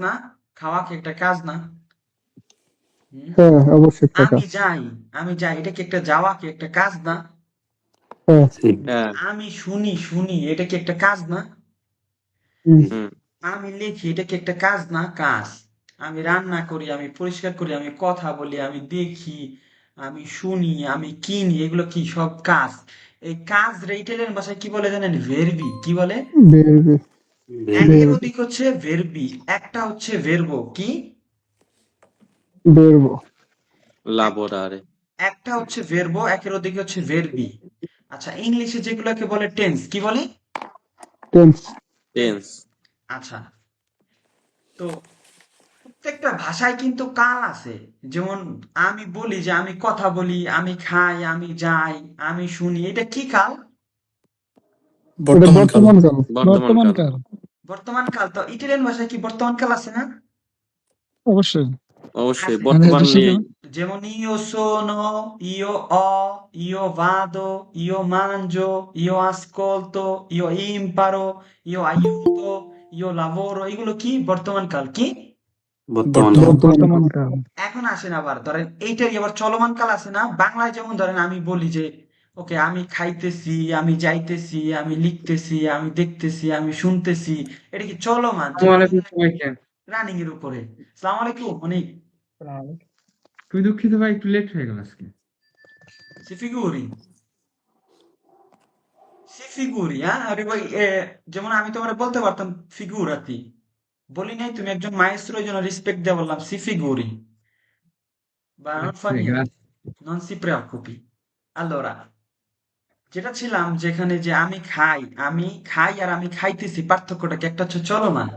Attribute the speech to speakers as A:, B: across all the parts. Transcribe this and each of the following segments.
A: না? খাওয়া কি একটা কাজ না? হুম?
B: হ্যাঁ, অবশ্যই একটা
A: আমি
B: কাজ।
A: যাই, আমি যাই, এটা কি একটা যাওয়া কি একটা কাজ না?
B: হ্যাঁ।
C: হ্যাঁ।
A: আমি শুনি, এটা কি একটা কাজ না?
B: হুম।
C: হুম।
A: আমি লিখি, এটা কি একটা কাজ না? কাজ। আমি রান্না করি, আমি পরিষ্কার করি, আমি কথা বলি, আমি দেখি, আমি শুনি, আমি কিনি, এগুলো কি সব কাজ? এই কাজ ইটালিয়ান ভাষায় কি বলে জানেন? ভেরবি। কি বলে?
B: বেরবে।
A: একের
B: বেরবে।
A: অধিক হচ্ছে ভেরবি, একটা হচ্ছে ভেরবো। কি?
B: বেরবো।
A: এক-
C: লাবোরারে।
A: একটা হচ্ছে ভেরবো, একের অধিক হচ্ছে ভেরবি। আচ্ছা, ইংলিশে যেগুলোকে বলে টেন্স, কি বলে?
B: টেন্স।
A: টেন্স।
C: টেন্স।
A: আচ্ছা, তো প্রত্যেকটা ভাষায় কিন্তু কাল আছে। যেমন আমি বলি যে আমি কথা বলি, আমি খাই, আমি যাই, আমি শুনি, এটা কি কাল?
B: এটা
D: বর্তমান কাল।
B: বর্তমান কাল।
C: বর্তমান
D: বর্তমান
C: কাল।
D: কাল।
A: বর্তমান কাল। তো ইটালিয়ান ভাষায় কি বর্তমান কাল আছে না?
D: অবশ্যই।
C: অবশ্যই
A: আছে।
D: মানে
C: বর্তমান
D: এটা শিখে
C: নিয়েই।
A: যেমন io sono, io ho, io vado, io mangio, io ascolto, io imparo, io aiuto, io lavoro, এগুলো কি বর্তমান কাল? কি?
D: বর্তমান।
B: বর্তমান কাল।
A: এখন আসেন, আবার ধরেন এইটারই আবার চলমান কাল আছে না? বাংলায় যেমন ধরেন আমি বলি যে ওকে, আমি খাইতেছি, আমি যাইতেছি, আমি লিখতেছি, আমি দেখতেছি, আমি শুনতেছি, এটা কি চলমান, যেটা
E: আসসালামু আলাইকুম সবাইকে।
A: রানিং এর উপরে। সালাম আলাইকুম অনেক।
E: খুবই দুঃখিত ভাই, একটু লেট হয়ে গেল আজকে।
A: সি ফিগুরি, সি ফিগুরি, হ্যাঁ আরে ভাই, যেমন আমি তোমার বলতে পারতাম ফিগুরাতি, বলি নাই? তুমি একজন মাইস্ত্রো, এই জন্য রেসপেক্ট দিয়ে বললাম সি ফিগুরি, বা non fa
E: Grazie,
A: niente,
E: grazie.
A: non si preoccupi. Allora, যেটা ছিলাম, যেখানে যে আমি খাই আর আমি খাইতেছি, পার্থক্যটা কি? একটা হচ্ছে চলমান,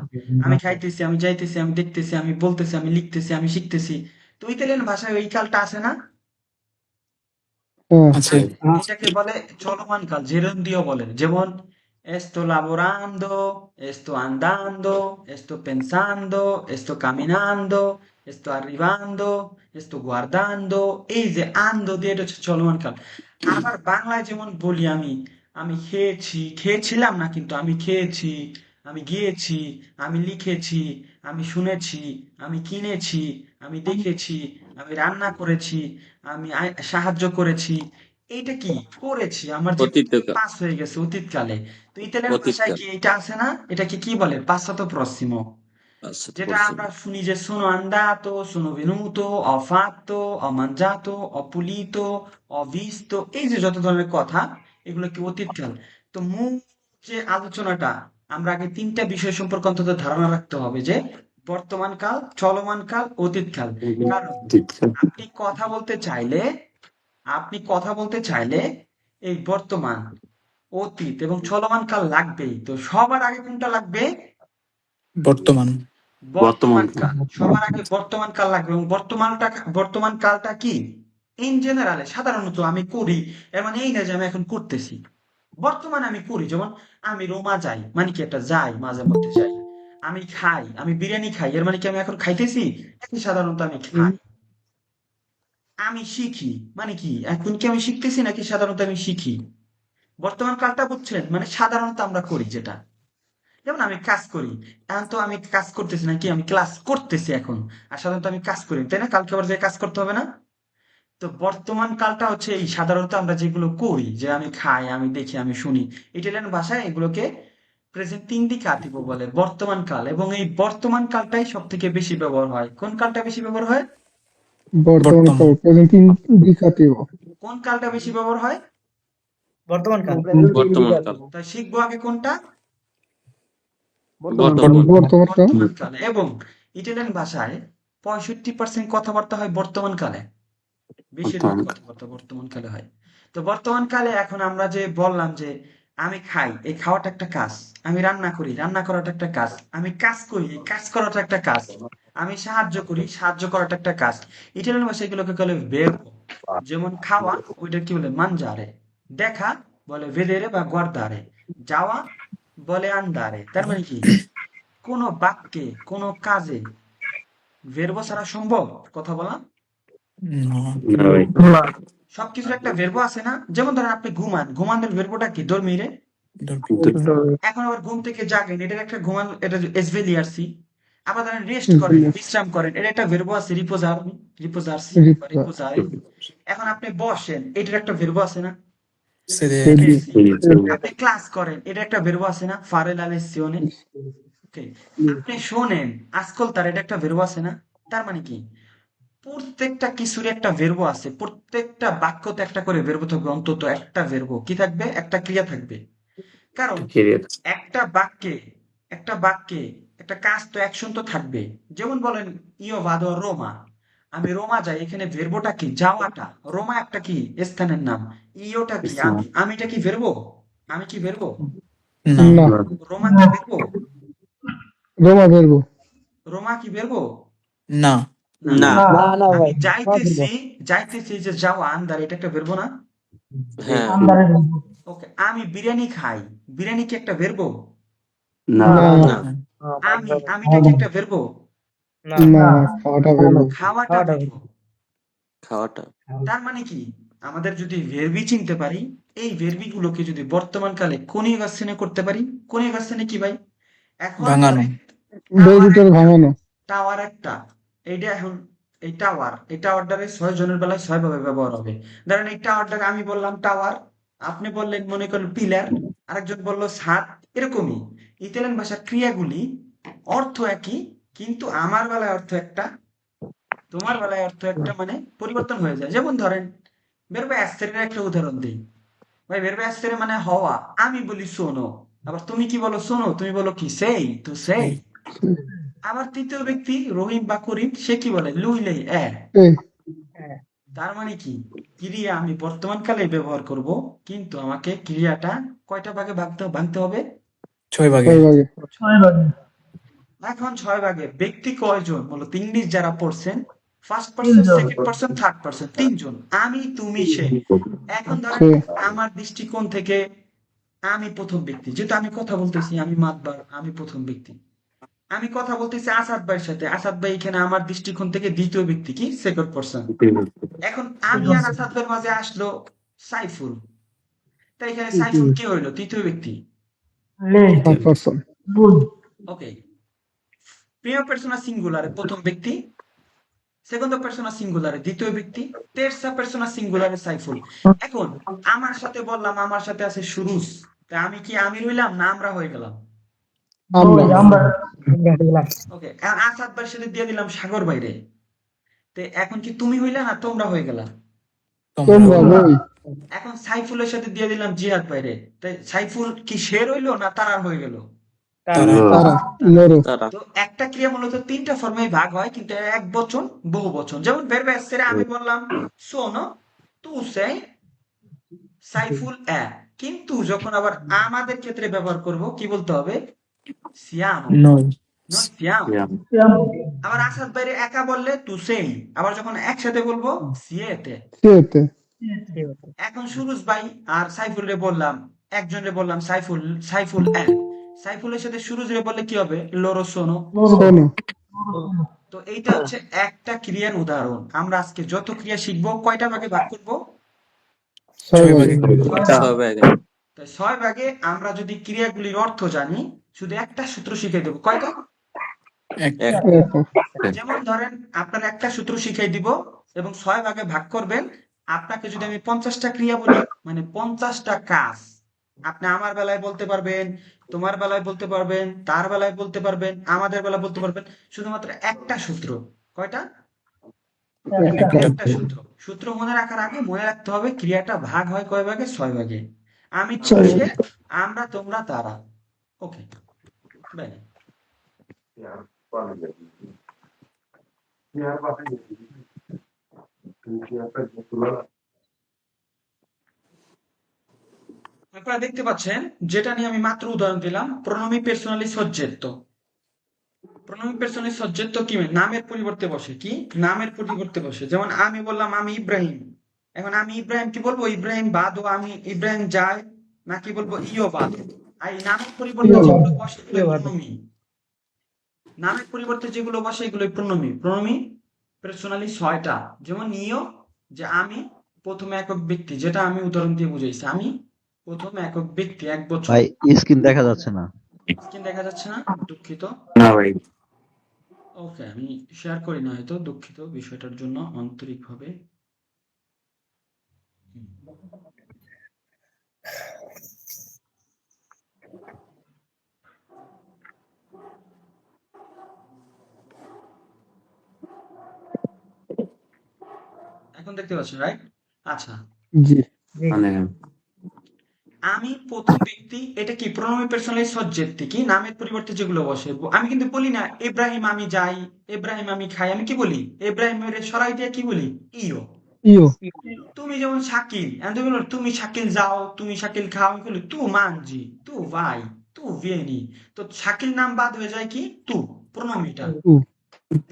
A: আমি খাইতেছি, আমি যাইতেছি, আমি দেখতেছি, আমি বলতেছি, আমি লিখতেছি, আমি শিখতেছি। তো ইতালিয়ান ভাষায় ওই কালটা আছে না?
B: হ্যাঁ।
D: আছে।
A: এটাকে বলে চলমান কাল, জেরুন্ডিও বলে। যেমন esto lavorando, esto andando, esto pensando, esto caminando, esto arrivando, esto guardando, এই যে আন্দ দিয়ে, এটা হচ্ছে চলমান কাল। আবার বাংলায় যেমন বলি আমি, আমি খেয়েছি, খেয়েছিলাম না কিন্তু, আমি খেয়েছি, আমি গিয়েছি, আমি লিখেছি, আমি শুনেছি, আমি কিনেছি, আমি দেখেছি, আমি রান্না করেছি, আমি সাহায্য করেছি। এইটা কি করেছি? আমার জীবন
C: অতীত
A: থেকে
C: কাল।
A: পাস হয়ে গেছে অতীতকালে। তো ইতালিয়ান
C: অতীত
A: ভাষায়
C: কাল।
A: কি এটা আছে না? এটাকে কি বলে? পাসাতো প্রসিমো।
C: আচ্ছা, তো
A: যেটা
C: পড়ছি।
A: আমরা শুনি যে sono andato, sono venuto, ho fatto, ho mangiato, ho pulito, ho visto, এই যে যত ধরনের কথা, এগুলো কি অতীতকাল। তো মূল যে আলোচনাটা, আমরা আগে তিনটা বিষয় সম্পর্কে অন্তত ধারণা রাখতে হবে, যে বর্তমান কাল, চলমান কাল, অতীতকাল। কারণ আপনি কথা বলতে চাইলে আপনি কথা বলতে চাইলে এই বর্তমান, অতীত এবং চলমান কাল লাগবেই। তো সবার আগে কোনটা লাগবে?
D: বর্তমান।
A: বর্তমান কাল। সবার আগে বর্তমান কাল লাগবে। এবং বর্তমান কালটা কি? ইন জেনারেলে, সাধারণত আমি করি, এর মানে এই না যে আমি এখন করতেছি। বর্তমানে আমি করি, যেমন আমি রোমা যাই, মানে কি একটা যাই, মাঝে মধ্যে যাই। আমি খাই, আমি বিরিয়ানি খাই, এর মানে কি আমি এখন খাইতেছি? এখন সাধারণত আমি খাই। আমি শিখি, মানে কি এখন কি আমি শিখতেছি, নাকি সাধারণত আমি শিখি? বর্তমান কালটা বুঝছেন? মানে সাধারণত আমরা করি যেটা। যেমন আমি কাজ করি, এখন তো আমি কাজ করতেছি, নাকি আমি ক্লাস করতেছি এখন। আর সাধারণত আমি কাজ করি, তাই না? কালকে আবার যে কাজ করতে হবে না? তো বর্তমান কালটা হচ্ছে এই সাধারণত আমরা যেগুলো করি, যে আমি খাই, আমি দেখি, আমি শুনি, ইটালিয়ান ভাষায় এগুলোকে প্রেজেন্ট ইন্ডিকাটিভ বলে, বর্তমান কাল। এবং এই বর্তমান কালটাই সব থেকে বেশি ব্যবহার হয়। কোন কালটা বেশি ব্যবহার হয়?
B: বর্তমান
D: বর্তমান।
B: কাল, প্রেজেন্ট ইন্ডিকেটিভ।
A: কোন কালটা বেশি ব্যবহার হয়?
F: বর্তমান কাল।
C: বর্তমান কাল।
A: তাই শিখবো আগে কোনটা?
C: বর্তমান।
B: বর্তমান কাল।
A: বর্তমান কালে। এবং ইটালিয়ান ভাষায় 65% কথাবার্তা হয় বর্তমান কালে। বেশিরভাগ কথাবার্তা বর্তমান কালে হয়। তো বর্তমান কালে এখন আমরা যে বললাম যে আমি খাই, এই খাওয়াটা একটা কাজ। আমি রান্না করি, রান্না করাটা একটা কাজ। আমি কাজ করি, এই কাজ করাটা একটা কাজ। আমি সাহায্য করি, সাহায্য করাটা একটা কাজ। ইটালিয়ান ভাষায় এগুলোকে বলে verbo। যেমন খাওয়া, ওইটা কি বলে? mangiare। দেখা বলে vedere বা guardare। যাওয়া বলে andare। তার মানে কি? কোনো বাক্যে, কোনো কাজে verbo ছাড়া সম্ভব কথা বলা?
C: না ভাই।
B: না।
A: সবকিছুর একটা verbo আছে না? যেমন ধরেন আপনি ঘুমান, ঘুমানোর verboটা কি? dormire। এখন আবার ঘুম থেকে জাগেন, এটার একটা ঘুমান, এটা sveliarsi। আবার ধরেন রেস্ট করেন, বিশ্রাম করেন, এটা একটা ভেরব আছে, রিপোজার, রিপোজারসি বা রিপোজারে। এখন আপনি বসেন, এটার একটা ভেরব আছে না,
D: সেদিকে
A: আপনি ক্লাস করেন, এটা একটা ভেরব আছে না, ফারে la lezione। ওকে, আপনি শোনেন, ascoltare, এটা একটা ভেরব আছে না। তার মানে কি, প্রত্যেকটা কিছুর একটা ভেরব আছে, প্রত্যেকটা বাক্যতে একটা করে ভেরব থাকবে, অন্তত একটা ভেরব কি থাকবে, একটা ক্রিয়া থাকবে। কারণ একটা বাক্যে একটা কাজ তো অ্যাকশন তো থাকবে। যেমন বলেন ইয়ো ভাদো রোমা, আমি রোমা যাই, এখানে ভেরবোটা কি, যাওয়াটা। রোমা একটা কি স্থানের নাম, ইয়োটা কি আমিটা কি ভেরবো, আমি কি ভেরবো,
D: না
B: না
A: রোমা কি ভেরবো,
B: রোমা বেরবো
A: রোমা কি ভেরবো,
D: না
A: না।
C: না
A: আমি যাইতেছি, যাইতেছি যে যাওয়া আন্দার, এটা একটা ভেরবো না।
C: হ্যাঁ
A: ওকে, আমি বিরিয়ানি খাই, বিরিয়ানি কি একটা ভেরবো,
B: না
C: না
A: আমিটা কি একটা ভেরবো,
B: না খাওয়াটা বেরবো
A: খাওয়াটা ভেরবো।
C: খাওয়াটা
A: তার মানে কি, আমাদের যদি ভেরবি চিনতে পারি, এই ভেরবি গুলোকে যদি বর্তমান কালে কনিউগাসনে করতে পারি, কনিউগাসনে কি ভাই, এখন
D: ভাঙানো
B: বেরবিটার ভাঙানো
A: টাওয়ার একটা, এইটা এখন এই টাওয়ার, এই টাওয়ারটারে 6 জনের বেলায় 6 ভাবে ব্যবহার হবে। ধরেন এই টাওয়ারটাকে আমি বললাম টাওয়ার, আপনি বললেন মনে করেন পিলার, আরেকজন বললো ছাদ, এরকমই ইতালিয়ান ভাষার ক্রিয়াগুলি অর্থ একই, কিন্তু আমার বেলায় অর্থ একটা, তোমার বেলায় অর্থ একটা, মানে পরিবর্তন হয়ে যায়। যেমন ধরেন verbo essere একটা উদাহরণ দিই ভাই, verbo essere মানে হওয়া, আমি বলি শোনো, আবার তুমি কি বলো, শোনো, তুমি বলো কি সেই, তো সেই। আবার তৃতীয় ব্যক্তি রহিম বা করিম, সে কি বলে লুই লেই এ।
B: এই
A: তার মানে কি, ক্রিয়া আমি বর্তমান কালে ব্যবহার করব, কিন্তু আমাকে ক্রিয়াটা কয়টা ভাগে ভাঙতে হবে,
D: 6 ভাগে
B: 6 ভাগে
A: এখন 6 ভাগে। ব্যক্তি কয়জন, মূলত ইংলিশ যারা পড়ছেন, first person, second person, third person, 3 জন, আমি, তুমি, সে। এখন ধরেন
B: সে
A: আমার দৃষ্টিকোণ থেকে আমি প্রথম ব্যক্তি, যেহেতু আমি কথা বলতেছি, আমি মাতবার, আমি প্রথম ব্যক্তি, আমি কথা বলতেছি আসাদ ভাইয়ের সাথে, আসাদ ভাই এখানে আমার দৃষ্টিকোণ থেকে দ্বিতীয় ব্যক্তি, কি সেকেন্ড পারসন। এখন আমি আর আসাদ ভাইয়ের মাঝে আসলো সাইফুল, তাই এখানে সাইফুল কি হইলো, তৃতীয় ব্যক্তি।
B: থার্ড পারসন
A: ওকে, প্রিমা পার্সোনা সিঙ্গুলারে প্রথম ব্যক্তি, সেকেন্ড পার্সোনা সিঙ্গুলারে দ্বিতীয় ব্যক্তি, তেরসা পার্সোনা সিঙ্গুলারে সাইফুল। এখন আমার সাথে বললাম, আমার সাথে আছে সুরুজ, তা আমি কি আমি হইলাম না আমরা হয়ে গেলাম,
B: আমরা
A: ওকে। এখন আসাদ ভাইয়ের সাথে দিয়ে দিলাম সাগর বাইরে, তে এখন কি তুমি হইলা না তোমরা হয়ে গেলা।
B: তোমরা বই
A: এখন সাইফুলের সাথে দিয়ে দিলাম জিহাদ বাইরে, তাই সাইফুল কি সে রইলো না তারা হয়ে গেল।
B: তারা লড়ো
C: তারা
A: তো একটা ক্রিয়া মূলত 3টা ফর্মে ভাগ হয়, কিন্তু এক বচন বহু বচন। যেমন verbo essere আমি বললাম sono, tu sei, সাইফুল এ, কিন্তু যখন আবার আমাদের ক্ষেত্রে ব্যবহার করব কি বলতে হবে, siamo,
D: নয়
A: noi siamo। আবার আসাদ বাইরে একা বললে tu sei, আবার যখন একসাথে বলবো siete।
B: সিয়েতে
A: এখন সুরুজ ভাই আর সাইফুল বললাম, একজনরে বললাম সাইফুল, সাইফুল এ, সাইফুলের সাথে সুরুজ বললে কি হবে, লরো সোনো।
B: শোনো
A: তো এইটা হচ্ছে একটা ক্রিয়ার উদাহরণ। আমরা আজকে যত ক্রিয়া শিখবো কয়টা ভাগে ভাগ করবো,
B: 6 ভাগে
C: 6 ভাগে
A: তাই 6 ভাগে। আমরা যদি ক্রিয়াগুলির অর্থ জানি, শুধু একটা সূত্র শিখাই দেবো, কয়টা,
C: এক
A: যেমন ধরেন আপনার একটা সূত্র শিখাই দিব এবং 6 ভাগে ভাগ করবেন। আপনাকে যদি আমি 50টা ক্রিয়া বলি, মানে 50টা কাজ, আপনি আমার বেলায় বলতে পারবেন, তোমার বেলায় বলতে পারবেন, তার বেলায় বলতে পারবেন, আমাদের বেলায় বলতে পারবেন, শুধুমাত্র একটা সূত্র। কয়টা, একটা সূত্র। সূত্র মনে রাখার আগে মনে রাখতে হবে ক্রিয়াটা ভাগ হয় কয় ভাগে, 6 ভাগে। আমি, তুমি, সে, আমরা, তোমরা, তারা। ওকে, আপনারা দেখতে পাচ্ছেন, যেটা নিয়ে আমি মাত্র উদাহরণ দিলাম, প্রোনোমি পার্সোনালি সজ্জেত্ব। প্রোনোমি পার্সোনালি সজ্জেত্ব কি, নামের পরিবর্তে বসে, কি নামের পরিবর্তে বসে। যেমন আমি বললাম আমি ইব্রাহিম, এখন আমি ইব্রাহিম কি বলবো, ইব্রাহিম বাদো, আমি ইব্রাহিম যায়, নাকি বলবো ইয়ো বাদো। আর এই নামের পরিবর্তে যেগুলো বসে এগুলো প্রোনোমি, নামের পরিবর্তে যেগুলো বসে এগুলো প্রোনোমি। প্রোনোমি পার্সোনালি 6টা। যেমন নিও, যে আমি প্রথম একক ব্যক্তি, যেটা আমি উদাহরণ দিয়ে বুঝাইছি, আমি প্রথম একক ব্যক্তি, এক বছর।
G: ভাই স্ক্রিন দেখা যাচ্ছে না।
A: স্ক্রিন দেখা যাচ্ছে না, দুঃখিত।
D: না ভাই
A: ওকে, আমি শেয়ার করি না হয়তো, দুঃখিত বিষয়টার জন্য আন্তরিকভাবে। হুম। এখন দেখতে পাচ্ছেন, রাইট? আচ্ছা,
B: জি
F: জি
A: আমি প্রথম ব্যক্তি, এটা কি প্রণমী পার্সোনাল সজ্জেক্তি, কি নামের পরিবর্তে যেগুলো বসে, আমি কিন্তু বলি না ইব্রাহিম আমি যাই, ইব্রাহিম আমি খাই, আমি কি বলি ইব্রাহিমের সরাই দিয়ে কি বলি ইও।
B: ইও
A: তুমি যেমন শাকিল, and তুমি বলো তুমি শাকিল যাও, তুমি শাকিল খাও, আমি বলি তু মানজি, তু ভাই, তু vieni। তো শাকিল নাম বাদ হয়ে যায় কি তু, প্রণমিটা।
B: উ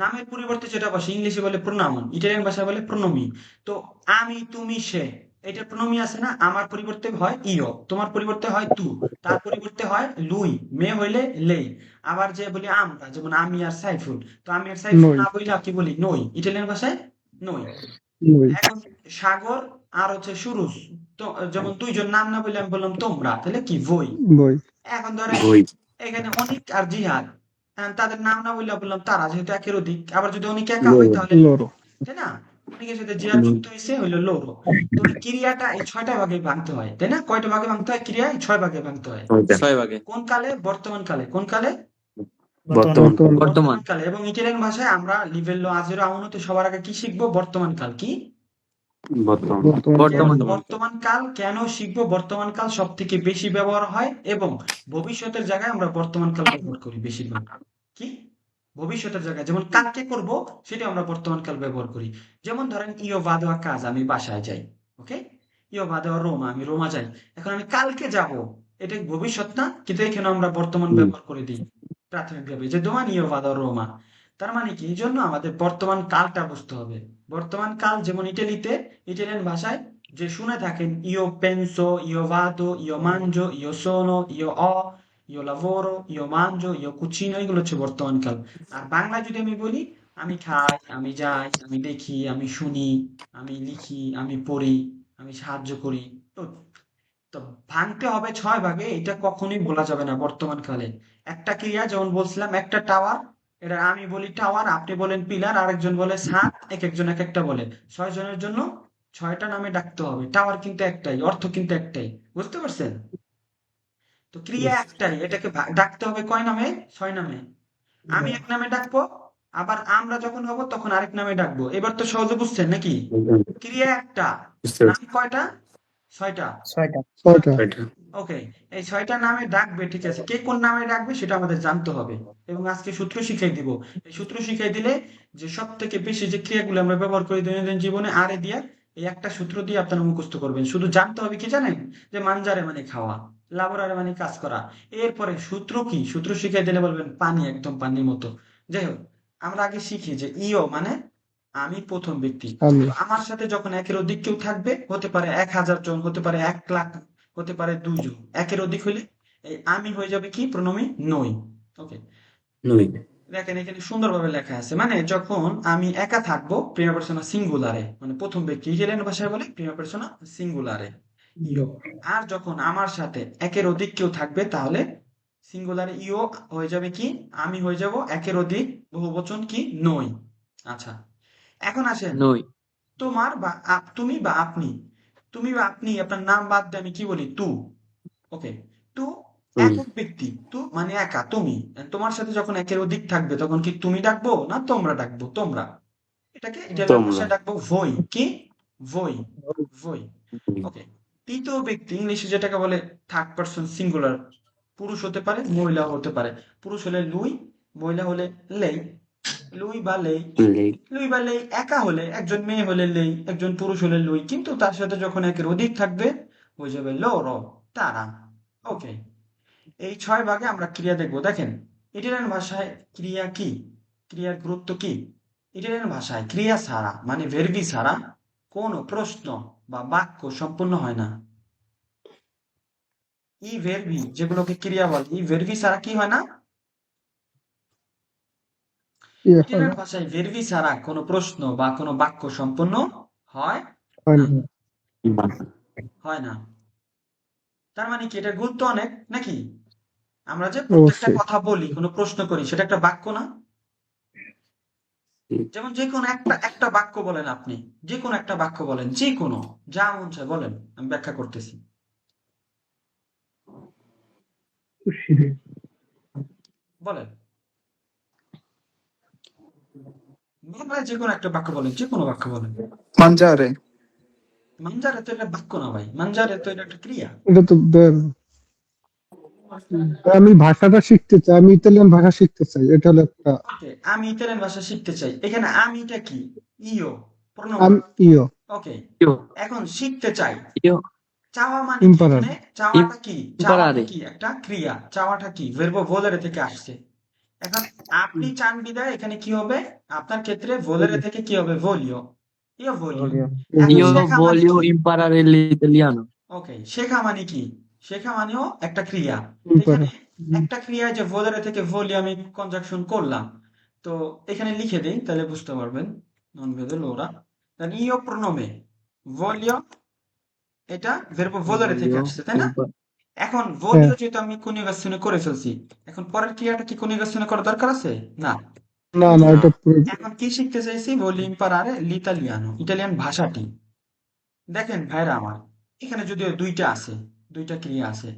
A: নামের পরিবর্তে যেটা বসে ইংলিশে বলে প্রোনাউন, ইটালিয়ান ভাষায় বলে প্রোনমি। তো আমি তুমি সে, এটা প্রোনমি আছে না, আমার পরিবর্তে হয় ইও, তোমার পরিবর্তে হয় তু, তার পরিবর্তে হয় লুই, মেয়ে হইলে লেই। আবার যে বলি আমরা, যেমন আমি আর সাইফুল, তো আমি আর সাইফুল
B: নই
A: না বইলে কি বলি নই, ইটালিয়ান ভাষায় নই।
B: নই
A: এখন সাগর আর হচ্ছে সুরুজ, তো যেমন দুইজন নাম না বললে আমি বললাম তোমরা, তাহলে কি বই।
B: বই
A: এখন ধরেন
C: বই
A: এখানে অনিক আর জিহাদ, তাদের নাম না বললে বললাম তারা, যেহেতু একের অধিক। আবার যদি অনিক একা হয় তাহলে
B: লরো
A: তাই না, অনিকের সাথে জিহাদ যুক্ত হয়েছে হইলো লৌহ। তো এই ক্রিয়াটা এই 6টা ভাগে ভাঙতে হয়, তাই না? কয়টা ভাগে ভাঙতে হয় ক্রিয়া? এই 6 ভাগে ভাঙতে হয়।
C: 6 ভাগে।
A: কোন কালে? বর্তমান কালে। কোন কালে?
F: বর্তমান
B: বর্তমান
C: বর্তমান
A: বর্তমান কালে। এবং ইটালিয়ান ভাষায় আমরা লিভেল্লো আজেরো আউনোতে সবার আগে কি শিখবো? বর্তমান কাল। কি?
B: বর্তমান কাল
A: কেন
C: বর্তমান
A: বর্তমান কাল কেন শিখবো? বর্তমান কাল সব থেকে বেশি ব্যবহার হয় এবং ভবিষ্যতের জায়গায় আমরা বর্তমান কাল ব্যবহার করি বেশিরভাগ। কি? ভবিষ্যতের জায়গায় যেমন কালকে করব, সেটা আমরা বর্তমান কাল ব্যবহার করি। যেমন ধরেন ইও ভাদো আ কাজ, আমি বাসায় যাই। ওকে, ইও ভাদো আ রোমা, আমি রোমা যাই। এখন আমি কালকে যাব, এটা ভবিষ্যৎ না, কিন্তু এখানে আমরা বর্তমান ব্যবহার করে দিই প্রাথমিকভাবে, যে দোমানি ইও ভাদো আ রোমা। তার মানে কি, এই জন্য আমাদের বর্তমান কালটা বুঝতে হবে। বর্তমান কাল যেমন ইটালিতে, ইটালিয়ান ভাষায় যে শুনে থাকেন ইও পেনসো, ইও ভাদো, ইও মানজো, ইও সোনো, ইও অ, ইও লাভোরো, ইও মানজো, ইও কুচিনো, এগুলো হচ্ছে বর্তমান কাল। আর বাংলায় যদি আমি বলি, আমি খাই, আমি যাই, আমি দেখি, আমি শুনি, আমি লিখি, আমি পড়ি, আমি সাহায্য করি। তো তো ভাঙতে হবে 6 ভাগে, এটা কখনোই বলা যাবে না বর্তমান কালে। একটা ক্রিয়া, যেমন বলছিলাম একটা টাওয়ার, এটা আমি বলি টাওয়ার, আপনি বলেন পিলার, আরেকজন বলে ছাদ, এক একজন এক একটা বলে। 6 জনের জন্য 6টা নামে ডাকতে হবে। টাওয়ার কিন্তু একটাই, অর্থ কিন্তু একটাই, বুঝতে পারছেন? তো ক্রিয়া একটাই, এটাকে ডাকতে হবে কয় নামে? 6 নামে। আমি এক নামে ডাকবো, আবার আমরা যখন হব তখন আরেক নামে ডাকবো। এবার তো সহজে বুঝছেন নাকি? ক্রিয়া একটা, নাম কয়টা? 6টা।
F: 6টা
B: ছয়টা
A: ওকে, এই 6টা নামে ডাকবে, ঠিক আছে। কে কোন নামে ডাকবে সেটা আমাদের জানতে হবে, এবং আজকে সূত্র শিখাই দিব। এই সূত্র শিখাই দিলে যে সব থেকে বেশি যে ক্রিয়াগুলো আমরা ব্যবহার করি দৈনন্দিন জীবনে, আরে দিয়া, এই একটা সূত্র দিয়ে আপনারা মুখস্থ করবেন। শুধু জানতে হবে কি জানেন, যে মানজারে মানে খাওয়া, লাবোরারে মানে কাজ করা। এরপরে সূত্র কি, সূত্র শিখাই দিলে বলবেন পানি, একদম পানির মতো। যাই হোক, আমরা আগে শিখি যে ইও মানে আমি প্রথম ব্যক্তি।
B: আমি
A: তো আমার সাথে যখন একের অধিক কেউ থাকবে, হতে পারে 1000 জন, হতে পারে 1 লাখ, হতে পারে 2 জন, একের অধিক হইলে এই আমি হয়ে যাবে কি প্রণমী নই। ওকে, দেখেন এখানে সুন্দরভাবে লেখা আছে, মানে যখন আমি একা থাকবো প্রিমা পার্সোনা সিঙ্গুলারে, মানে প্রথম ব্যক্তি, ইটালিয়ান ভাষায় বলে প্রিমা পার্সোনা সিঙ্গুলারে ইও। আর যখন আমার সাথে একের অধিক কেউ থাকবে, তাহলে সিঙ্গুলারে ইও হয়ে যাবে কি আমি হয়ে যাব একের অধিক বহুবচন কি নই। আচ্ছা, এখন আসেন
C: নই
A: তোমার বা তুমি বা আপনি, তুমি বা আপনি, আপনার নাম বাদ দিয়ে আমি কি বলি তু। ওকে, তু একক ব্যক্তি, তু মানে একা, তুমি। And তোমার সাথে যখন একের অধিক থাকবে তখন কি তুমি ডাকবো না তোমরা ডাকবো? তোমরা। এটাকে ইটালিয়ান ভাষায় ডাকবো ভই। কি? ভই, ভই। ওকে, তৃতীয় ব্যক্তি ইংলিশে যেটাকে বলে থার্ড পারসন সিঙ্গুলার, পুরুষ হতে পারে, মহিলাও হতে পারে। পুরুষ হলে লুই, মহিলা হলে লেই। লুই বা লেই, লুই বা লেই একা হলে, একজন মেয়ে হলে লেই, একজন পুরুষ হলে লুই, কিন্তু তার সাথে যখন একের অধিক থাকবে হয়ে যাবে লোরো, তারা। ওকে, এই 6 ভাগে আমরা ক্রিয়া দেখবো। দেখেন ইটালিয়ান ভাষায় ক্রিয়া কি, ক্রিয়ার গুরুত্ব কি। ইটালিয়ান ভাষায় ক্রিয়া ছাড়া, মানে ভেরবি ছাড়া কোনো প্রশ্ন বা বাক্য সম্পূর্ণ হয় না। ই ভেরবি, যেগুলোকে ক্রিয়া বলে, ই ভেরবি ছাড়া কি হয় না?
B: ইয়ে হয়
A: ইটালিয়ান
B: না
A: ভাষায় ভেরবি ছাড়া কোনো প্রশ্ন বা কোনো বাক্য সম্পূর্ণ হয়
B: হয়
A: না,
B: না
A: হয় না। তার মানে কি, এটার গুরুত্ব অনেক নাকি? আমরা যে প্রত্যেকটা
B: অবশ্যই
A: কথা বলি, কোনো প্রশ্ন করি, সেটা একটা বাক্য না? যেমন যে কোনো একটা একটা বাক্য বলেন, আপনি যে কোনো একটা বাক্য বলেন, যে কোনো, যা মন চায় বলেন, আমি ব্যাখ্যা করতেছি। বলেন, বাংলায় যে কোনো একটা বাক্য বলেন, যে কোনো বাক্য বলেন।
D: মাঞ্জারে।
A: মানজারে তো এটা বাক্য না ভাই, মানজারে তো এটা একটা ক্রিয়া।
B: এটা তো আমি ভাষাটা শিখতে চাই, আমি ইতালিয়ান ভাষা শিখতে চাই, এটা হলো একটা
A: ওকে, আমি ইতালিয়ান ভাষা শিখতে চাই, এখানে আমিটা কি? ইও, প্রণব।
B: ইও
A: ওকে,
C: Io,
A: এখন শিখতে চাই,
C: io,
A: চাওয়া মানে কি?
B: ইম্পারার
A: এখানে চাওয়াটা কি? চাওয়াটা
C: imparare,
A: কি একটা ক্রিয়া, চাওয়াটা কি? ভার্ব ভোলেরে থেকে আসছে। এখন আপনি চান বিদায় এখানে কি হবে? আপনার ক্ষেত্রে ভোলেরে থেকে কি হবে? ভলিও, ইও ভলিও। এখন
C: io
A: শেখা মানে
C: voglio
A: কি?
C: imparare l'italiano.
A: ওকে, শেখা মানে কি? শেখা মানেও একটা ক্রিয়া। তো এখানে
B: ইম্পারার
A: একটা ক্রিয়ায় যে ভোলেরে থেকে ভলি আমি কনজাকশন করলাম, তো এখানে লিখে দেই তাহলে বুঝতে পারবেন। নন ভেদে লোরা, তাহলে ইও প্রণমে ভলিও, এটা ভার্ব ভোলেরে থেকে
C: Voglio
A: আসছে, তাই না?
C: imparare.
A: এখন
B: হ্যাঁ
A: ভলিও যেহেতু আমি কনিউগেশনে করে ফেলছি, এখন পরের ক্রিয়াটা কি কনিউগেশনে করা দরকার আছে? না।
B: না না
C: No,
B: এটা
A: এখন কি শিখতে চাইছি? ভলি ইম্পারারে l'italiano, ইটালিয়ান ভাষাটি। দেখেন ভাইরা আমার, এখানে যদিও দুইটা আছে, দুইটা ক্রিয়া আছে,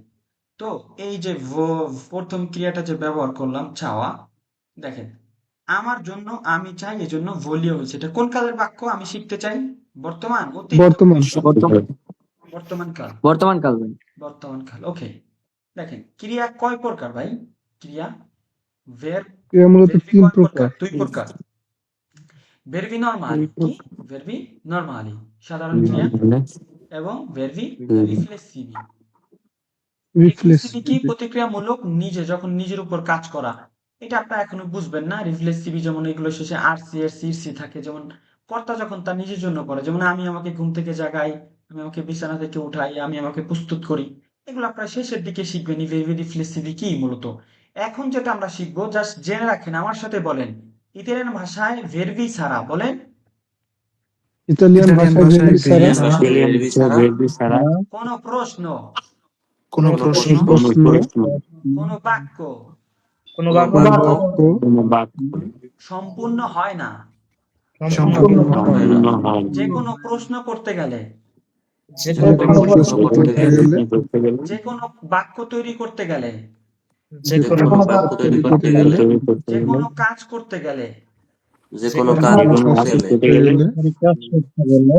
A: তো এই যে প্রথম ক্রিয়াটা যে ব্যবহার করলাম চাওয়া, দেখেন আমার জন্য আমি চাই, এজন্য ভলিও হয়েছে। এটা কোন কালের বাক্য? আমি শিখতে চাই বর্তমান, অতীত,
B: বর্তমান
C: বর্তমান
A: বর্তমান কাল,
C: বর্তমান কাল ভাই।
A: বর্তমান কাল। ওকে, দেখেন ক্রিয়া কয় প্রকার ভাই? ক্রিয়া ভার্ব,
B: এর মূলত
A: ভার্বি
B: 3
A: কয় প্রকার?
B: প্রকার।
A: দুই প্রকার। ভার্বি নরমালি কি? ভার্বি নরমালি সাধারণ ক্রিয়া, এবং ভার্বি রিফ্লেক্সিভি। রিফ্লেক্সিভি কি?
B: রিফ্লেক্সিভ
A: প্রতিক্রিয়ামূলক, নিজে যখন নিজের উপর কাজ করা। এটা আপনারা এখনো বুঝবেন না। রিফ্লেক্সিভি যেমন এগুলো শেষে আরসি এর সিরসি থাকে, যেমন কর্তা যখন তার নিজের জন্য করে, যেমন আমি আমাকে ঘুম থেকে জাগাই, আমি আমাকে বিছানা থেকে উঠাই, আমি আমাকে প্রস্তুত করি, এগুলো আপনারা শেষের দিকে শিখবেন। ভার্বি রিফ্লেক্সিভি কি মূলত। এখন যেটা আমরা শিখবো, জাস্ট জেনে রাখেন, আমার সাথে বলেন, ইতালিয়ান ভাষায় ভার্বি ছাড়া, বলেন,
B: ইতালিয়ান
D: ইতালিয়ান
B: ভাষায়
D: ভাষায়
B: ভেরি ছাড়া
C: ইতালিয়ান ভাষায় verbi ছাড়া
A: কোনো প্রশ্ন,
D: কোনো
C: কোনো
D: প্রশ্ন,
C: প্রশ্ন,
B: প্রশ্ন
A: কোনো বাক্য
C: কোনো
B: কোনো
C: বাক্য
B: বাক্য
A: সম্পূর্ণ হয় না।
D: সম্পূর্ণ
C: হয় না।
A: যে কোনো প্রশ্ন করতে গেলে,
C: যে
B: যে
C: কোনো
B: কোনো
C: প্রশ্ন
B: প্রশ্ন
C: করতে
B: করতে
C: গেলে,
B: গেলে
A: যে কোনো বাক্য তৈরি করতে গেলে,
B: যে
C: যে
B: কোনো
C: কোনো
B: বাক্য
C: বাক্য তৈরি
B: তৈরি
C: করতে
B: করতে
C: গেলে,
B: গেলে
A: যে কোনো কাজ করতে গেলে,
C: যে কোনো
B: যে
C: কাজ
B: কোনো কাজ
C: করতে গেলে
B: করতে গেলে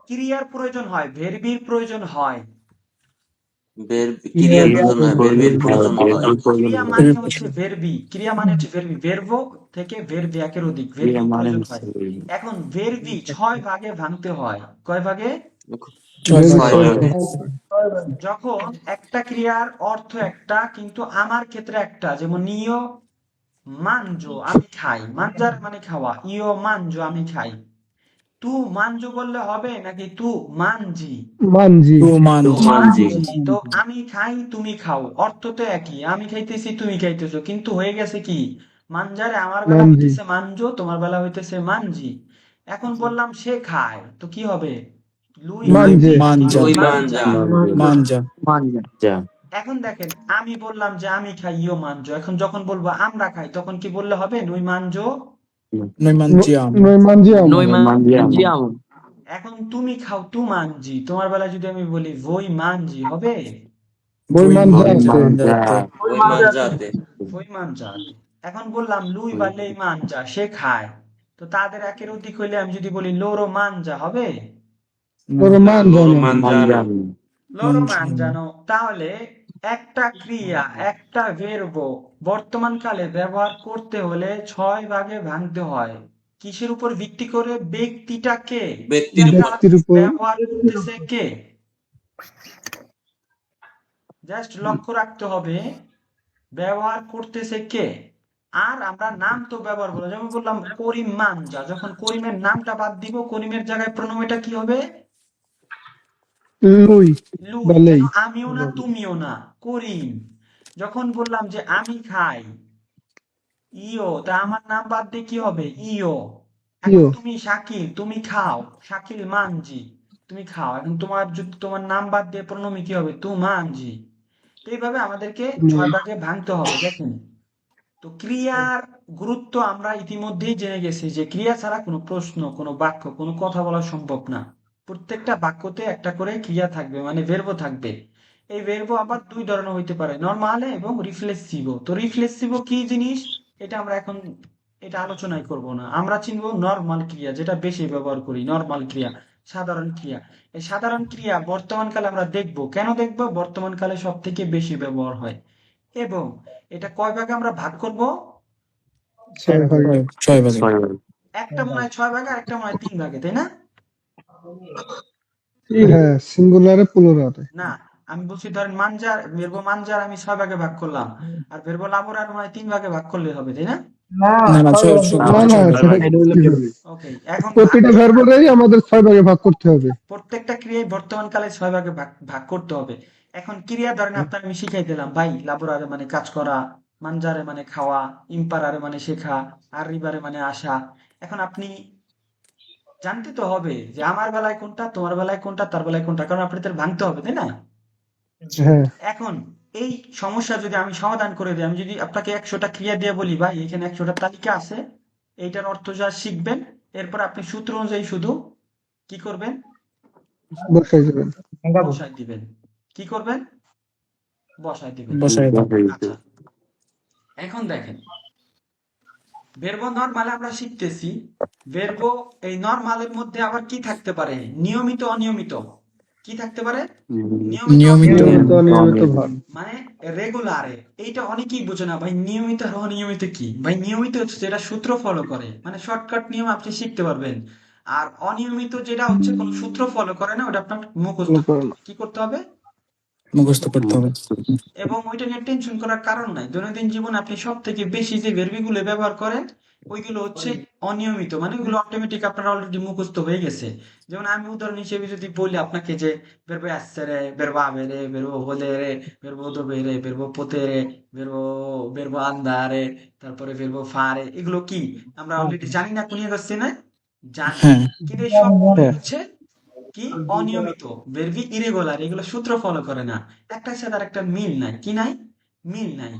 A: ক্রিয়ার প্রয়োজন হয়, ভেরবির প্রয়োজন হয়।
C: ক্রিয়ার প্রয়োজন হয়, verbiর প্রয়োজন হয়।
A: ক্রিয়া মানে হচ্ছে ভেরবি, ক্রিয়া মানে হচ্ছে ভেরবি, ভেরবো থেকে ভেরবি একের অধিক, ভেরবি প্রয়োজন হয়। এখন ভেরবি 6 ভাগে ভাঙতে হয়। কয় ভাগে?
D: 6
B: ভেরি
C: ছয়
D: ভাগে।
C: ভাগে।
A: যখন একটা ক্রিয়ার অর্থ একটা কিন্তু আমার ক্ষেত্রে একটা, যেমন নিও মানজো, আমি খাই, মানজার মানে খাওয়া, ইও মানজো আমি খাই। তু মানজো বললে হবে নাকি তু মানজি?
B: মানজি
D: টু মান
C: তো মানজি।
A: মানজি। তো আমি খাই তুমি খাও, অর্থ তো একই, আমি খাইতেছি তুমি খাইতেছো, কিন্তু হয়ে গেছে কি? মানজারে আমার বেলা
B: মানজি
A: হইতেছে মানজো, তোমার বেলা হইতেছে মানজি। এখন বললাম সে খায়, তো কি হবে? লুই
B: মানজে
D: মানজা,
C: লুই
A: মানজা।
C: মানজা।
D: মানজা,
A: এখন দেখেন, আমি বললাম যে আমি খাই, ইও মানজো। এখন যখন বলবো আমরা খাই, তখন কি বললে হবে? নুই মানজো।
D: noi mangiamo,
B: নয় মানজিয়ামো
C: Noi mangiamo.
A: এখন তুমি খাও, তু মানজি। তোমার বেলায় যদি আমি বলি ভই মানজি, হবে?
B: বই
D: voi
B: মানজাতে
D: mangiate,
C: Voi mangiate.
A: ভই মানজাতে। এখন বললাম লুই বা লেই মানজা, সে খায়। তো তাদের একের অধিক হইলে আমি যদি বলি লোরো মানজা, হবে?
B: ওর
D: no,
C: Loro
B: মানজানো
C: mangiano.
A: Loro
D: mangiamo,
A: মানজানো। তাহলে একটা ক্রিয়া, একটা ভেরব বর্তমান কালে ব্যবহার করতে হলে 6 ভাগে ভাঙতে হয়। কিসের উপর ভিত্তি করে? ব্যক্তিটা কে,
C: ব্যক্তির উপর।
B: ব্যক্তির উপর
A: ব্যবহার করতেছে কে। জাস্ট লক্ষ্য রাখতে হবে ব্যবহার করতেছে কে। আর আমরা নাম তো ব্যবহার করবো, যেমন বললাম করিম মানজা, যখন করিমের নামটা বাদ দিব, করিমের জায়গায় প্রণয়টা কি হবে?
B: লুই
A: লুই।
B: বা লেই
A: কেন? আমিও না তুমিও না, করিম। যখন বললাম যে আমি খাই, ইও, তা আমার নাম বাদ দিয়ে কি হবে? ইও। এখন
B: ইও
A: তুমি শাকিল, তুমি খাও, শাকিল মানজি, তুমি খাও। এখন তোমার যদি তোমার নাম বাদ দিয়ে প্রণমী কি হবে? তু মানজি। তো এইভাবে আমাদেরকে 6 ভাগে ভাঙতে হবে। দেখেন, তো ক্রিয়ার গুরুত্ব আমরা ইতিমধ্যেই জেনে গেছি যে ক্রিয়া ছাড়া কোনো প্রশ্ন, কোনো বাক্য, কোনো কথা বলা সম্ভব না। প্রত্যেকটা বাক্যতে একটা করে ক্রিয়া থাকবে, মানে ভার্ব থাকবে। এই ভার্ব আবার দুই ধরনের হইতে পারে, নরমাল এবং রিফ্লেক্সিভো। তো রিফ্লেক্সিভো কি জিনিস এটা আমরা এখন এটা আলোচনাই করব না। আমরা চিনব নরমাল ক্রিয়া, যেটা বেশি ব্যবহার করি, নরমাল ক্রিয়া, সাধারণ ক্রিয়া। এই সাধারণ ক্রিয়া বর্তমানকালে আমরা দেখব। কেন দেখব? বর্তমানকালে সব থেকে বেশি ব্যবহার হয়। এবং এটা কয় ভাগে আমরা ভাগ করব?
B: 6 ভাগে।
D: 6 ভাগে।
F: 6 বার।
A: একটা মনে হয় 6 ভাগে আর একটা মনে হয় 3 ভাগে, তাই না?
B: হ্যাঁ, সিঙ্গুলারে প্লুরালে।
A: না, আমি বলছি ধরেন মানজার, ভেরবো মানজার আমি 6 ভাগে ভাগ করলাম, আর ভেরবো লাবোরার মনে হয় 3 ভাগে ভাগ করলে হবে, তাই না?
D: না না
B: না না,
D: 6 ভাগে।
A: ওকে, এখন
B: প্রতিটা ভার্বরেই আমাদের 6 ভাগে ভাগ করতে হবে।
A: প্রত্যেকটা ক্রিয়ায় বর্তমানকালে 6 ভাগে ভাগ ভাগ করতে হবে। এখন ক্রিয়া ধরেন আপনার আমি শিখাই দিলাম, ভাই লাবোরারে মানে কাজ করা, মানজারে মানে খাওয়া, ইম্পারারে মানে শেখা, আর রিবারে মানে আসা। এখন আপনি জানতে তো হবে যে আমার বেলায় কোনটা, তোমার বেলায় কোনটা, তার বেলায় কোনটা, কারণ আপনাদের ভাঙতে হবে, তাই না?
B: হ্যাঁ,
A: এখন এই সমস্যা যদি আমি সমাধান করে দিই, আমি যদি আপনাকে 100টা ক্রিয়া দিয়ে বলি ভাই এখানে 100টা তালিকা আছে, এইটার অর্থ যা শিখবেন, এরপর আপনি সূত্র অনুযায়ী শুধু কি করবেন?
B: বসাই দেবেন।
A: বসায় দিবেন। কি করবেন? বসায় দিবেন।
D: বসায় দাও।
A: আচ্ছা, এখন দেখেন, ভার্ব নরমালে আমরা শিখতেছি। ভার্ব এই নরমালের মধ্যে আবার কি থাকতে পারে? নিয়মিত, অনিয়মিত। কি থাকতে পারে? নিয়মিত,
D: নিয়মিত।
B: নিয়মিত অনিয়মিত ভাগ।
A: মানে রেগুলারে। এইটা অনেকেই বোঝে না ভাই, নিয়মিত আর অনিয়মিত কি? ভাই নিয়মিত হচ্ছে যেটা সূত্র ফলো করে, মানে শর্টকাট নিয়ম আপনি শিখতে পারবেন। আর অনিয়মিত যেটা হচ্ছে কোনো সূত্র ফলো করে না, ওটা আপনার মুখস্থ করতে হবে। কি করতে হবে?
D: মুখস্থ করতে হবে।
A: এবং ওইটা নিয়ে টেনশন করার কারণ নাই। দৈনন্দিন জীবনে আপনি সব থেকে বেশি যে ভার্বগুলো ব্যবহার করেন ওইগুলো হচ্ছে অনিয়মিত, মানে ওইগুলো অটোমেটিক আপনার অলরেডি মুখস্থ হয়ে গেছে। যেমন আমি উদাহরণ হিসেবে যদি বলি আপনাকে যে verbo essere, verbo avere, verbo volere, verbo dovere, verbo potere, verbo andare, তারপরে verbo fare, এগুলো কি আমরা অলরেডি জানি না? কোনিয়ে গেছে না? জানি।
D: হ্যাঁ।
A: কিন্তু এই সবগুলো হচ্ছে কি? অনিয়মিত, ভার্বি ইরেগুলার, এগুলো সূত্র ফলো করে না। একটার সাথে আর একটা মিল নাই। কি নাই? মিল নাই।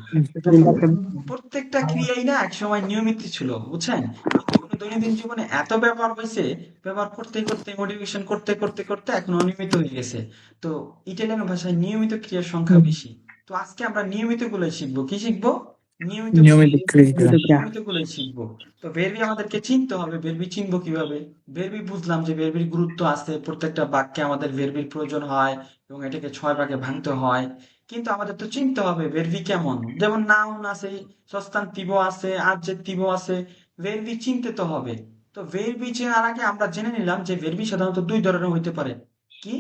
A: প্রত্যেকটা ক্রিয়াই না একসময় নিয়মিত ছিল, বুঝছেন? কিন্তু এগুলো দৈনন্দিন জীবনে এত ব্যবহার হয়েছে, ব্যবহার করতে করতে, মোটিভেশন করতে করতে করতে এখন অনিয়মিত হয়ে গেছে। তো ইটালিয়ান ভাষায় নিয়মিত ক্রিয়ার সংখ্যা বেশি। তো আজকে আমরা নিয়মিত গুলোই শিখবো। কি শিখবো? নিয়মিত
D: নিয়মিত ক্রিয়া।
A: নিয়মিত গুলোই শিখবো। তো ভেরবি আমাদেরকে চিনতে হবে। ভেরবি চিনবো কিভাবে? ভেরবি বুঝলাম যে ভেরবির গুরুত্ব আছে, প্রত্যেকটা বাক্যে আমাদের ভেরবির প্রয়োজন হয় এবং এটাকে 6 ভাগে ভাঙতে হয়। কিন্তু আমাদের তো চিনতে হবে ভেরবি কেমন। যেমন নাউন আছে, সস্তান্তিভ আছে, অ্যাডজেক্টিভ আছে, ভেরবি চিনতে তো হবে। তো ভেরবি চেনার আগে আমরা জেনে নিলাম যে ভেরবি সাধারণত দুই ধরনের হইতে পারে। কি?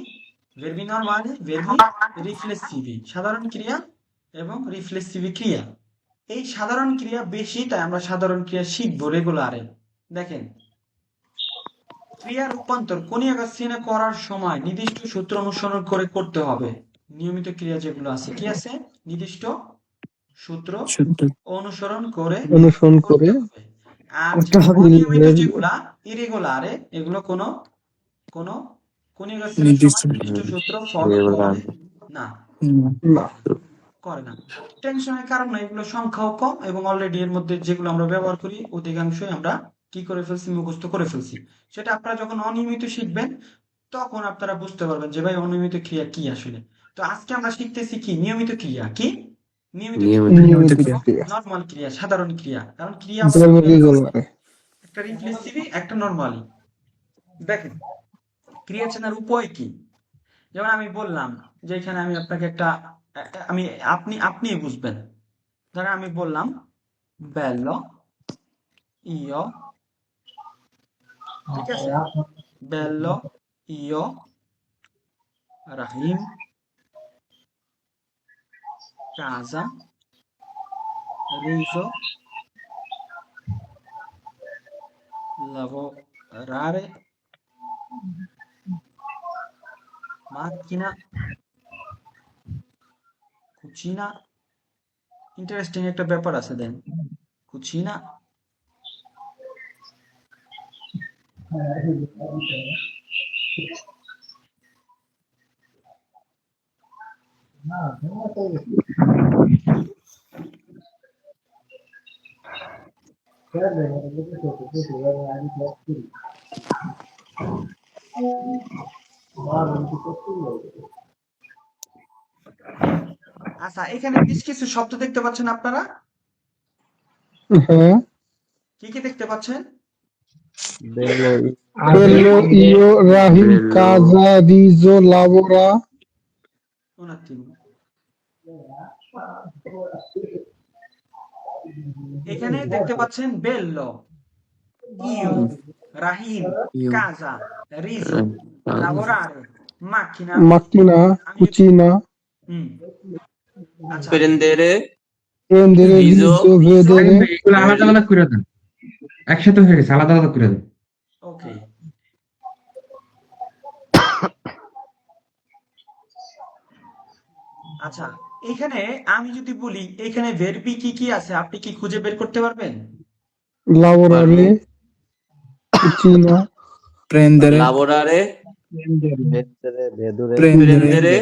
A: ভেরবি নরমালি, ভেরবি রিফ্লেক্সিভি, সাধারণ ক্রিয়া এবং রিফ্লেক্সিভি ক্রিয়া। এই সাধারণ ক্রিয়া বেশি, তাই আমরা সাধারণ ক্রিয়া শিখবো রেগুলারে। দেখেন, ক্রিয়া রূপান্তর কোনিয়া কাসিনা করার সময় নির্দিষ্ট সূত্র অনুসরণ করে করতে হবে। নিয়মিত ক্রিয়া যেগুলো আছে, কি আছে? নির্দিষ্ট সূত্র
D: সূত্র।
A: অনুসরণ করে
B: অনুসরণ করে
A: করতে হবে। আর অনিয়মিত যেগুলা, ইরেগুলারে, এগুলো কোনো কোনো কোনিয়া কাসিনার
D: নির্দিষ্ট।
A: সময় নির্দিষ্ট সূত্র ফলো করে না,
B: না।
A: করে না। টেনশনের কারণ না, এগুলো সংখ্যাও কম এবং অলরেডি এর মধ্যে যেগুলো আমরা ব্যবহার করি অধিকাংশই আমরা কি করে ফেলছি? মুখস্থ করে ফেলছি। সেটা আপনারা যখন অনিয়মিত শিখবেন তখন আপনারা বুঝতে পারবেন যে ভাই অনিয়মিত ক্রিয়া কি আসলে। তো আজকে আমরা শিখতেছি কি? নিয়মিত ক্রিয়া। কি? নিয়মিত
B: নিয়মিত ক্রিয়া।
A: নরমাল ক্রিয়া, সাধারণ ক্রিয়া। কারণ ক্রিয়া
B: ভার্ব রেগুলারে।
A: একটা রিফ্লেক্সিভি, একটা নরমালি। দেখেন, ক্রিয়া চেনার উপায় কি? যেমন আমি বললাম যে এখানে আমি আপনাকে একটা আমি আপনি বুঝবেন। ধরেন আমি বললাম bello, io, ঠিক আছে? bello, io, Rahim, casa, riso, lavorare, macchina, cucina। Interesting একটা ব্যাপার আছে, দেন কুচিনা। আচ্ছা, এখানে বেশ কিছু শব্দ দেখতে পাচ্ছেন আপনারা?
B: হ্যাঁ।
A: কি কি দেখতে পাচ্ছেন?
B: বেলো, ইও, রাহিম,
F: বেলো।
B: কাজা, রিজো, লাবোরা।
A: Un attimo. এখানে দেখতে পাচ্ছেন বেল্লো, ইও, রাহিম,
C: Io.
A: কাজা, রিজো, lavorare, macchina,
B: মাকিনা,
A: আমি যদি
B: কুচিনা,
A: হুম, আচ্ছা,
C: Prendere.
B: প্রেন্দেরে,
C: রিজো।
B: রিজো, ভেদেরে।
E: এগুলো আলাদা আলাদা করে দেন, একসাথে হয়ে গেছে, আলাদা আলাদা করে দেন।
A: ওকে। আচ্ছা, এখানে আমি যদি বলি এখানে ভার্বি কি কি আছে আপনি কি খুঁজে বের করতে পারবেন?
B: লাবোরারে, Kutchina,
D: Prendere,
C: Lavorare.
D: prendere,
C: Prendere.
B: রে,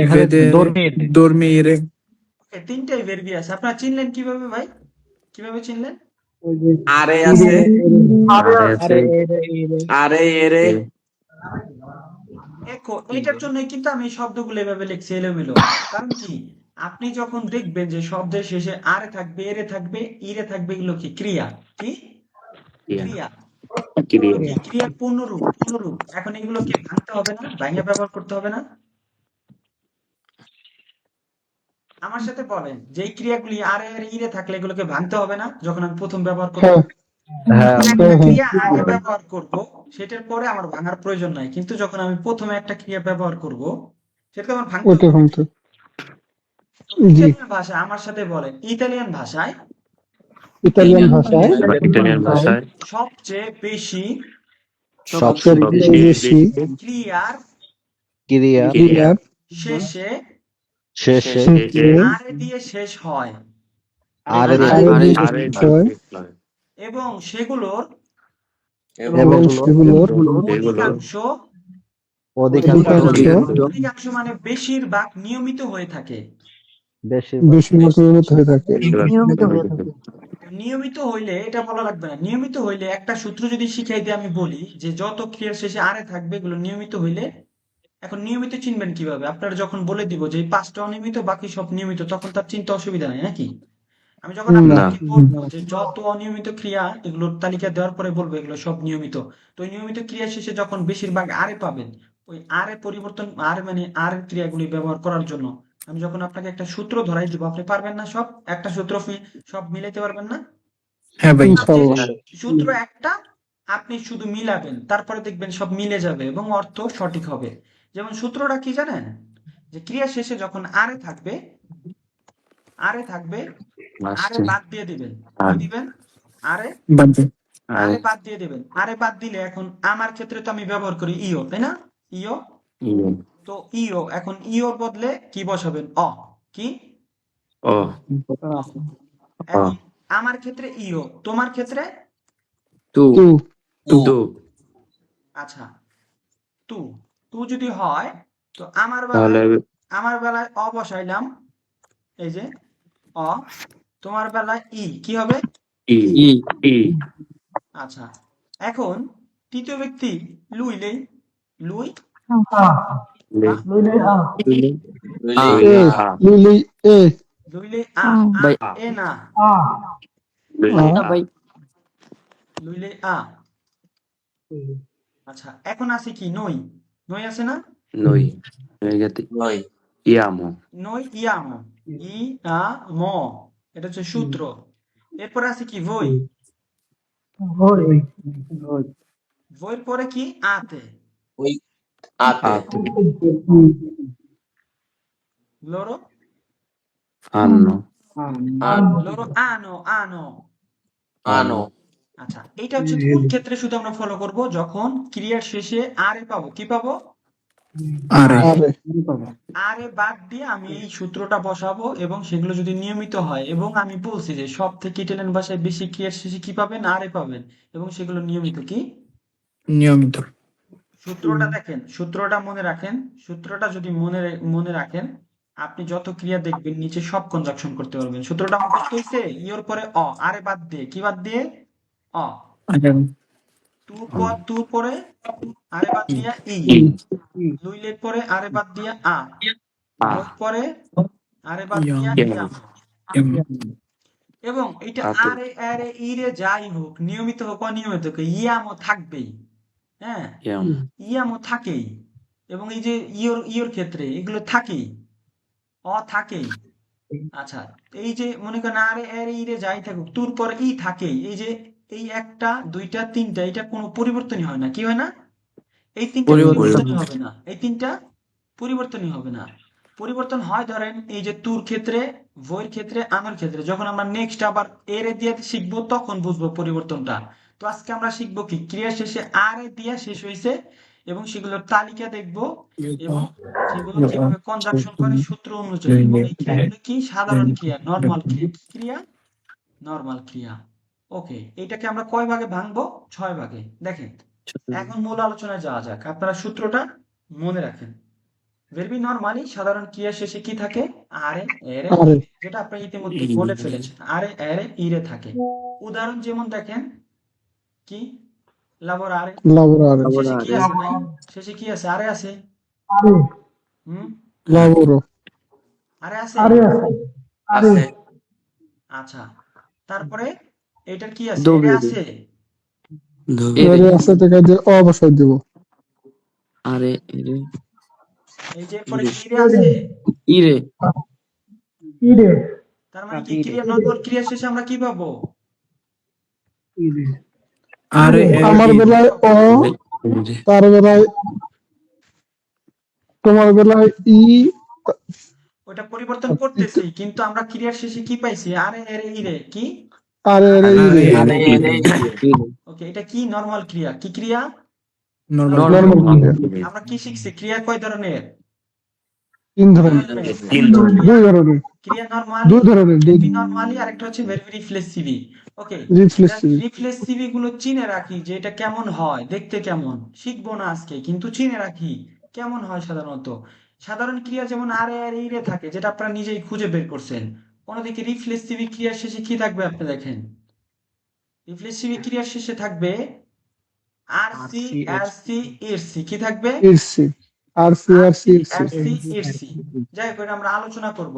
D: vedere, dormire,
A: ওকে, তিনটাই ভার্বি আছে। আপনারা চিনলেন কিভাবে ভাই? কিভাবে চিনলেন?
C: Are আছে।
F: আরে আছে।
C: Are ere.
A: এটার জন্যই কিন্তু আমি এই শব্দগুলো এভাবে লিখছি এলোমেলো। কারণ কি? আপনি যখন দেখবেন যে শব্দের শেষে আরে থাকবে, এরে থাকবে, ইরে থাকবে, এগুলো কি ক্রিয়া? কি? ক্রিয়া। এগুলো কি ক্রিয়ার পূর্ণরূপ? পূর্ণরূপ। এখন এগুলোকে ভাঙতে হবে না? ভাঙে ব্যবহার করতে হবে না? আমার সাথে বলেন যে এই ক্রিয়াগুলি আরে আর ইরে থাকলে এগুলোকে ভাঙতে হবে না যখন আমি প্রথম ব্যবহার করব?
B: হ্যাঁ,
A: যখন একটা
B: হ্যাঁ, হ্যাঁ।
A: ক্রিয়া আগে ব্যবহার করব সেটার পরে আমার ভাঙার প্রয়োজন নাই, কিন্তু যখন আমি প্রথমে একটা ক্রিয়া ব্যবহার করব সেটাকে আমার ভাঙতে
B: ওটা
A: হবে।
B: ভাঙতে।
A: তো
B: জি।
A: ইতালিয়ান ভাষা আমার সাথে বলেন, ইতালিয়ান ভাষায়
B: ইতালিয়ান ভাষায়
F: ইটালিয়ান ভাষায়
A: সবচেয়ে বেশি
B: সবচেয়ে বেশি
A: ক্রিয়ার
B: ক্রিয়ার
A: শেষে
B: শেষে
A: আরে দিয়ে শেষ হয়
B: আরে দিয়ে শেষ হয়
A: এবং সেগুলোর
B: এবং সেগুলোর
A: অধিকাংশ অধিকাংশ মানে বেশিরভাগ নিয়মিত হয়ে থাকে।
B: বেশিরভাগ নিয়মিত হয়ে থাকে।
A: তো নিয়মিত হইলে এটা বলা লাগবে না। নিয়মিত হইলে একটা সূত্র যদি শিখাই দিয়ে আমি বলি যে যত ক্রিয়ার শেষে আরে থাকবে এগুলো নিয়মিত হইলে, এখন নিয়মিত চিনবেন কিভাবে? আপনারা যখন বলে দিব যে এই পাঁচটা অনিয়মিত বাকি সব নিয়মিত, তখন তার চিনতে অসুবিধা নাই নাকি? আমি যখন
B: না।
A: আপনাকে বলবো যে যত অনিয়মিত ক্রিয়া এগুলোর তালিকা দেওয়ার পরে বলবো এগুলো সব নিয়মিত, তো ওই নিয়মিত ক্রিয়া শেষে যখন বেশিরভাগ আরে পাবেন, ওই আরে পরিবর্তন আরে মানে আর ক্রিয়াগুলি ব্যবহার করার জন্য আমি যখন আপনাকে একটা সূত্র ধরাই দিব, আপনি পারবেন না সব একটা সূত্র সব মিলাইতে পারবেন না?
D: হ্যাঁ ভাই,
B: ইনশাআল্লাহ।
A: সূত্র একটা, আপনি শুধু মিলাবেন, তারপরে দেখবেন সব মিলে যাবে এবং অর্থ সঠিক হবে। যেমন সূত্রটা কি জানেন? যে ক্রিয়া শেষে যখন আরে থাকবে, আরে থাকবে, আরে বাদ দিয়ে দিবেন। কি দিবেন? আরে
D: বাদ দে।
A: আরে বাদ দিয়ে দিবেন। আরে বাদ দিলে এখন আমার ক্ষেত্রে তো আমি ব্যবহার করি ইও, তাই না? ইও। তো ইও, এখন ইওর বদলে কি বসাবেন? অ। কি?
F: ও
A: অ। এখন আমার ক্ষেত্রে ইও, তোমার ক্ষেত্রে
C: Tu.
B: টু
F: টু
A: আচ্ছা তু। তু যদি হয় তো
F: তাহলে
A: আমার বেলায় অ বসাইলাম, এই যে অ। তোমার বেলায় ই, কি হবে?
F: ই ই
A: আচ্ছা, এখন তৃতীয় ব্যক্তি লুইলেই, লুই
F: লে
A: আ,
C: Lui.
B: এ
F: আ
B: লুলি এ
A: লুইলে আ,
D: ভাই,
A: এ না,
F: লইলে আ
A: লুইলে আ। আচ্ছা, এখন আছে কি? নই। নই আছে না?
F: নই নেগেটি
C: Noi.
F: ইয়ামো
A: নই ইয়াম, ই আ ম, এটা হচ্ছে সূত্র। এরপরে আছে কি? ভই। ভইয়ের পরে কি? আতে।
C: Ui. Ate.
F: আতে
A: লরো
F: আন্ন
A: লরো আনো, আনো।
C: Ano.
A: আচ্ছা, এটা হচ্ছে কোন ক্ষেত্রে শুধু আমরা ফলো করব? যখন ক্রিয়ার শেষে আরে পাবো। কি পাবো?
D: আরে
B: আরে
A: আরে বাদ দিয়ে আমি এই সূত্রটা বসাবো এবং সেগুলো যদি নিয়মিত হয়, এবং আমি বলছি যে সব থেকে ইটালিয়ান ভাষায় বেশি ক্রিয়ার শেষে কি পাবেন? আরে পাবেন, এবং সেগুলো নিয়মিত। কি?
D: নিয়মিত।
A: সূত্রটা দেখেন, সূত্রটা মনে রাখেন। সূত্রটা যদি মনে রাখেন, আপনি যত ক্রিয়া দেখবেন নিচে সব কনজাংশন করতে পারবেন। সূত্রটা মুখস্থ হইছে? ইওর পরে অ, আরে বাদ দিয়ে, কি বাদ দিয়ে? অ।
D: আরে
A: তুর পরে আরে বাদ
D: ই
A: দিয়া ই।
F: ই
A: লুইলের পরে আরে বাদ দিয়া আ।
F: আ
A: রোর পরে আরে বাদ
D: ইয়াম
A: দিয়া
F: ইয়াম
A: ইয়াম।
D: এম
A: এবং এটা
F: আতে
A: আরে আরে ইরে যাই হোক, নিয়মিত হোক অনিয়মিত হোক, ইয়ামও থাকবেই। হ্যাঁ,
F: ইয়াম
A: ইয়ামও থাকেই। এবং এই যে ইয়োর ইয়োর ক্ষেত্রে এগুলো থাকেই, অ থাকেই। আচ্ছা, এই যে মনে করেন আরে আরে ইরে যাই থাকুক, তুর পর ই থাকেই। এই যে এই একটা দুইটা তিনটা, এটা কোনো পরিবর্তনই হয় না। কি হয় না? এই তিনটা
C: পরিবর্তন
A: পরিবর্তনই হবে না। এই তিনটা পরিবর্তনই হবে না। পরিবর্তন হয় ধরেন এই যে তুর ক্ষেত্রে, ভয়ের ক্ষেত্রে, আমের ক্ষেত্রে। যখন আমরা নেক্সট আবার এর দিয়ে শিখবো তখন বুঝবো পরিবর্তনটা। তো আজকে আমরা শিখবো কি ক্রিয়া শেষে আর এ দিয়া শেষ হয়েছে এবং সেগুলোর তালিকা দেখবো এবং সেগুলো কিভাবে কনজাংশন করে সূত্র অনুযায়ী। এবং এই ক্রিয়াগুলো কি? সাধারণ ক্রিয়া, নরমাল ক্রিয়া। কি ক্রিয়া? নরমাল ক্রিয়া। ওকে, এটাকে আমরা কয় ভাগে ভাঙবো? 6 ভাগে। দেখেন, এখন মূল আলোচনায় যাওয়া যাক। আপনারা সূত্রটা মনে রাখেন। ভেরি নরমালি সাধারণ ক্রিয়া শেষে কি থাকে? আরে এরে
B: আরে
A: ইরে, যেটা আপনারা ইতিমধ্যে বলে ফেলেছেন। আরে এরে ইরে থাকে। উদাহরণ যেমন দেখেন, কি? লাবর আরে,
B: লাবোরারে
A: শেষে কি
C: লাবোরারে
A: আছে ভাই? শেষে কি আছে? আরে আছে। হুম,
B: লাবোরো
A: আরে আছে।
C: আছে
A: আচ্ছা, তারপরে এটার কি আছে? এরে
C: দবিয়ে দে
A: আছে।
C: এরে
B: এর আছে থেকে যে অবশ্যই দিব
C: আরে এরে
A: এই যে এরপরে
C: ইরে
A: কি ইরে আছে?
C: ইরে
A: তার মানে কি ক্রিয়া, নরমাল ক্রিয়া শেষে আমরা কি পাবো?
D: আরে
B: আমার
D: এর
B: বেলায় অ, তার বেলায় তোমার বেলায় ই,
A: ওটা পরিবর্তন করতেছি, কিন্তু আমরা ক্রিয়ার শেষে কি পাইছি? আরে এরে ইরে। কি?
B: আরে এরে
D: আরে
B: ইরে
C: আরে
D: এর
C: এরে ইরে
A: ওকে, এটা কি? নরমাল ক্রিয়া। কি ক্রিয়া?
D: নরমাল
B: নর্মাল ক্রিয়া
A: আমরা কি শিখছি? ক্রিয়া কয় ধরনের?
B: 3
A: কয়
B: ধরনের
A: ধরনের?
F: তিন
A: একটা
F: ধরনের।
A: ক্রিয়া
B: 2 ধরনের
A: ক্রিয়া নরমালি,
B: 2 ধরনের
A: ভেরি নরমালি, আরেকটা হচ্ছে ভেরি রিফ্লেক্সিভি। ওকে,
B: রিফ্লেক্সিভ
A: রিফ্লেক্সিভি গুলো চিনে রাখি যে এটা কেমন হয়, দেখতে কেমন। শিখবো না আজকে, কিন্তু চিনে রাখি কেমন হয় সাধারণত। সাধারণ ক্রিয়া যেমন আরে আর ইরে থাকে, যেটা আপনারা নিজেই খুঁজে বের করছেন। অন্যদিকে রিফ্লেক্সিভি ক্রিয়ার শেষে কি থাকবে? আপনি দেখেন, রিফ্লেক্সিভি ক্রিয়ার শেষে থাকবে আর সি, আর সি, এর সি। কি থাকবে?
B: ইরসি আর সি
A: আর
B: আর সি
A: সি,
B: ইরসি
A: আর সি, এর সি। যাই হোক, এটা আমরা আলোচনা করব।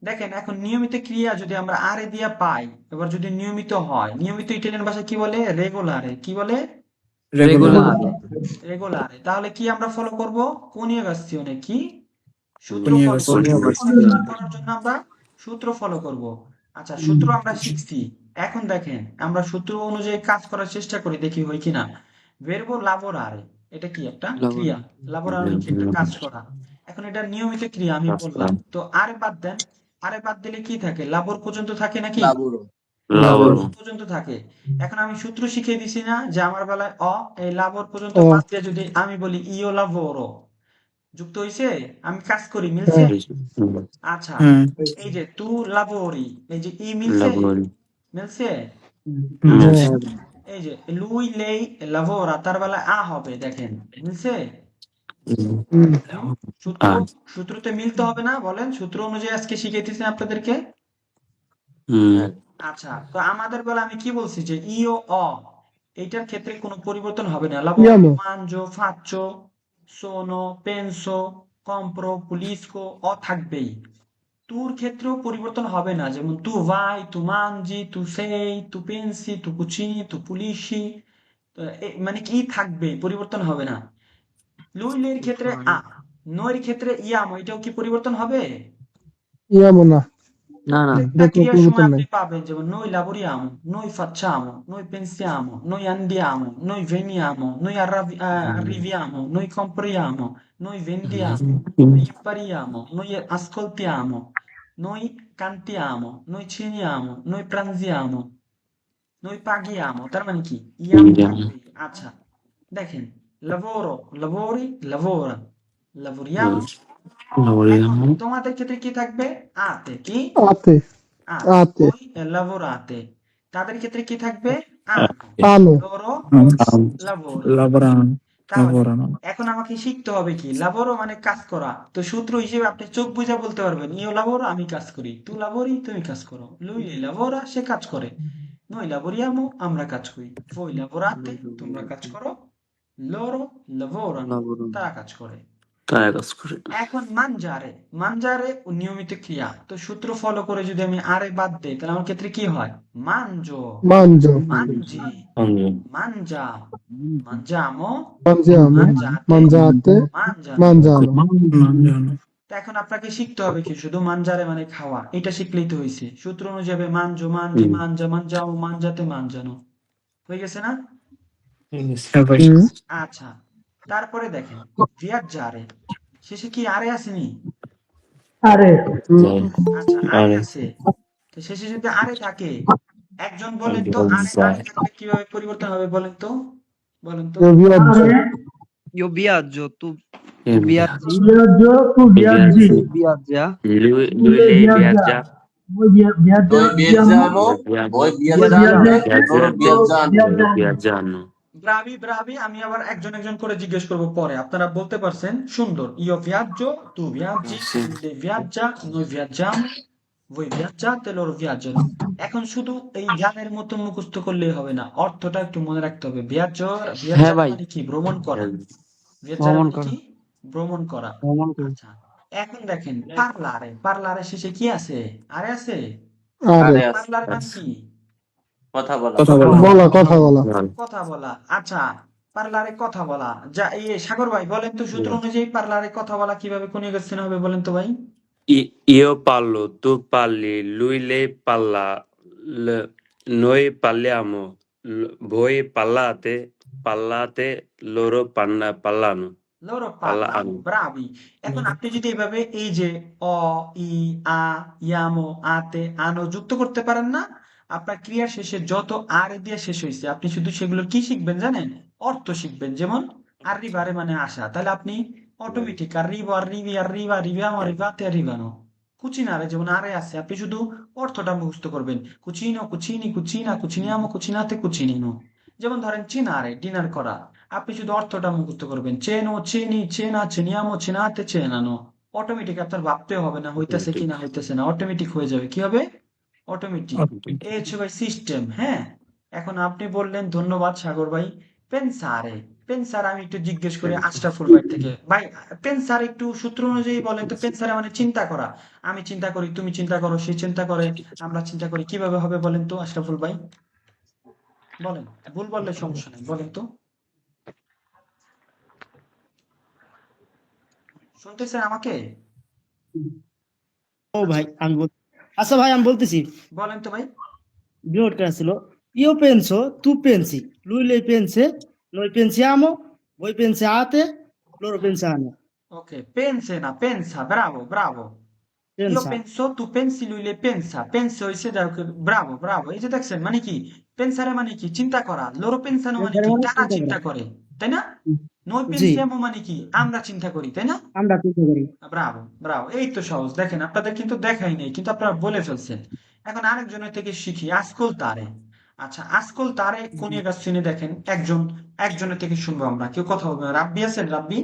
A: দেখেন, এখন নিয়মিত ক্রিয়া যদি আমরা আরে দিয়া পাই, এবার যদি নিয়মিত হয়, নিয়মিত ইটালিয়ান ভাষায় কি বলে? রেগুলারে। কি বলে?
D: রেগুলার
A: রেগুলারে। তাহলে কি আমরা ফলো করব? কনিউগাসিওনে। কি? সূত্র ফলো করব।
D: কনিউগাসিওনে
A: কনিউগাসিওনে করার জন্য আমরা সূত্র ফলো করব। আচ্ছা, সূত্র আমরা শিখছি। এখন দেখেন, আমরা সূত্র অনুযায়ী কাজ করার চেষ্টা করি, দেখি হয় কিনা। ভেরবো লাবোরারে, এটা কি? একটা ক্রিয়া। লাবোরারে কি? একটা কাজ করা। এখন এটা নিয়মিত ক্রিয়া আমি বললাম। তো আরে বাদ দেন, আরে বাদ দিলে কি থাকে? লাবোর পর্যন্ত থাকে নাকি?
C: লাবুরো
F: লাবর
A: পর্যন্ত থাকে। এখন আমি সূত্র শিখিয়ে দিছি না যে আমার বেলায় অ, এই লাবর পর্যন্ত
B: ও
A: বাদ দিয়ে যদি আমি বলি ইও লাভোরো, যুক্ত হইছে? আমি কাজ করি, মিলছে? আচ্ছা,
D: হ্যাঁ
A: এই যে তু লাভোরি, এই যে ই মিলছে?
F: লাবর
A: মিলছে?
D: হুম
A: আচ্ছা, এই যে লুই লেই লাভোরা, তার বেলায় আ হবে। দেখেন, মিলছে?
B: হুম,
A: সূত্র, সূত্রতে মিলতে হবে না? বলেন, সূত্র অনুযায়ী আজকে শিখাইতেছি আপনাদেরকে। আচ্ছা, তো আমাদের বেলা আমি কি বলছি যে ই ও অ, এইটার ক্ষেত্রে কোনো পরিবর্তন হবে না। লাভোরো,
B: ইয়ামো
A: মানজো, ফাচ্চো, সোনো, পেনসো, কম্প্রো, পুলিসকো, অ থাকবেই। তুর ক্ষেত্রেও পরিবর্তন হবে না। যেমন তু ভাই, তু মানজি, তু সেই, তু পেন্সি, তু কুচিনি, তু পুলিশি, মানে কি থাকবে, পরিবর্তন হবে না। লুইলের ক্ষেত্রে আ, নয়ের ক্ষেত্রে ইয়ামো, এটাও কি পরিবর্তন হবে?
B: ইয়ামো না
C: না না
A: প্রত্যেকটা
B: এটা কোনো
A: ক্রিয়ার সময়
B: পরিবর্তন
A: আপনি
B: নাই
A: পাবেন, যেমন noi lavoriamo, noi facciamo, noi pensiamo, noi andiamo, noi veniamo, noi arriviamo, noi compriamo, noi vendiamo, noi impariamo, noi ascoltiamo, noi cantiamo, noi ceniamo, noi pranziamo, noi paghiamo। তার মানে কি? ইয়াম থাকবে। আচ্ছা, দেখেন, lavoro, lavori, lavora, lavoriamo। এখন তোমাদের ক্ষেত্রে কি থাকবে? আতে। কি?
B: আতে
A: আতে।
B: আতে
A: voi lavorate। তাদের ক্ষেত্রে কি থাকবে? hanno।
B: আনো
A: loro
D: হুম
A: lavori।
D: লাবরান
A: তাহলে
D: lavorano,
A: এখন আমাকে শিখতে হবে কি লাবোরো মানে কাজ করা। তো সূত্র হিসেবে আপনি চোখ বুজে বলতে পারবেন ইও লাবোরো আমি কাজ করি, তু লাবোরি তুমি কাজ করো, lui lavora সে কাজ করে, noi lavoriamo আমরা কাজ করি, voi lavorate তোমরা কাজ করো, loro lavorano
C: লাবরণ
A: তারা কাজ করে।
F: তাই কাজ করে।
A: এখন মানজারে, মানজারে নিয়মিত ক্রিয়া, তো সূত্র ফলো করে যদি আমি আরে বাদ দেই তাহলে আমার ক্ষেত্রে কি হয়? মানজো,
B: mangia,
A: Munsey,
F: Anjan
A: mangia, mangiamo,
B: mangiamo,
A: mangiate,
B: mangiate,
A: mangiano।
B: mangiano,
D: mangiano,
A: তো এখন আপনাকে শিখতে হবে কি শুধু মানজারে মানে খাওয়া, এটা শিখলেই তো হয়েছে। সূত্র অনুযায়ী মানজো, মানজি, মানজা, মানজাও, মানজাতে, মানজানো হয়ে গেছে না?
D: vai,
A: আচ্ছা, তারপরে দেখেন ভিয়াজ্জারে শেষে কি আরে আসেনি? আচ্ছা আরে
F: আরে
A: আছে, তো শেষে যদি আরে থাকে একজন বলেন তো আরে
F: যায়।
A: আরে থাকলে কিভাবে পরিবর্তন হবে বলেন তো, বলেন তো।
B: io viaggio,
G: Io viaggio,
F: এ
G: tu viaggi,
F: বিয়াজি
G: tu viaggia,
F: lui lei viaggia
H: Noi viaggiamo, voi viaggiate, loro viaggiano.
F: viaggiano
A: ব্রাভি ব্রাভি আমি আবার একজন একজন করে জিজ্ঞেস করব পরে, আপনারা বলতে পারছেন সুন্দর। ইও viaggio, tu viaggi, lei viaggia, noi viaggiamo, voi viaggiate, loro viaggiano। এখন শুধু এই গানের মতো মুখস্থ করলেই হবে না, অর্থটা একটু মনে রাখতে হবে।
C: হ্যাঁ
A: viaggiare
C: ভাই
A: মানে কি? ভ্রমণ করা। viaggiare
G: ভ্রমণ
A: মানে
G: করা,
A: কি? ভ্রমণ করা।
G: ভ্রমণ করা।
A: আচ্ছা, এখন দেখেন পারলারে, পারলারে শেষে কি আছে? আরে আছে।
B: are,
A: পারলারে মানে কি?
H: কথা বলা।
D: কথা বলা,
B: কথা বলা,
A: কথা বলা। আচ্ছা, পার্লারে কথা বলা। যা সাগর ভাই বলেন তো সূত্র অনুযায়ী পার্লারে কথা বলা কিভাবে কনিউগেশন হবে বলেন তো ভাই?
F: io parlo tu parli lui lei parla noi parliamo voi parlate loro parlano
A: লরো পাল্লানো,
F: parlano
A: ব্রাভি। এখন আপনি যদি এভাবে এই যে অ, ই, আ, ইয়ামো, আতে, আনো যুক্ত করতে পারেন না, আপনার ক্রিয়ার শেষে যত আর দিয়ে শেষ হয়েছে আপনি শুধু সেগুলোর কি শিখবেন জানেন? অর্থ শিখবেন। যেমন arrivare মানে আসা, তাহলে আপনি automatic arrivo, arrivi, arriva, arriviamo, arrivate, arrivano। কুচিনারে যেমন আরে আছে, আপনি শুধু অর্থটা মুখস্থ করবেন। কুচিনো, কুচিনি, কুচিনা, কুচিনিয়ামো, কুচিনাতে, কুচিনিনো। যেমন ধরেন চিনারে ডিনার করা, আপনি শুধু অর্থটা মুখস্থ করবেন। চেনো, চেনি, চেনা, চেনিয়ামো, চেনাতে, চেনানো। অটোমেটিক আপনার ভাবতেও হবে না হইতেছে কি না হইতেছে না, অটোমেটিক হয়ে যাবে। কি হবে? অটোমেটিক। এই হচ্ছে ভাই সিস্টেম। হ্যাঁ, এখন আপনি বললেন ধন্যবাদ সাগর ভাই। পেনসারে, পেনসার আমি একটু জিজ্ঞেস করি আশরাফুল ভাই থেকে। ভাই পেনসার একটু সূত্র অনুযায়ী বলেন তো। পেনসারে মানে চিন্তা করা। আমি চিন্তা করি, তুমি চিন্তা করো, সে চিন্তা করে, আমরা চিন্তা করি, কিভাবে হবে বলেন তো আশরাফুল ভাই? বলেন, ভুল বললে সমস্যা নেই, বলেন তো। শুনতেছেন আমাকে?
I: ও ভাই আচ্ছা ভাই আমি বলতেছি
A: বলেন তো ভাই।
I: বিয়োড করা ছিল io penso tu pensi lui lei pense noi pensiamo voi pensate loro pensano
A: ওকে, পেনসে না পেনসা, Bravo Bravo. You
I: pensa
A: Penso তু পেন্সি লুইলে পেনসা, পেন্সে হইছে দেখো, ব্রাভো ব্রাভো। এই যে দেখছেন মানে কি? পেনসারে মানে কি? চিন্তা করা। লোরো পেনসানো মানে
I: pensare
A: কি?
I: মানে
A: তারা
I: চিন্তা
A: চিন্তা
I: করা
A: করে, তাই না? noi
I: জি
A: pensiamo মানে কি? আমরা চিন্তা করি, তাই না?
I: আমরা চিন্তা করি
A: ব্রাভো ব্রাভো, এই তো সহজ। দেখেন আপনাদের কিন্তু দেখাই নেই, কিন্তু আপনারা বলে ফেলছেন। এখন আরেকজনের থেকে শিখি, আজকল তারে। আচ্ছা, আজকল তারে কনিয়াগাছিনে দেখেন একজনের থেকে শুনবো আমরা। কেউ কথা বলবে না। রাব্বি আছেন? রাব্বি,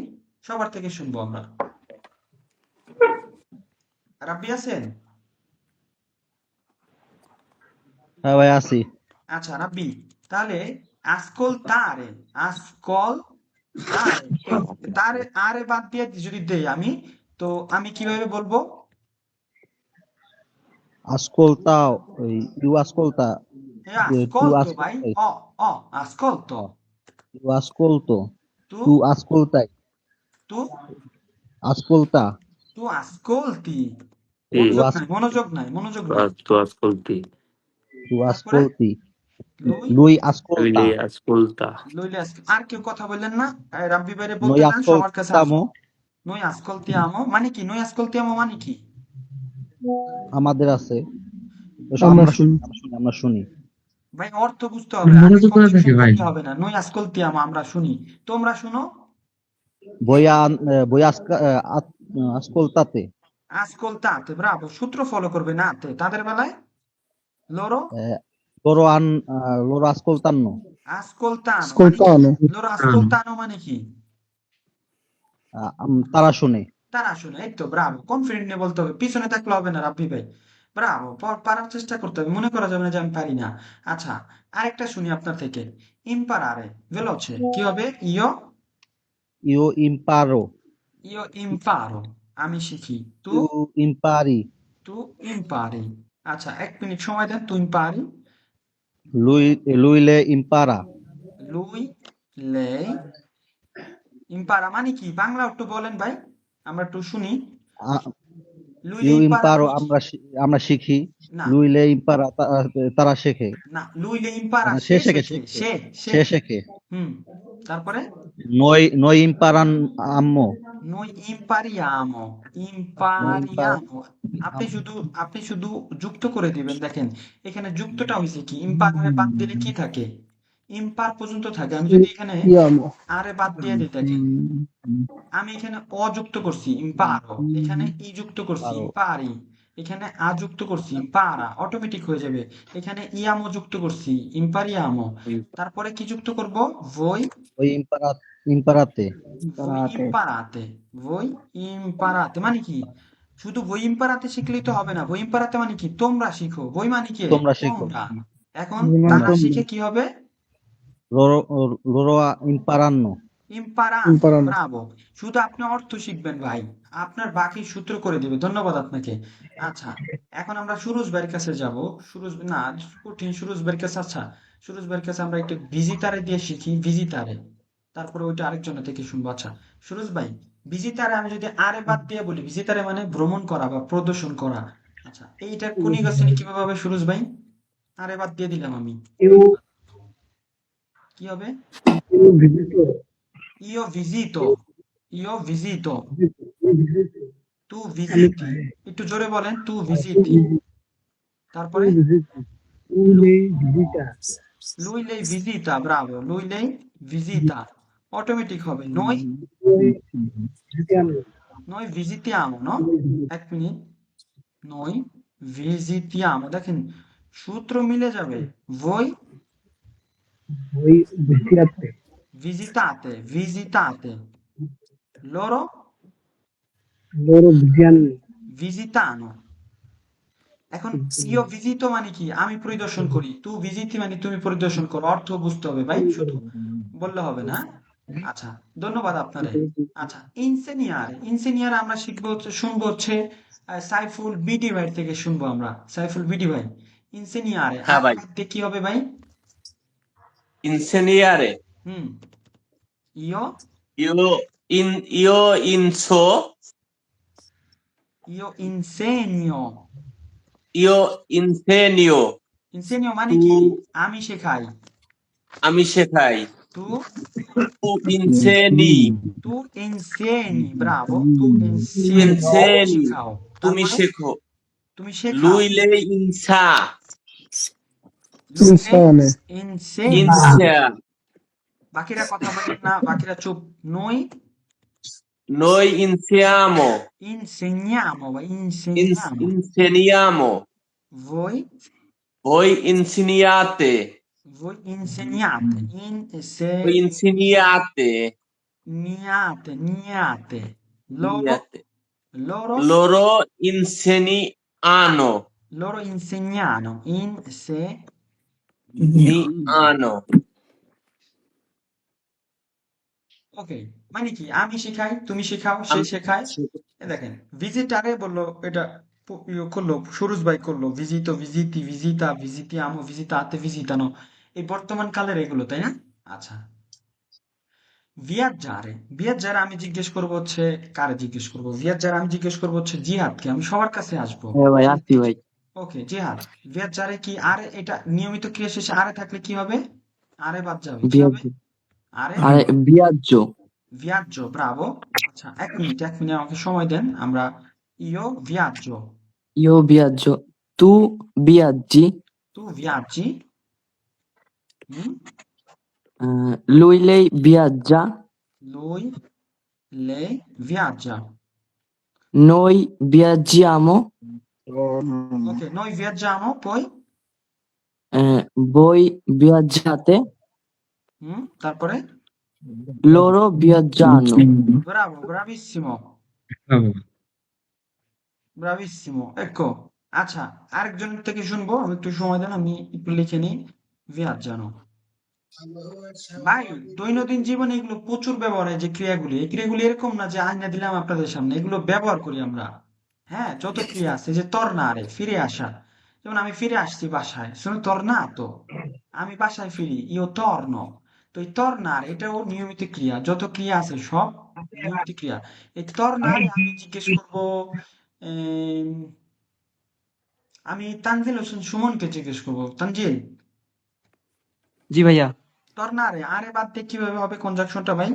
A: সবার থেকে শুনবো আমরা। রাব্বি আছেন?
G: হ্যাঁ ভাই আছি।
A: আচ্ছা রাব্বি, তাহলে আসকল তারে, আসকল তারে, এই তারে আরে বাদ দিয়ে যদি দেই আমি, তো আমি কিভাবে বলবো?
G: Ascolta, tu ascolta,
A: এ
G: tu
A: আসকল তো ভাই,
G: ascoltai,
A: অ আসকল তো।
G: tu ascolto,
A: তু
G: tu ascoltai,
A: তু
G: ascolta,
A: তু আসকলতি।
F: sì
G: tu
A: মনোযোগ
G: as
A: নাই, মনোযোগ নাই, মনোযোগ নাই।
F: tu ascolti
G: tu
A: তারপরে
G: ascolti,
A: লুই,
G: lui
F: lui
G: ascolta,
F: lei ascolta
A: লইলে আর কেউ কথা বললেন না? রাব্বি বাইরে
G: noi
A: বলতে দেন, সবার কাছে আসবো।
G: ascoltiamo,
A: নই আসকলতিয়ামো মানে কি? নই আসকলতিয়ামো মানে কি?
G: আমাদের আছে,
B: আমরা
G: আমরা
B: শুনি,
G: আমরা শুনি।
A: ভাই অর্থ বুঝতে হবে, আগে
E: মনোযোগ করে
A: কনজেকশন
E: থাকে ভাই।
A: করলে হবে না। নই আসকলতিয়ামো আমরা শুনি, তোমরা শুনো।
G: Voi ascoltate,
A: আসকলতাতে, ব্রাভো। সূত্র ফলো করবে নাতে, তাদের বেলায় লরো
G: loro ascoltano,
A: Ascoltano মানে কি?
B: Ascoltano.
A: loro ascoltano মানে কি?
G: তারা শুনে।
A: তারা শুনে। এই তো ব্রাভো। কনফিডেন্ট নিয়ে বলতে হবে। পিছনে থাকলে হবে না রাব্বি ভাই। ব্রাভো। পারার চেষ্টা করতে হবে। মনে করা যাবে না যে আমি পারি না। আচ্ছা, আরেকটা শুনি আপনার থেকে। imparare veloce কি হবে?
G: ইউ ইম্পারো,
A: io imparo আমি শিখি। tu
G: ইউ ইম্পারি,
A: tu impari আচ্ছা 1 মিনিট সময় দেন। tu impari
G: লুইলে ইম্পারা,
A: lui lei impara মানে কি? বাংলা একটু বলেন ভাই। আমরা একটু শুনি। lui
G: ইউ
A: lei impara
G: ইম্পারো
A: মানে কি?
G: আমরা শিখি,
A: না,
G: লুইলে ইম্পারা তারা শেখে,
A: না lui lei impara
G: মানে
A: সে
G: সে শেখে,
A: শেখে। সে
G: সে শেখে।
A: হুম। তারপরে
G: নই ইম্পারান আম্মো,
A: noi impariamo
G: নই ইম্পারা
A: আপনি শুধু যুক্ত করে দিবেন। দেখেন এখানে যুক্তটা হয়েছে কি? ইম্পারে বাদ দিলে কি থাকে? ইম্পার পর্যন্ত থাকে। আমি যদি এখানে
B: Amo.
A: আরে বাদ দিয়ে দিই, দেখেন আমি এখানে অযুক্ত করছি ইম্পারো, এখানে ই যুক্ত করছি
G: পারো,
A: ইম্পারি, এখানে আ যুক্ত করছি ইম্পারা, অটোমেটিক হয়ে যাবে। এখানে ইয়ামো যুক্ত করছি ইম্পারিয়ামো। তারপরে কি যুক্ত করব? voi
G: ওই ইম্পারাতে,
A: voi imparate voi imparate মানে কি? শুধু voi imparate শিখলেই তো হবে না। voi imparate মানে কি? তোমরা শিখো। voi মানে কি?
G: তোমরা শিখো।
A: তোমরা। এখন
B: তোমরা।
A: তারা শিখে কি হবে?
G: লোরো ইম্পারান্নো,
A: ইম্পারানো।
B: Imparano.
A: ব্রাভো। শুধু আপনি অর্থ শিখবেন ভাই, আপনার বাকি সূত্র করে দিবে। ধন্যবাদ আপনাকে। আচ্ছা, এখন আমরা সুরজ ভাইয়ের কাছে যাব। সুরজ না, কঠিন সুরজ ভাইয়ের কাছে। আচ্ছা, সুরজ ভাইয়ের কাছে আমরা একটু ভিজিটারে দিয়ে শিখি। ভিজিটারে, তারপরে ওইটা আরেকজনের থেকে শুনবো। আচ্ছা সুরজ ভাই, ভিজিটারে আমি যদি আরে বাদ দিয়ে বলি, ভিজিটারে মানে ভ্রমণ করা বা প্রদর্শন করা। আচ্ছা, এইটা কোনিগাসিনি কিভাবে হবে সুরজ ভাই? আরে বাদ দিয়ে দিলাম আমি, কি হবে? Io visito, io visito, tu visiti। একটু জোরে বলেন, tu visiti। তারপরে lui lei visita, Bravo, lui lei visita, automatic হবে। noi visitiamo, no? 1 minute. noi visitiamo, দেখেন সূত্র মিলে যাবে। voi visitate, loro visitano। এখন ইও ভিজিটো মানে কি? আমি পরিদর্শন করি। তু ভিজিটি মানে তুমি পরিদর্শন করো। অর্থ বুঝতে হবে ভাই, শুধু বললে হবে না। আচ্ছা, ধন্যবাদ আপনারে। আচ্ছা, ইনসেনিয়ার আমরা শিখবো হচ্ছে, শুনবো হচ্ছে সাইফুল বিডি ভাই থেকে শুনবো আমরা। সাইফুল বিডি ভাই, ইনসেনিয়ারে
H: হ্যাঁ ভাই।
A: কি হবে ভাই?
H: insegnare
A: হুম, ইও
H: io inso
A: ইও ইনসেনিও।
H: io insegno
A: ইনসেনিও মানে কি? আমি শেখাই।
H: আমি শেখাই
A: তু
H: tu insegni
A: tu insegni, bravo, tu
H: tu
A: insegni,
H: insegni
A: শেখাও।
H: তুমি
A: তারপরে
H: শেখো
A: তুমি শেখাও।
H: lui lei insa
B: Insane.
A: insegna।
H: insa
A: বাকিরা কথা বলেন না, বাকিরা চুপ।
H: noi insiamo
A: insegniamo বা insegniamo।
H: insegniamo
A: voi
H: voi insegnate
A: voi insegnate,
H: voi insegnate
A: niate, loro
H: Niente.
A: loro
H: loro insegnano
A: loro insegnano,
H: Niano
A: ওকে, মানে কি? আমি শেখাই, তুমি শেখাও, সে শেখায়। এ দেখেন ভিজিটারে বললো, এটা করলো সুরজ ভাই করলো। ভিজিতো, ভিজিতি, ভিজিতা, ভিজিতিয়ামো, ভিজিতাতে, ভিজিতানো, এই বর্তমান কালের এগুলো, তাই না? আচ্ছা, ভিয়াজ্জারে আমি জিজ্ঞেস করবো হচ্ছে, কারে জিজ্ঞেস করবো? ভিয়াজ্জারে আমি জিজ্ঞেস করবো হচ্ছে জিহাদকে। আমি সবার কাছে আসবো।
C: হ্যাঁ ভাই, আসছি ভাই।
A: ওকে, জিহাদ, ভিয়াজ্জারে কি? আরে এটা নিয়মিত ক্রিয়া শেষে আরে থাকলে কি হবে? আরে বাদ যাবে, কি হবে? আরে
C: বিয়াজ্য।
A: viaggio, bravo। আচ্ছা 1 মিনিট আমাকে সময় দেন। আমরা io viaggio,
C: ইও বিয়াজ্য, তু বিয়াজ্জি,
A: tu viaggi,
C: lui lei viaggia,
A: lui lei viaggia।
C: noi viaggiamo,
A: Ok, noi viaggiamo, poi
C: voi viaggiate,
A: তারপরে
C: loro viaggiano,
A: Bravo, bravissimo,
E: bravo.
A: Bravissimo. এক্কো। আচ্ছা, আরেকজনের থেকে শুনবো। আমি একটু সময় দেন, আমি একটু লিখে নিই। ভিয়াজ্জানো। ভাই, দৈনন্দিন জীবনে এগুলো প্রচুর ব্যবহার হয়, যে ক্রিয়াগুলি, এই ক্রিয়াগুলি এরকম না যে আইনা দিলাম আপনাদের সামনে, এগুলো ব্যবহার করি আমরা। হ্যাঁ, যত ক্রিয়া আছে, যে তর্নারে ফিরে আসা, যেমন আমি ফিরে আসছি বাসায়, শুনো তর্নাতো, আমি বাসায় ফিরি, ইও তর্ন। তো এই তর্নার, এটাও নিয়মিত ক্রিয়া। যত ক্রিয়া আছে সব নিয়মিত ক্রিয়া। এই তর্নারে আমি জিজ্ঞেস করবো, এম, আমি তানজিল হোসেন সুমনকে জিজ্ঞেস করবো। তানজিল,
C: জি ভাইয়া,
A: তর্নারে আরে বাদ দিয়ে কিভাবে হবে কনজাংশনটা ভাই?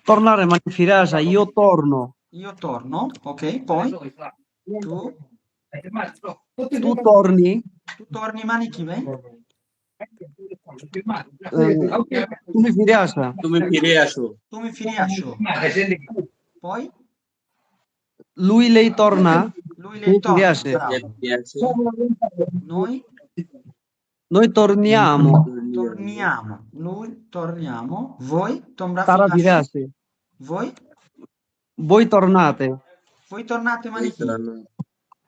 C: tornare মানে ফিরে আসা, io torno,
A: Io torno, ok, poi tu,
C: tu torni,
A: tu torni মানে কি ভাই?
C: তুমি ফিরে আসা,
H: তুমি ফিরে আসো।
A: তুমি ফিরে আসো। Poi
C: lui lei torna,
A: lui
C: তুমি
A: lei
C: ফিরে
A: torna,
C: আসে,
A: bravo.
H: ফিরে আসে।
A: Noi
C: noi torniamo,
A: torniamo, noi torniamo, voi তোমরা
C: তারা
A: ফিরে
C: ফিরে
A: আসো,
C: আসে,
A: voi
C: voi tornate,
A: voi tornate মানে কি?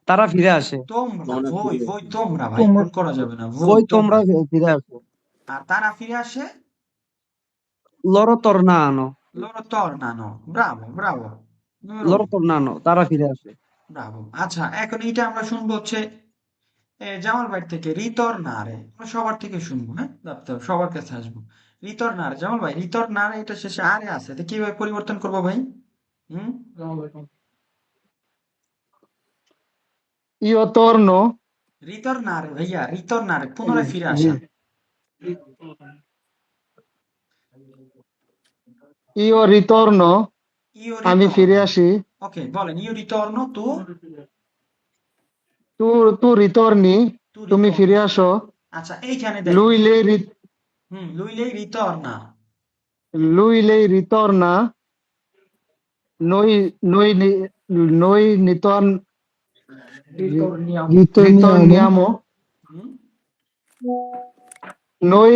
C: তারা ফিরে আসে,
A: তোমরা,
H: তোমরা
A: voi,
H: ফিরে
A: voi তোমরা ভাই, ভুল করা যাবে না, voi
C: voi
A: তোমরা।
C: তোমরা ফিরে আসো,
A: আর তারা ফিরে আসে,
C: loro tornano,
A: loro tornano, bravo, bravo. Numero
C: loro
A: uno,
C: tornano, তারা ফিরে আসে,
A: bravo. আচ্ছা, এখন এটা আমরা শুনবো হচ্ছে জামাল ভাই থেকে, রিতর্নারে। আমরা সবার থেকে শুনবো, হ্যাঁ, সবার কাছে আসবো। রিতর্নারে, জামাল ভাই, রিতর্নারে এটা শেষে আরে আছে, তো কিভাবে পরিবর্তন করবো ভাই? হুম,
B: io torno,
A: রিতর্নারে ভাইয়া, রিতর্নারে পুনরায় ফিরে
B: জি,
A: আসা।
B: io ritorno,
A: ইও
B: আমি ফিরে
A: রিতর্নো,
B: আসি,
A: ওকে, বলেন, ইও রিতর্নো, তু
B: tu ritorni,
A: তু
B: তুমি ফিরে
A: রিতর্নো।
B: আসো,
A: আচ্ছা, এইখানে দেখ,
B: lui lei,
A: লুইলে রিতর্না,
B: lui lei ritorna, noi, noi, noi ritorniamo,
A: হুম,
B: noi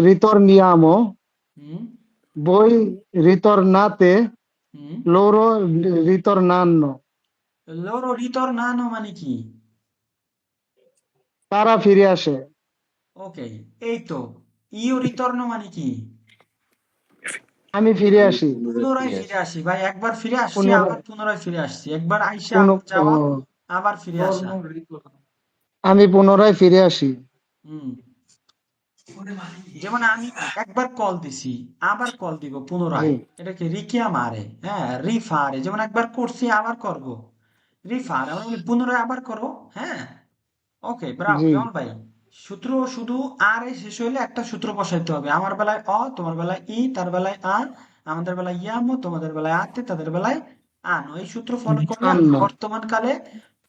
B: ritorniamo,
A: হুম,
B: voi ritornate,
A: হুম।
B: loro ritornano,
A: লরো রিতর্নানো মানে কি?
B: তারা ফিরে আসে,
A: ওকে, এই তো। ইও রিতর্নো মানে কি?
B: আমি ফিরে আসি,
A: পুনরায় ফিরে আসি ভাই, একবার ফিরে আসছি,
B: পুনরায়
A: আবার পুনরায় ফিরে আসছি, একবার আইসা
B: পুন
A: আবার যাওয়া, আবার ফিরে আসা।
B: আমি পুনরায় ফিরে আসি,
A: হুম, যেমন আমি একবার কল দিছি, আবার কল দিব পুনরায়,
B: জি,
A: এটাকে রিকিয়া মারে, হ্যাঁ, রিফারে। যেমন একবার করছি, আবার করব, রিফার। আমরা বলি পুনরায় আবার করো, হ্যাঁ। ওকে, ব্রাভো
B: জি,
A: জামাল ভাই। সূত্র শুধু আর এ শেষ হইলে একটা সূত্র বসাইতে হবে। আমার বেলায় অ, তোমার বেলায় ই, তার বেলায় আ, আমাদের বেলায় ইয়ামো, তোমাদের বেলায় আতে, তাদের বেলায় আনো। এই সূত্র ফলো করলে আমরা
B: আন্ন,
A: বর্তমান কালে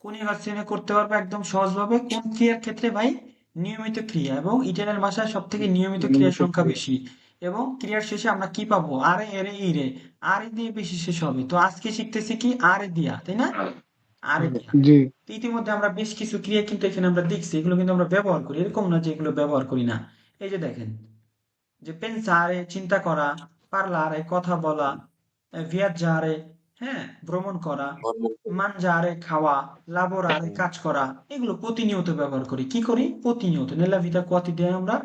A: কোন ইউনিভার্সিটি করতে পারবো একদম সহজভাবে। কোন ক্রিয়ার ক্ষেত্রে ভাই? নিয়মিত ক্রিয়া, এবং ইটালিয়ান ভাষায় সব থেকে নিয়মিত ক্রিয়ার সংখ্যা বেশি। এবং ক্রিয়ার শেষে আমরা কি পাবো? আরে, এরে, ইরে। আরে দিয়ে বেশি শেষ হবে। তো আজকে শিখতেছি কি? আরে দিয়া, তাই না? আরে দিয়া।
B: জি,
A: তো ইতিমধ্যে আমরা বেশ কিছু ক্রিয়া কিন্তু এখানে আমরা দেখছি, এগুলো কিন্তু আমরা ব্যবহার করি, এরকম না যে এগুলো ব্যবহার করি না। এই যে দেখেন, যে পেনসারে চিন্তা করা, পারলারে কথা বলা, ভিয়াজ্জারে হ্যাঁ ভ্রমণ করা, মানজারে খাওয়া, লাবোরারে কাজ করা, এগুলো প্রতিনিয়ত ব্যবহার করি। কি করি? প্রতিনিয়ত। নেলা ভিটা কোয়াতিডিয়ায় আমরা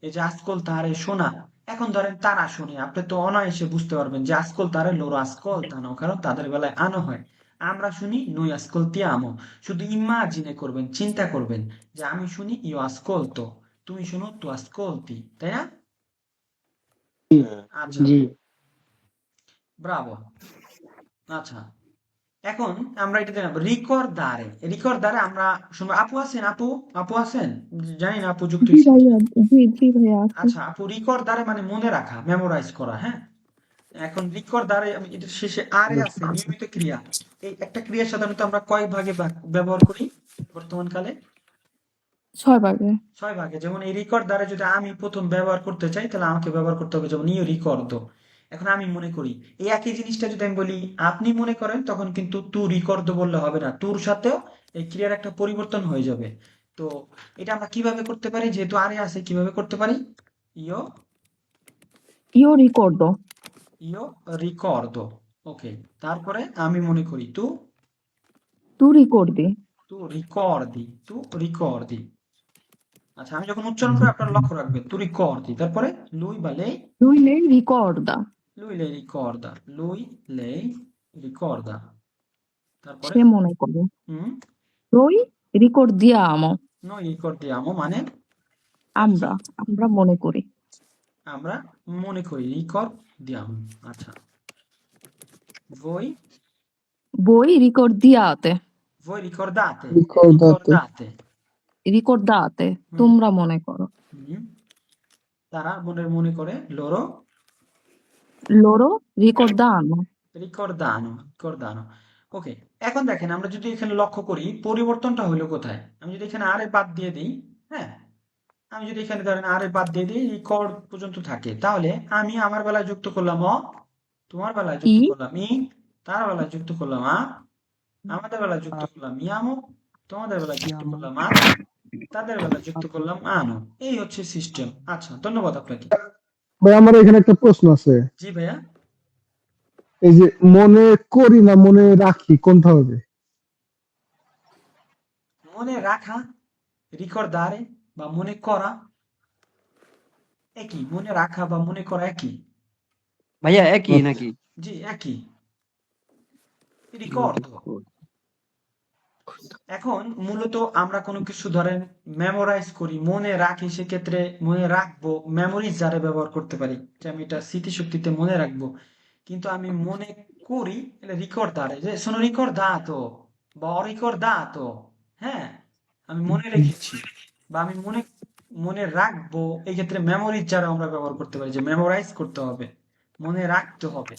A: এই যে আসকল তারে শোনা। এখন ধরেন তারা শুনি, আপনি তো অনায়াসে বুঝতে পারবেন যে আসকল তারে লোরো আসকল তানো, কারণ তাদের বেলায় আনো হয়। আমরা শুনি নই আসকল আমো। শুধু ইমাজিনে করবেন, চিন্তা করবেন যে আমি শুনি ইও আসকলতো, তুমি শুনো তু আসকলতি, তাই না? আচ্ছা,
B: জি,
A: ব্রাভো। আচ্ছা, এখন আমরা এটা দেখলাম রিকর্দারে। রিকর্দারে আমরা শুনবো। আপু আছেন? আপু, আপু আছেন? জানি না আপু যুক্ত
J: জি
A: হয়েছে।
J: ভাইয়া, জি ভাইয়া আছি।
A: আচ্ছা আপু, রিকর্দারে মানে মনে রাখা, মেমোরাইজ করা, হ্যাঁ। এখন রিকর্দারে আমি এটার শেষে আরে আছে, নিয়মিত ক্রিয়া। এই একটা ক্রিয়া সাধারণত আমরা কয় ভাগে ব্যবহার করি বর্তমান কালে?
J: 6 ভাগে।
A: 6 ভাগে। যেমন এই রিকর্দারে যদি আমি প্রথম ব্যবহার করতে চাই, তাহলে আমাকে ব্যবহার করতে হবে যেমন ইও রিকর্দ। এখন আমি মনে করি, এই একই জিনিসটা যদি আমি বলি আপনি মনে করেন, তখন কিন্তু তু রিকর্দ বললে হবে না, তুর সাথেও এই ক্রিয়ার একটা পরিবর্তন হয়ে যাবে। তো এটা আমরা কিভাবে করতে পারি? যেহেতু আরে আছে, কিভাবে করতে পারি? Io
J: Io ricordo.
A: io ricordo। ওকে, তারপরে আমি মনে করি।
J: Tu ricordi.
A: tu ricordi। আচ্ছা, আমি যখন উচ্চারণ করি আপনারা লক্ষ্য রাখবেন। tu ricordi, তারপরে lui বা lei,
J: Lui lei ricorda.
A: lui lei ricorda, lui lei ricorda, তারপরে
J: সে মনে করে।
A: হুম
J: Noi ricordiamo.
A: noi ricordiamo মানে
J: আমরা মনে করি।
A: আমরা মনে করি, ricordiamo। আচ্ছা, voi
J: Voi ricordiate.
A: voi ricordate,
B: Ricordate।
J: Ricordate.
A: হুম,
J: তোমরা মনে করো।
A: হুম, তারা মনে করে, loro
J: Loro ricordano.
A: রিকর্দানো। ওকে, এখন দেখেন আমরা যদি এখানে লক্ষ্য করি পরিবর্তনটা হইলো কোথায়। আমি যদি এখানে আরে বাদ দিয়ে দিই, হ্যাঁ, আমি যদি এখানে ধরেন আরে বাদ দিয়ে দিই, রিকর্ড পর্যন্ত থাকে, তাহলে আমি আমার বেলায় যুক্ত করলাম অ, তোমার বেলায় যুক্ত
J: ই
A: করলাম ই, তার বেলায় যুক্ত করলাম আ, আমাদের বেলায় যুক্ত করলাম ইয়ামো, তোমাদের বেলায় যুক্ত করলাম আ, তাদের বেলায় যুক্ত করলাম আনো। এই হচ্ছে সিস্টেম। আচ্ছা, ধন্যবাদ আপনাকে।
B: ভাই আমার এখানে একটা প্রশ্ন আছে,
A: জি ভাইয়া।
B: এই যে মনে করি না মনে রাখি কোনটা হবে?
A: মনে রাখা, রিকর্দারে বা মনে করা একই। মনে রাখা বা মনে করা একই।
C: ভাইয়া একই নাকি?
A: জি, একই। রিকর্ডো। এখন মূলত আমরা কোনো কিছু ধরেন মেমোরাইজ করি, মনে রাখি, সেক্ষেত্রে মনে রাখবো মেমোরিজ যারে ব্যবহার করতে পারি, যে আমি এটা স্মৃতিশক্তিতে মনে রাখবো। কিন্তু আমি মনে করি এটা রিকর্দারে, যে sono ricordato বা অরিকর্দাতো। হ্যাঁ, আমি মনে রেখেছি বা আমি মনে রাখবো, এই ক্ষেত্রে মেমোরিজ যারা আমরা ব্যবহার করতে পারি, যে মেমোরাইজ করতে হবে, মনে রাখতে হবে।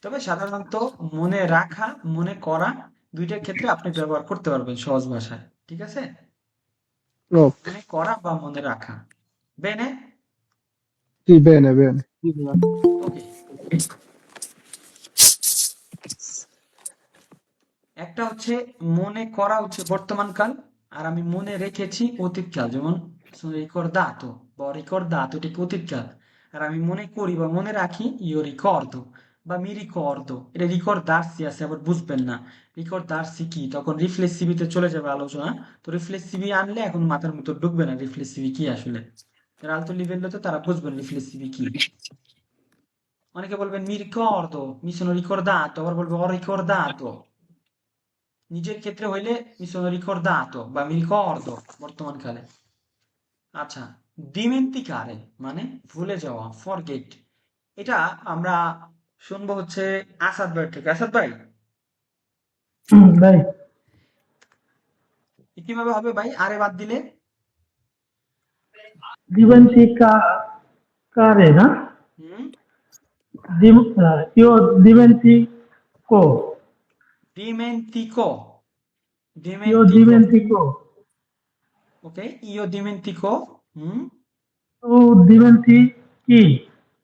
A: তবে সাধারণত মনে রাখা, মনে করা দুইটার ক্ষেত্রে আপনি ব্যবহার করতে পারবেন সহজ ভাষায়। ঠিক আছে?
B: ওকে,
A: মনে করা বা মনে রাখা। বেনে?
B: জি বেনে বেনে।
A: ওকে। একটা হচ্ছে মনে করা হচ্ছে বর্তমান কাল, আর আমি মনে রেখেছি অতীতকাল। যেমন sono ricordato বা ho ricordato, এটা কি অতীতকাল। আর আমি মনে করি বা মনে রাখি io ricordo বা mi ricordo। এটা রিকর্ডার্সি আছে, আবার বুঝবেন না রিকর্ডার্সি কি, তখন রিফ্লেক্সিভিতে চলে যাবে আলোচনা। তো রিফ্লেক্সিভি আনলে এখন মাথার মতো ঢুকবে না রিফ্লেক্সিভি কি আসলে। যারা আলতো লিভেলে তারা বুঝবেন রিফ্লেক্সিভি কি। অনেকে বলবেন mi ricordo, mi sono ricordato, আবার বলবে ho ricordato। নিজের ক্ষেত্রে হইলে mi sono ricordato বা mi ricordo বর্তমান কালে। আচ্ছা, dimenticare মানে ভুলে যাওয়া, forget। এটা আমরা শুনবো হচ্ছে আসাদ ভাই থেকে। আসাদ ভাই,
I: ভাই
A: কিভাবে হবে ভাই আরে বাদ দিলে?
I: dimenticare না
A: হুম
I: io dimentico
A: dimentico
I: io
A: dimentico
I: dimentico
A: ওকে, io dimentico। হুম
I: tu dimentichi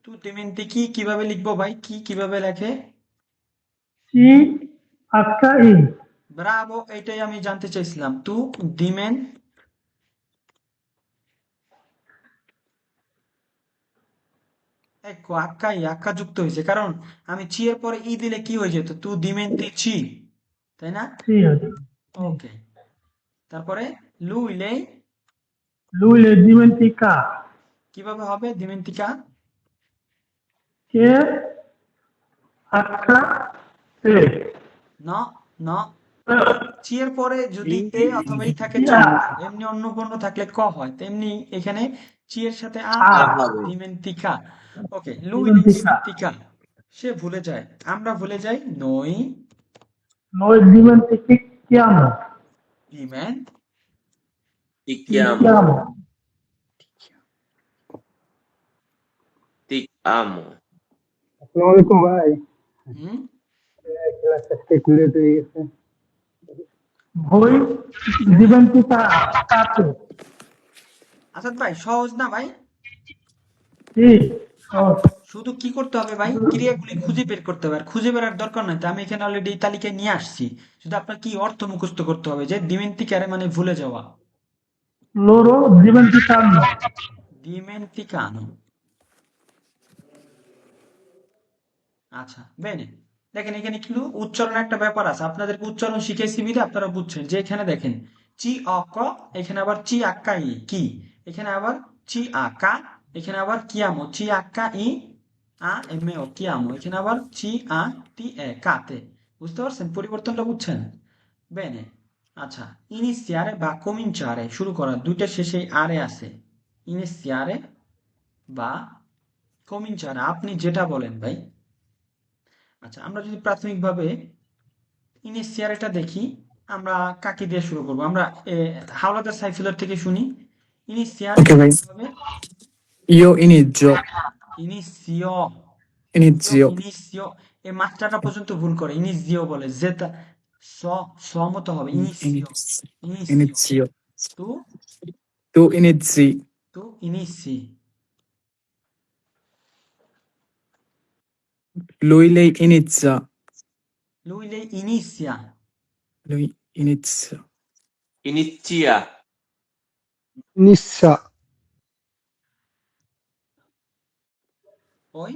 A: tu dimentichi কিভাবে লিখবো ভাই? কিভাবে লেখে?
I: ci hi
A: ব্রাভো, এটাই আমি জানতে চাইছিলাম। tu dimen ecco আক্কা যুক্ত হয়েছে, কারণ আমি চি এর পরে ই দিলে কি হয়ে যেত? তু দিমেন্তি চি, তাই না?
I: sì
A: ওকে, তারপরে lui lei
I: lui le dimentica
A: কিভাবে হবে দিমেন্তিকা?
I: che h
A: ন ন চি এর পরে যদি এ অথবা ই থাকে চ হয়, এমনি অন্য বর্ণ থাকলে ক হয়, তেমনি এখানে চি এর সাথে আ
H: হবে।
A: দিমেন্তিকা। ওকে, lui lei
I: dimentica
A: দিমেন্তিকা। সে ভুলে যায়, আমরা ভুলে যাই। noi
I: noi dimentichiamo
H: Ti chiamo,
I: chiamo
H: ti amo।
B: আসসালামু আলাইকুম ভাই।
A: হুম
B: ক্লাসটা একটু লেট হয়ে গেছে।
I: voi dimenticate
A: আসাদ ভাই, সহজ না ভাই?
I: sì oh,
A: শুধু কি করতে হবে ভাই? ক্রিয়াগুলি খুঁজে বের করতে হবে। আর খুঁজে বেরার দরকার নাই, তো আমি এখানে অলরেডি এই তালিকায় নিয়ে আসছি। শুধু আপনার কি অর্থ মুখস্থ করতে হবে, যে ডিমেন্টিকারে মানে ভুলে যাওয়া।
I: loro dimenticano
A: ডিমেন্টিকানো, আচ্ছা, বেনে। দেখেন এখানে কিন্তু উচ্চারণ একটা ব্যাপার আছে, আপনাদেরকে উচ্চারণ শিখেছি বিধে আপনারা বুঝছেন যে এখানে দেখেন চি অ ক, এখানে আবার চি আক্কা ই কি, এখানে আবার চি আকা, এখানে আবার কিয়ামো চি আক্কা ই আ এম এ ও কিয়ামো, এখানে আবার চি আ টি এ কাতে। বুঝতে পারছেন পরিবর্তনটা, বুঝছেন? বেনে। আচ্ছা, ইনিসিয়ারে বা কোমিনচারে শুরু করা, দুইটা শেষে আরে আছে। ইনিসিয়ারে বা কোমিনচারে, আপনি যেটা বলেন ভাই। আচ্ছা, আমরা যদি প্রাথমিকভাবে ইনিসিয়ারেটা দেখি, আমরা কাকে দিয়ে শুরু করবো? আমরা হাওলাদার সাইফুলের থেকে শুনি। ইনিসিয়ারে
D: Ok, vai.
A: হবে
D: Io inizio.
A: ইনিসিও,
D: Inizio.
A: ইনিসিও, এই মাত্রাটা পর্যন্ত ভুল করে, ইনিসিও বলে, জেতা স স মতো হবে, ইনিসিও,
D: Inizio.
A: ইনিসিও।
D: Inizio.
A: তু
D: Tu inizi.
A: তু ইনিসি,
D: Lei inizia.
A: lui lei inizia,
D: Lui inizia.
H: Inizia.
B: নিঃসা,
A: poi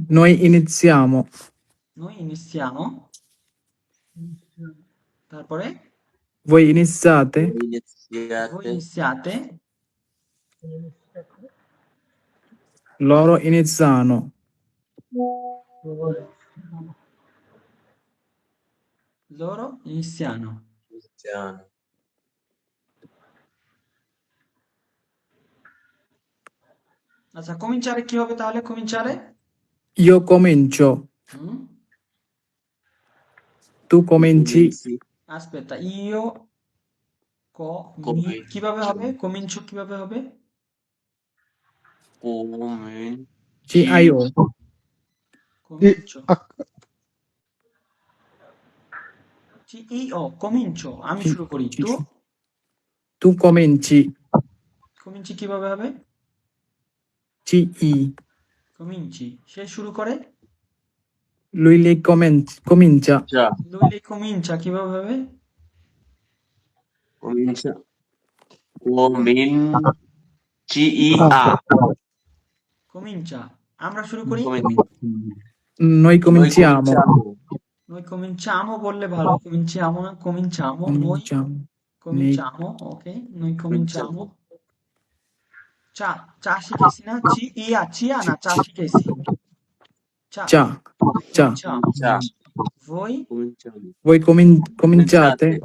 D: Noi iniziamo.
A: noi iniziamo, তারপরে
D: Voi iniziate.
A: voi
H: Iniziate.
A: iniziate,
D: Loro iniziano.
A: loro iniziano।
H: Iniziano.
A: আচ্ছা, cominciare কি হবে তাহলে? cominciare
D: Io comincio.
A: হুম,
D: Tu cominci.
H: Cominci.
A: aspetta, io
H: Comincio.
A: কিভাবে হবে? comincio কিভাবে হবে?
H: Cominci.
D: Ci hai io.
A: comincio io comincio, আমি শুরু করি।
D: Ci-
A: তো
D: Tu cominci.
A: cominci কিভাবে হবে?
D: Ci i.
A: cominci, সে শুরু করে,
D: Lei comincia.
H: Già.
A: lui lei comincia কিভাবে হবে?
H: Comincia. Cominci.
A: comincia, আমরা শুরু করি,
D: Noi cominciamo.
A: noi cominciamo বললে ভালো, cominciamo না, cominciamo, noi
D: Cominciamo.
A: cominciamo, ok, noi cominciamo। চা, চা শিখেছি না? চিয়া না, চা শিখেছি। চা,
D: Già. Già.
A: cominciamo।
H: Già.
A: voi
H: Cominciamo.
D: Voi cominciate.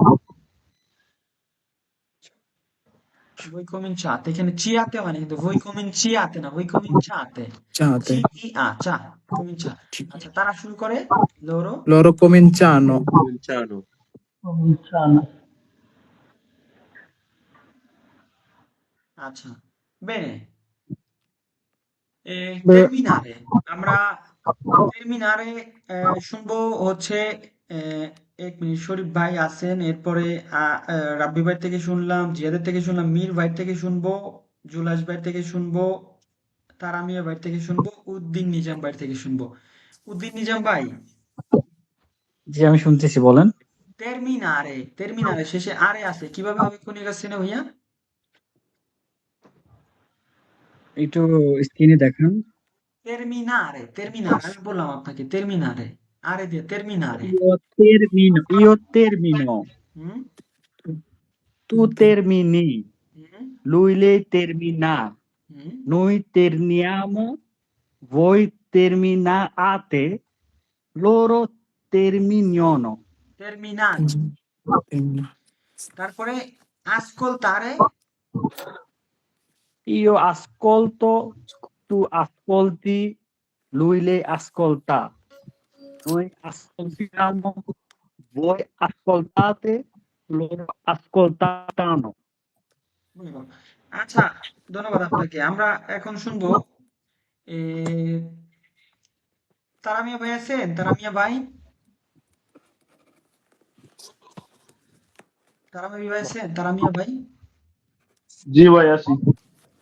A: voi cominciate, এখানে চিয়াতে হয় না কিন্তু, voi cominciate না, voi cominciate,
D: Ciate.
A: চা, cominciate। আচ্ছা, তারা শুরু করে, loro
D: Loro cominciano.
H: Cominciano.
A: আচ্ছা, বেনে।
B: বে-
A: terminare, আমরা terminare শুনবো হচ্ছে, এক মিনিট, শরীফ ভাই আছেন, এরপরে রাব্বি ভাই থেকে শুনলাম, জিয়াদের থেকে শুনলাম, মীর ভাই থেকে শুনবো, জুলাস ভাই থেকে শুনবো, তারামিয়া ভাই থেকে শুনবো, উদ্দিন নিজাম ভাই থেকে শুনবো। উদ্দিন নিজাম ভাই,
C: জি আমি শুনতেছি, বলেন।
A: terminare শেষে আরে আছে, কিভাবে হবে কনিকার শ্রেণী ভাইয়া?
C: একটু স্ক্রিনে দেখান।
A: terminare আমি বললাম আপনাকে, terminare, আরে দিয়ে terminare।
C: Io termino.
A: হুম
C: Tu termini.
A: হুম
C: Lei termina.
A: হুম
C: Noi terminiamo. Voi terminate. Loro terminano.
A: terminare, তারপরে ascoltare,
C: Io ascolto. Tu ascolti. Lei ascolta. Noi ascoltiamo. Voi ascoltate. Loro ascoltano.
A: ধন্যবাদ। আচ্ছা, ধন্যবাদ আপনাকে। আমরা এখন শুনবো, এ, তারামিয়া ভাই আছেন? তারামিয়া ভাই, তারামিয়া ভাই আছেন? তারামিয়া ভাই,
B: জি ভাই আছি।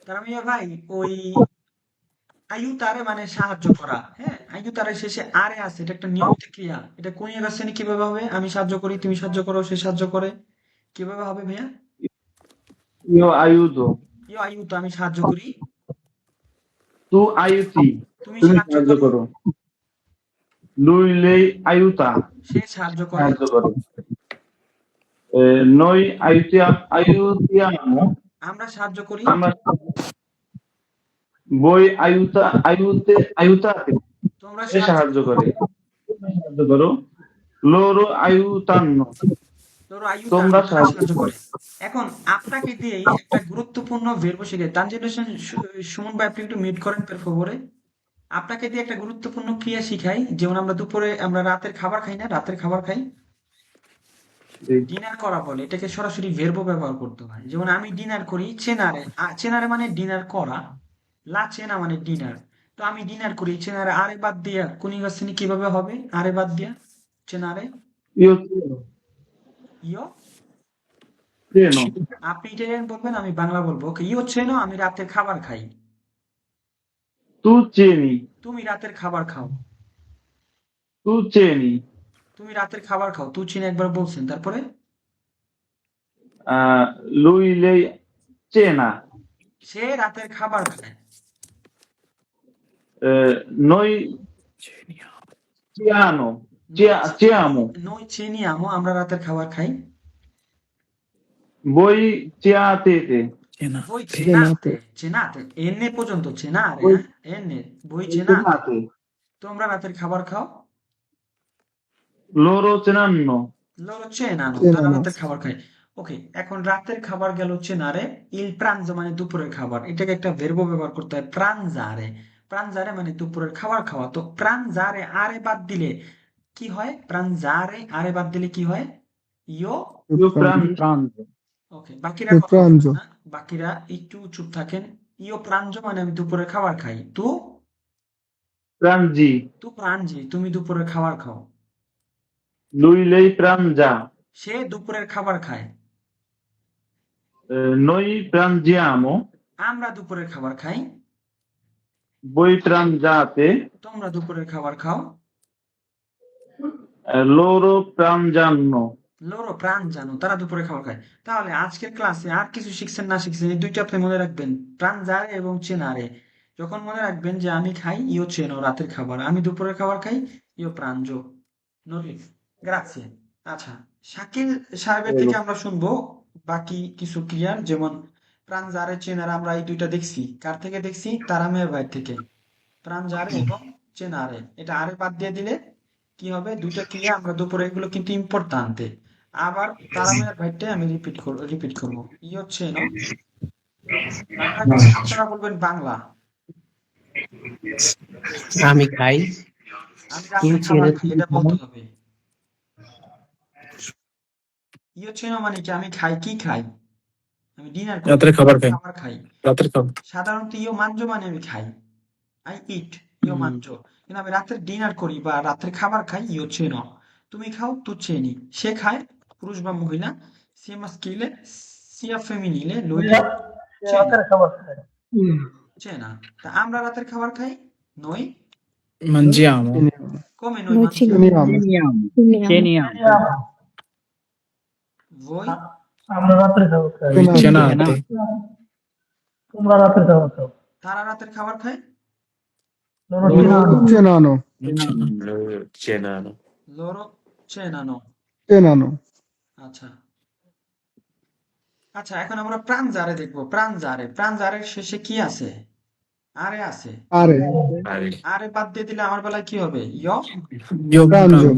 A: তারামিয়া ভাই, ওই আইউতারে মানে সাহায্য করা, হ্যাঁ, আইউতারে শেষে আরে আছে, এটা একটা নিয়মিত ক্রিয়া। এটা কোন শ্রেণী কিভাবে হবে? আমি সাহায্য করি, তুমি সাহায্য করো, সে সাহায্য করে, কিভাবে হবে ভাইয়া?
B: ইউ আইউদো,
A: ইউ আইউতো, আমি সাহায্য করি,
B: তু আইউতি,
A: তুমি
B: তুমি
A: সাহায্য
B: সাহায্য
A: করো,
B: করো।
K: lui lei aiuta,
A: সে সাহায্য করে
K: সাহায্য করে। Noi aiutiamo,
A: আমরা সাহায্য করি
K: আমরা voi aiutate,
A: তোমরা
K: এ সাহায্য করে। সাহায্য করো। Loro aiutano,
A: তোর আয়ু
K: তোমরা
A: সাহায্য করে। এখন আপনাকে দিয়েই একটা গুরুত্বপূর্ণ ভার্ব শিখে ট্রানজিশন সুমন ভাই আপনি একটু মিট করেন per favore। আপনাকে দিয়ে একটা গুরুত্বপূর্ণ ক্রিয়া শিখাই, যেমন আমরা দুপুরে আমরা রাতের খাবার খাই না, রাতের খাবার খাই ডিনার করা বলে, এটাকে সরাসরি ভার্ব ব্যবহার করতে হয়। যেমন আমি ডিনার করি চেনারে, চেনারে মানে ডিনার করা, লা চেনা মানে ডিনার। তো আমি ডিনার করি চেনারে আরে বাদ দিয়া কুনিগাসিনি কিভাবে হবে? আরে বাদ দিয়া চেনারে
K: io
A: ইয়ো,
K: ceno,
A: আপনি ইটালিয়ান বলবেন আমি বাংলা বলবো। ওকে, ইয়ো চেনো আমি রাতের খাবার খাই,
K: tu ceni,
A: তুমি রাতের খাবার খাও,
K: tu ceni,
A: তুমি রাতের খাবার খাও, তুই চিনে একবার বলছেন, তারপরে
K: lui lei cena,
A: সে রাতের খাবার খায়,
K: noi ciamo,
A: নই চিনি আমো আমরা রাতের খাবার খাই,
K: voi ciatete,
A: বই চেনাতে, চেনাতে এনে পর্যন্ত চেনারে, এনে বই চেনাতে,
K: cenate,
A: তোমরা রাতের খাবার খাও,
K: loro cenano,
A: লoro cenano,
B: cenano।
A: তারা রাতের খাবার খায়। ওকে, এখন রাতের খাবার গেল চেনারে, ইল প্রাঞ্জো মানে দুপুরের খাবার, এটাকে একটা ভার্ব ব্যবহার করতে হয় প্রাঞ্জারে, প্রাঞ্জারে মানে দুপুরের খাবার খাওয়া। তো প্রাঞ্জারে আরে বাদ দিলে কি হয়? প্রাঞ্জারে আরে বাদ দিলে কি হয়? ইয়ো,
K: io pranzo,
C: প্রাঞ্জো।
A: ওকে, বাকিরা
B: io
A: কথা বলবেন
B: pranzo,
A: না, বাকিরা একটু চুপ থাকেন। ইয়ো প্রাঞ্জো মানে আমি দুপুরের খাবার খাই, তু
K: pranzi,
A: তু প্রাঞ্জি তুমি দুপুরের খাবার খাও,
K: lui lei pranza,
A: সে দুপুরের খাবার খায়,
K: noi pranziamo,
A: আমরা দুপুরের খাবার খাই,
K: voi pranzate,
A: তোমরা দুপুরের খাবার খাও,
K: loro pranzano,
A: লোরো প্রাণ জানো তারা দুপুরে খাবার খায়। তাহলে আজকের ক্লাসে আর কিছু শিখছেন না শিখছেন এই দুইটা আপনি মনে রাখবেন, প্রাণ জারে এবং চেনারে। যখন মনে রাখবেন যে আমি খাই ইও চেনো রাতের খাবার, আমি দুপুরের খাবার খাই ইও প্রাঞ্জো নলি গ্রাসিয়ে। আচ্ছা, শাকিল সাহেবের থেকে আমরা শুনবো বাকি কিছু ক্লিয়ার, যেমন প্রাণ জারে চেনারে আমরা এই দুইটা দেখছি, কার থেকে দেখছি? তারামের ভাই থেকে। প্রাণ জারে এবং চেনারে, এটা আরে বাদ দিয়ে দিলে কি হবে? দুইটা ক্রিয়া আমরা দুপুরে, এগুলো কিন্তু ইম্পর্টেন্ট। আবার তারামের ভাইটা আমি রিপিট করব। ই হচ্ছে না, আপনারা বলবেন বাংলা,
H: আমি খাই,
A: আমি রাতের খাবার খাই, এটা বলতে হবে। ই হচ্ছে না মানে কি? আমি খাই, কি খাই? আমি ডিনার করি,
D: রাতের খাবার খাই।
A: খাবার খাই।
D: রাতের খাবার।
A: সাধারণত ইও মানজো মানে আমি খাই, আই ইট, ইও মানজো। কিন্তু আমি রাতের ডিনার করি বা রাতের খাবার খাই, ইও চেনো। তুমি খাও, তু চেনি। সে খায়, পুরুষ বা মহিলা, sia maschile sia femminile, lui cena। তা আমরা রাতের খাবার খাই, noi
D: Mangiamo.
A: come noi
J: Noi
A: mangiamo,
B: ceniamo,
J: Ceniamo।
C: চেনিয়াম।
A: voi
D: Voi cenate.
A: তারা রাতের খাবার খায়,
B: loro cenano,
F: cenano,
A: loro cenano।
B: cenano,
A: আচ্ছা আচ্ছা, এখন আমরা প্রাঞ্জারে দেখবো। প্রাঞ্জারের শেষে কি আছে? আরে আছে।
B: are,
A: আরে বাদ দিয়ে দিলে আমার বেলায় কি হবে?
D: Io
B: pranzo,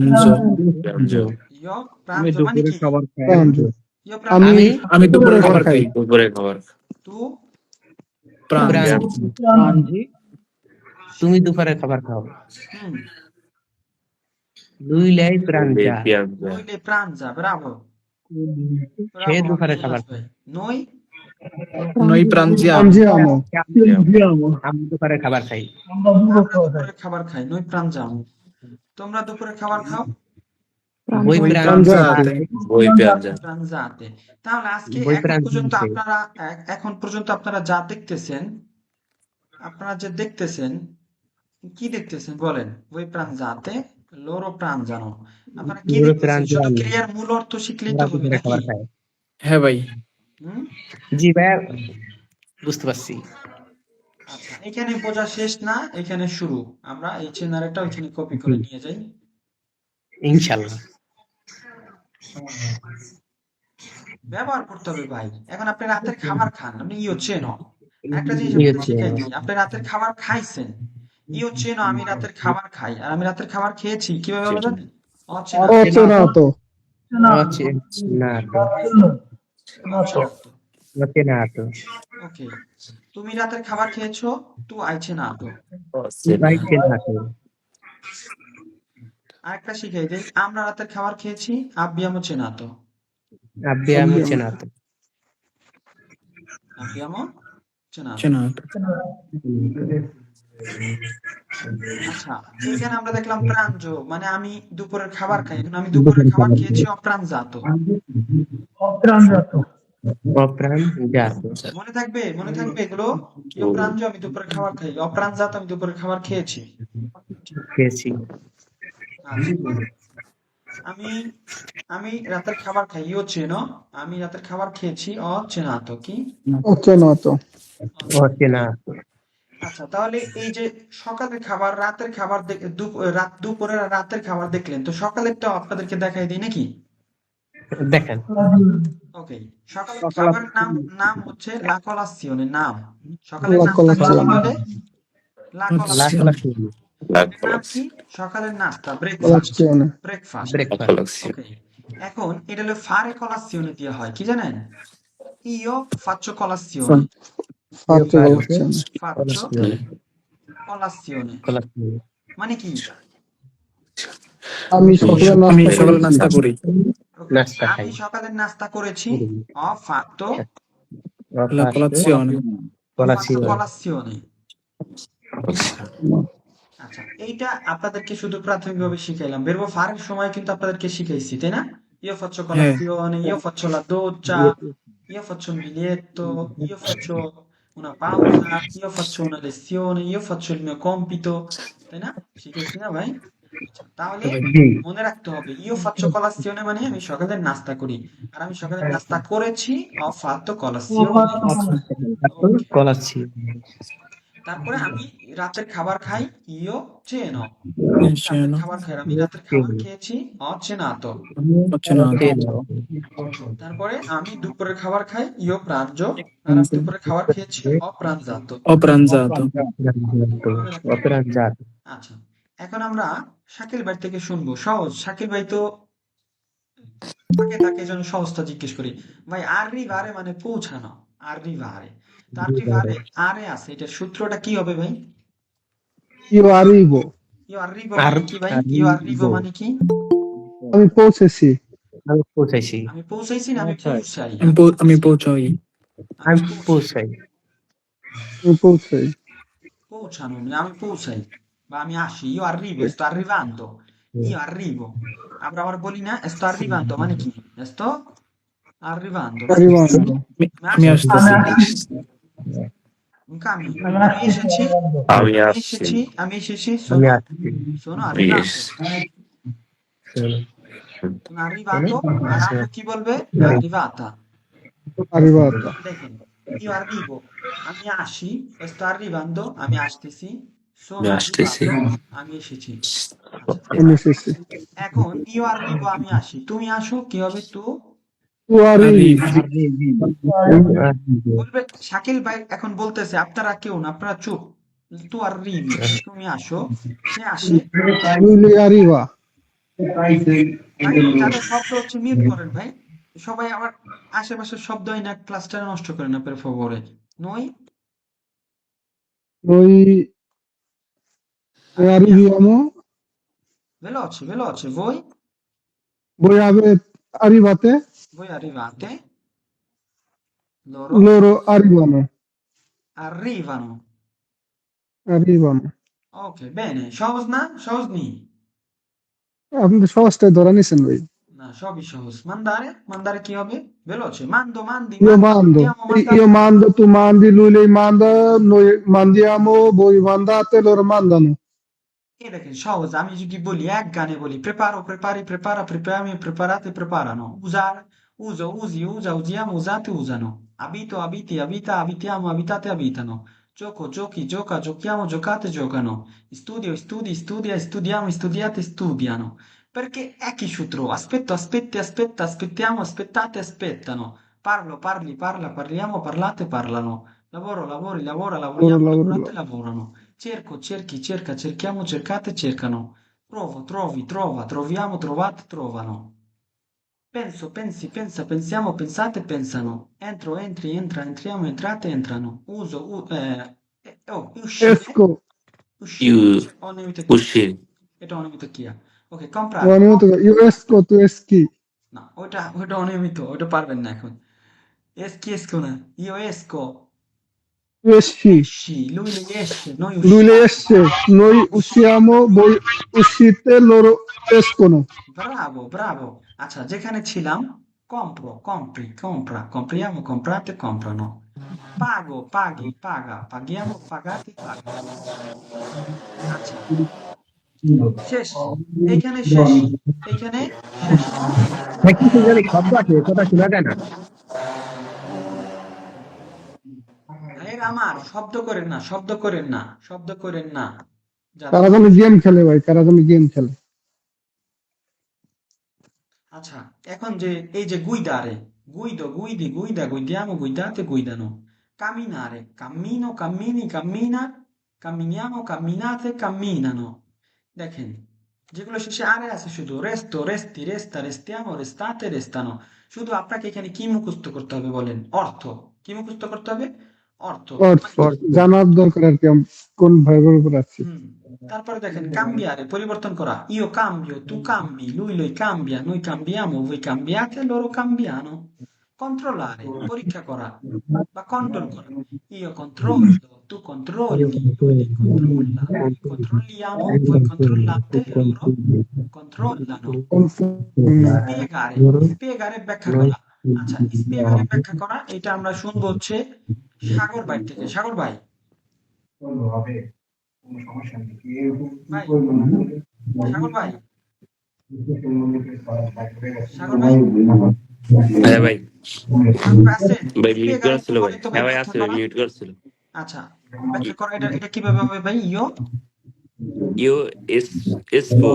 D: pranzo.
A: ইয়ো
C: আমি
A: প্রাঞ্জ মানে
C: দুপুরে
A: কি?
C: খাবার খাই।
B: pranzo,
A: ইয়ো
D: আমি দুপুরে খাবার খাই।
F: দুপুরে খাবার।
A: তু
D: Pranzo.
C: প্রাঞ্জি।
H: তুমি দুপুরে খাবার খাও,
A: হুম
H: lui lei pranza,
F: Pianza,
A: noi le pranza, bravo
H: সে
A: bravo
H: দুপুরে
A: Abdullah
H: খাবার
A: ভাই। noi
D: Noi pranziamo.
B: pranziamo,
H: আমি দুপুরে খাবার খাই,
A: আমরা দুপুরে খাবার খাই, noi pranziamo। তোমরা দুপুরে খাবার খাও,
H: voi
J: Pranzo।
H: pranzate,
F: voi pianza,
A: প্রাঞ্জাতে। তাহলে আজকে
H: voi
A: এখন পর্যন্ত
H: pranzate,
A: এখন পর্যন্ত আপনারা যা দেখতেছেন, আপনারা যে দেখতেছেন, কি দেখতেছেন বলেন? voi pranzate, loro pranzano। আপনারা কি
H: loro
A: দেখতেছেন? শুধু
H: pranzano,
A: ক্রিয়ার মূল অর্থ শিখলেই তো
H: ওরা
A: হবে
H: দুপুরে
A: নাকি?
H: খাবার খায়।
D: হ্যাঁ ভাই।
A: হুম
H: জি ভাইয়া, বুঝতে পারছি।
A: আচ্ছা, এখানে বোঝা শেষ না, এখানে শুরু। আমরা এই চেনারেটা ওইখানে কপি করে নিয়ে যাই।
H: ইনশাল্লাহ।
A: ব্যবহার করতে হবে ভাই। এখন আপনি রাতের খাবার খান, আপনি ইও চেনো। একটা জিনিস
H: ইও
A: আপনাকে শিখাই
H: চেনো।
A: দিই, আপনি রাতের খাবার খাইছেন, ইও চেনো আমি রাতের খাবার খাই, আর আমি রাতের খাবার খেয়েছি কিভাবে হলো জানেন? অচেনা।
B: অচেনাতো
H: অচেনাতো।
A: অচেনাতো।
H: অচেনাতো।
A: ওকে, তুমি রাতের খাবার খেয়েছো, তু আইছেনাতো।
H: ভাই চেনাতো।
A: আরেকটা শিখাই দেই, আমরা রাতের খাবার খেয়েছি, আব্বিয়ামো চেনাতো।
H: Abbiamo cenato.
A: আব্বিয়ামো চেনাতো।
D: চেনাতো।
A: আচ্ছা, এইখানে আমরা দেখলাম প্রাঞ্জ, মানে আমি দুপুরের খাবার খাই, এখন আমি দুপুরের খাবার খেয়েছি অপ্রাঞ্জাতো।
H: Ho pranzato.
A: মনে থাকবে, মনে থাকবে এগুলো। ইও প্রাঞ্জ আমি দুপুরের খাবার খাই, অপ্রাঞ্জাত আমি দুপুরের খাবার খেয়েছি।
H: খেয়েছি।
A: আচ্ছা, আমি আমি রাতের খাবার খাই, ইও চেনো, আমি রাতের খাবার খেয়েছি অচেনাতো। কি?
B: অচেনাতো।
H: অচেনাতো।
A: আচ্ছা, তাহলে এই যে সকালের খাবার, রাতের খাবার, দুপুরের আর রাতের খাবার দেখলেন, তো সকালেরটা আপনাদেরকে দেখাই দিই নাকি?
H: দেখেন।
A: ওকে, সকালের খাবারের নাম হচ্ছে লা colazione, নাম। সকালের
B: La
A: নাস্তা কি
B: colazione।
A: বলে? লা
H: La
A: colazione।
H: colazione.
F: La
A: এর নাম কি? সকালের নাস্তা, breakfast.
B: Colazione।
A: Breakfast.
F: La
H: Breakfast.
F: colazione.
A: ওকে, এখন এটা হলো ফারে colazione দিয়ে হয়, কি জানেন? ইও faccio colazione,
B: Faccio
H: Io
B: colazione।
A: faccio
H: colazione.
A: colazione,
H: Colazione.
A: মানে কি?
B: আমি সকালে
D: আমি
B: নাস্তা
D: সকালে
B: করেছি।
D: নাস্তা করি।
A: ওকে,
H: নাস্তা
A: আমি
H: খাই।
A: সকালের নাস্তা করেছি, ho fatto
H: Ho
D: La
H: fatto
D: colazione।
H: colazione.
A: colazione। আচ্ছা, এইটা আপনাদেরকে শুধু প্রাথমিকভাবে শিখাইলাম, বেরবো ফারের সময় কিন্তু আপনাদেরকে শিখাইছি, তাই না? Io faccio
D: হ্যাঁ।
A: colazione, io faccio la doccia, io faccio un biglietto, io faccio una pausa, io faccio una lezione, io faccio il mio compito, তাই না? শিখেছি না ভাই? আচ্ছা, তাহলে
H: জি।
A: মনে রাখতে হবে, io faccio colazione মানে আমি সকালের নাস্তা করি, আর আমি সকালের নাস্তা করেছি, ho fatto colazione। ওকে,
H: Colazione.
A: তারপরে আমি রাতের খাবার খাই, ইও চেনো। রাতের
D: চেনো।
A: খাবার খাই, আমি রাতের খাবার খেয়েছি অচেনাতো।
D: অচেনাতো।
A: তারপরে আমি দুপুরের খাবার খাই, ইও প্রাঞ্জ, আর আমি দুপুরের খাবার খেয়েছি অপ্রাঞ্জাতো।
D: অপ্রাঞ্জাতো।
A: মনে রাখতে
H: Ho
A: হবে।
H: pranzato.
A: আচ্ছা, এখন আমরা শাকিল ভাই থেকে শুনবো সহজ। শাকিল ভাই তো তাকে জন্য সহজটা জিজ্ঞেস করি। ভাই arrivare মানে পৌঁছানো, arrivare। তো arrivare আরে আছে, এটার সূত্রটা কি হবে ভাই?
B: Io arrivo।
A: ইও arrivo মানে কি ভাই? ইও arrivo মানে কি?
B: আমি পৌঁছেছি।
H: আমি পৌঁছাইছি।
A: আমি পৌঁছাইছি না, আমি পৌঁছাই।
D: আমি পৌঁছাই।
H: আমি পৌঁছাই।
B: আমি পৌঁছাই।
A: পৌঁছানো মানে আমি পৌঁছাই বা আমি আসি, io arrivo, sto arrivando, io arrivo। আমরা আবার বলি না sto arrivando মানে কি? sto arrivando মানে কি?
B: Arrivando।
D: আমি আসতেছি।
A: আমি এসেছি,
F: আমি
A: আমি
F: আসছি।
A: এসেছি, আমি এসেছি,
H: আমি
A: sono
H: আসছি।
A: sono
F: আমি
A: arrivato,
F: এসছি।
A: sono arrivato, আর আপু কি বলবে? arrivata।
B: Arrivata।
A: দেখেন, io arrivo আমি আসি, sto arrivando আমি আসতেছি, sono
F: আমি আসতেছি।
A: arrivato আমি এসেছি। আচ্ছা,
B: আমি এসেছি।
A: এখন io arrivo আমি আসি, তুমি আসো কি হবে?
B: Tu arrivi।
A: বলবে শাকিল ভাই এখন বলতেছে, আপনারা কেউ না, আপনারা চুপ। তু arrivi তুমি আসো, সে আসে।
B: Lui arriva।
A: ভাই তাদের শব্দ হচ্ছে মিউট করেন ভাই, সবাই আবার আশেপাশের শব্দ হয় না, ক্লাসটা নষ্ট করেন না per favore। Noi
B: Noi arriviamo।
A: veloce, veloce, voi
B: Voi arrivate।
A: arrivate, loro
B: Loro arrivano।
A: arrivano।
B: Arrivano।
A: Ok, bene, সহজ না? সহজ নি?
B: আপনি তো সহজটাই ধরে নিছেন ভাই।
A: না, সবই সহজ। mandare কি হবে? veloce, mando, mandi,
B: Io
A: mando,
B: mando।
A: mandiamo, mandate।
B: Io mando, tu mandi, lui lei manda, noi mandiamo, voi mandate, loro mandano।
A: এই দেখেন সহজ। আমি যদি বলি, এক গানে বলি, preparo, prepari, prepara, prepariamo, preparate, preparano, usare, uso, usi, usa, usiamo, usate, usano, abito, abiti, abita, abitiamo, abitate, abitano, Gioco, giochi, gioca, giochiamo, giocate, giocano. Studio, studi, studia, studiamo, studiate, studiano. Perché è chi shutro? Aspetto, aspetti, aspetta, aspettiamo, aspettate, aspettano. Parlo, parli, parla, parliamo, parlate, parlano. Lavoro, lavori, lavora, lavoriamo, lavorate, lavorano. Cerco, cerchi, cerca, cerchiamo, cercate, cercano. Trovo, trovi, trova, troviamo, trovate, trovano. Penso, pensi, pensa, pensiamo, pensate, pensano. Entro, entri, entra, entriamo, entrate, entrano. Uso, uscire,
B: Esco.
A: uscire, অনিয়মিত ক্রিয়া।
F: uscire,
A: এটা অনিয়মিত ক্রিয়া। ওকে, comprare.
B: অনিয়মিত io esco tu eschi
A: না, ওটা অনিয়মিত, ওটা পারবেন না এখন। Eschi, escono. Io esco,
B: tu esci
A: esci, lui esce, noi
B: lui lei
A: usciamo.
B: esce noi usciamo voi uscite loro escono
A: Bravo, bravo. আচ্ছা, যেখানে ছিলাম, compro, compri, compra, compriamo, comprate, comprano. Pago, paghi, paga, paghiamo, pagate, pagano. আচ্ছা, শেষ। এইখানে শেষ। এইখানে শেষ।
H: কিছু জানি শব্দ আছে কথা শোনা যায় না।
A: ভাইয়েরা আমার, শব্দ করেন না, শব্দ করেন না, শব্দ করেন না।
B: কারা জানি গেম খেলে ভাই কারা জানি গেম খেলে
A: আচ্ছা, এখন যে এই যে guidare, guido, guidi, guida, guidiamo, guidate, guidano. Camminare, cammino, cammini, cammina, camminiamo, camminate, camminano. দেখেন, যেগুলো শেষে আরে আছে শুধু resto, resti, resta, restiamo, restate, restano. শুধু আপনাকে এখানে কি মুখস্থ করতে হবে বলেন? অর্থ। কি মুখস্থ করতে হবে? অর্থ।
B: অর্থ জানার দরকার আর কি কোন ভাইবের উপর আছে
A: হুম। তারপরে দেখেন cambiare, পরিবর্তন করা। Io cambio, tu cambi, lui cambia, noi cambiamo, voi cambiate, loro cambiano. Controllare, পরীক্ষা করা বা কন্ট্রোল করা। Io controllo, tu controlli, lui controlla, noi controlliamo, voi controllate, loro controllano. Spiegare, spiegare ব্যাখ্যা করা। আচ্ছা, spiegare ব্যাখ্যা করা এটা আমরা শুনবো হচ্ছে সাগর ভাই থেকে। সাগর ভাই, ভাই, সাগর ভাই, সাগর ভাই,
F: হ্যাঁ ভাই,
A: সাগর ভাই আছে?
F: ভাই মিউট
A: Spiegare
F: করছিল ভাই,
A: বলেন তো
F: হ্যাঁ ভাই
A: ব্যাখ্যা
F: আছে ভাই,
A: করা।
F: মিউট করছিল।
A: আচ্ছা, ব্যাখ্যা করা এটা কিভাবে হবে ভাই?
F: Io espo,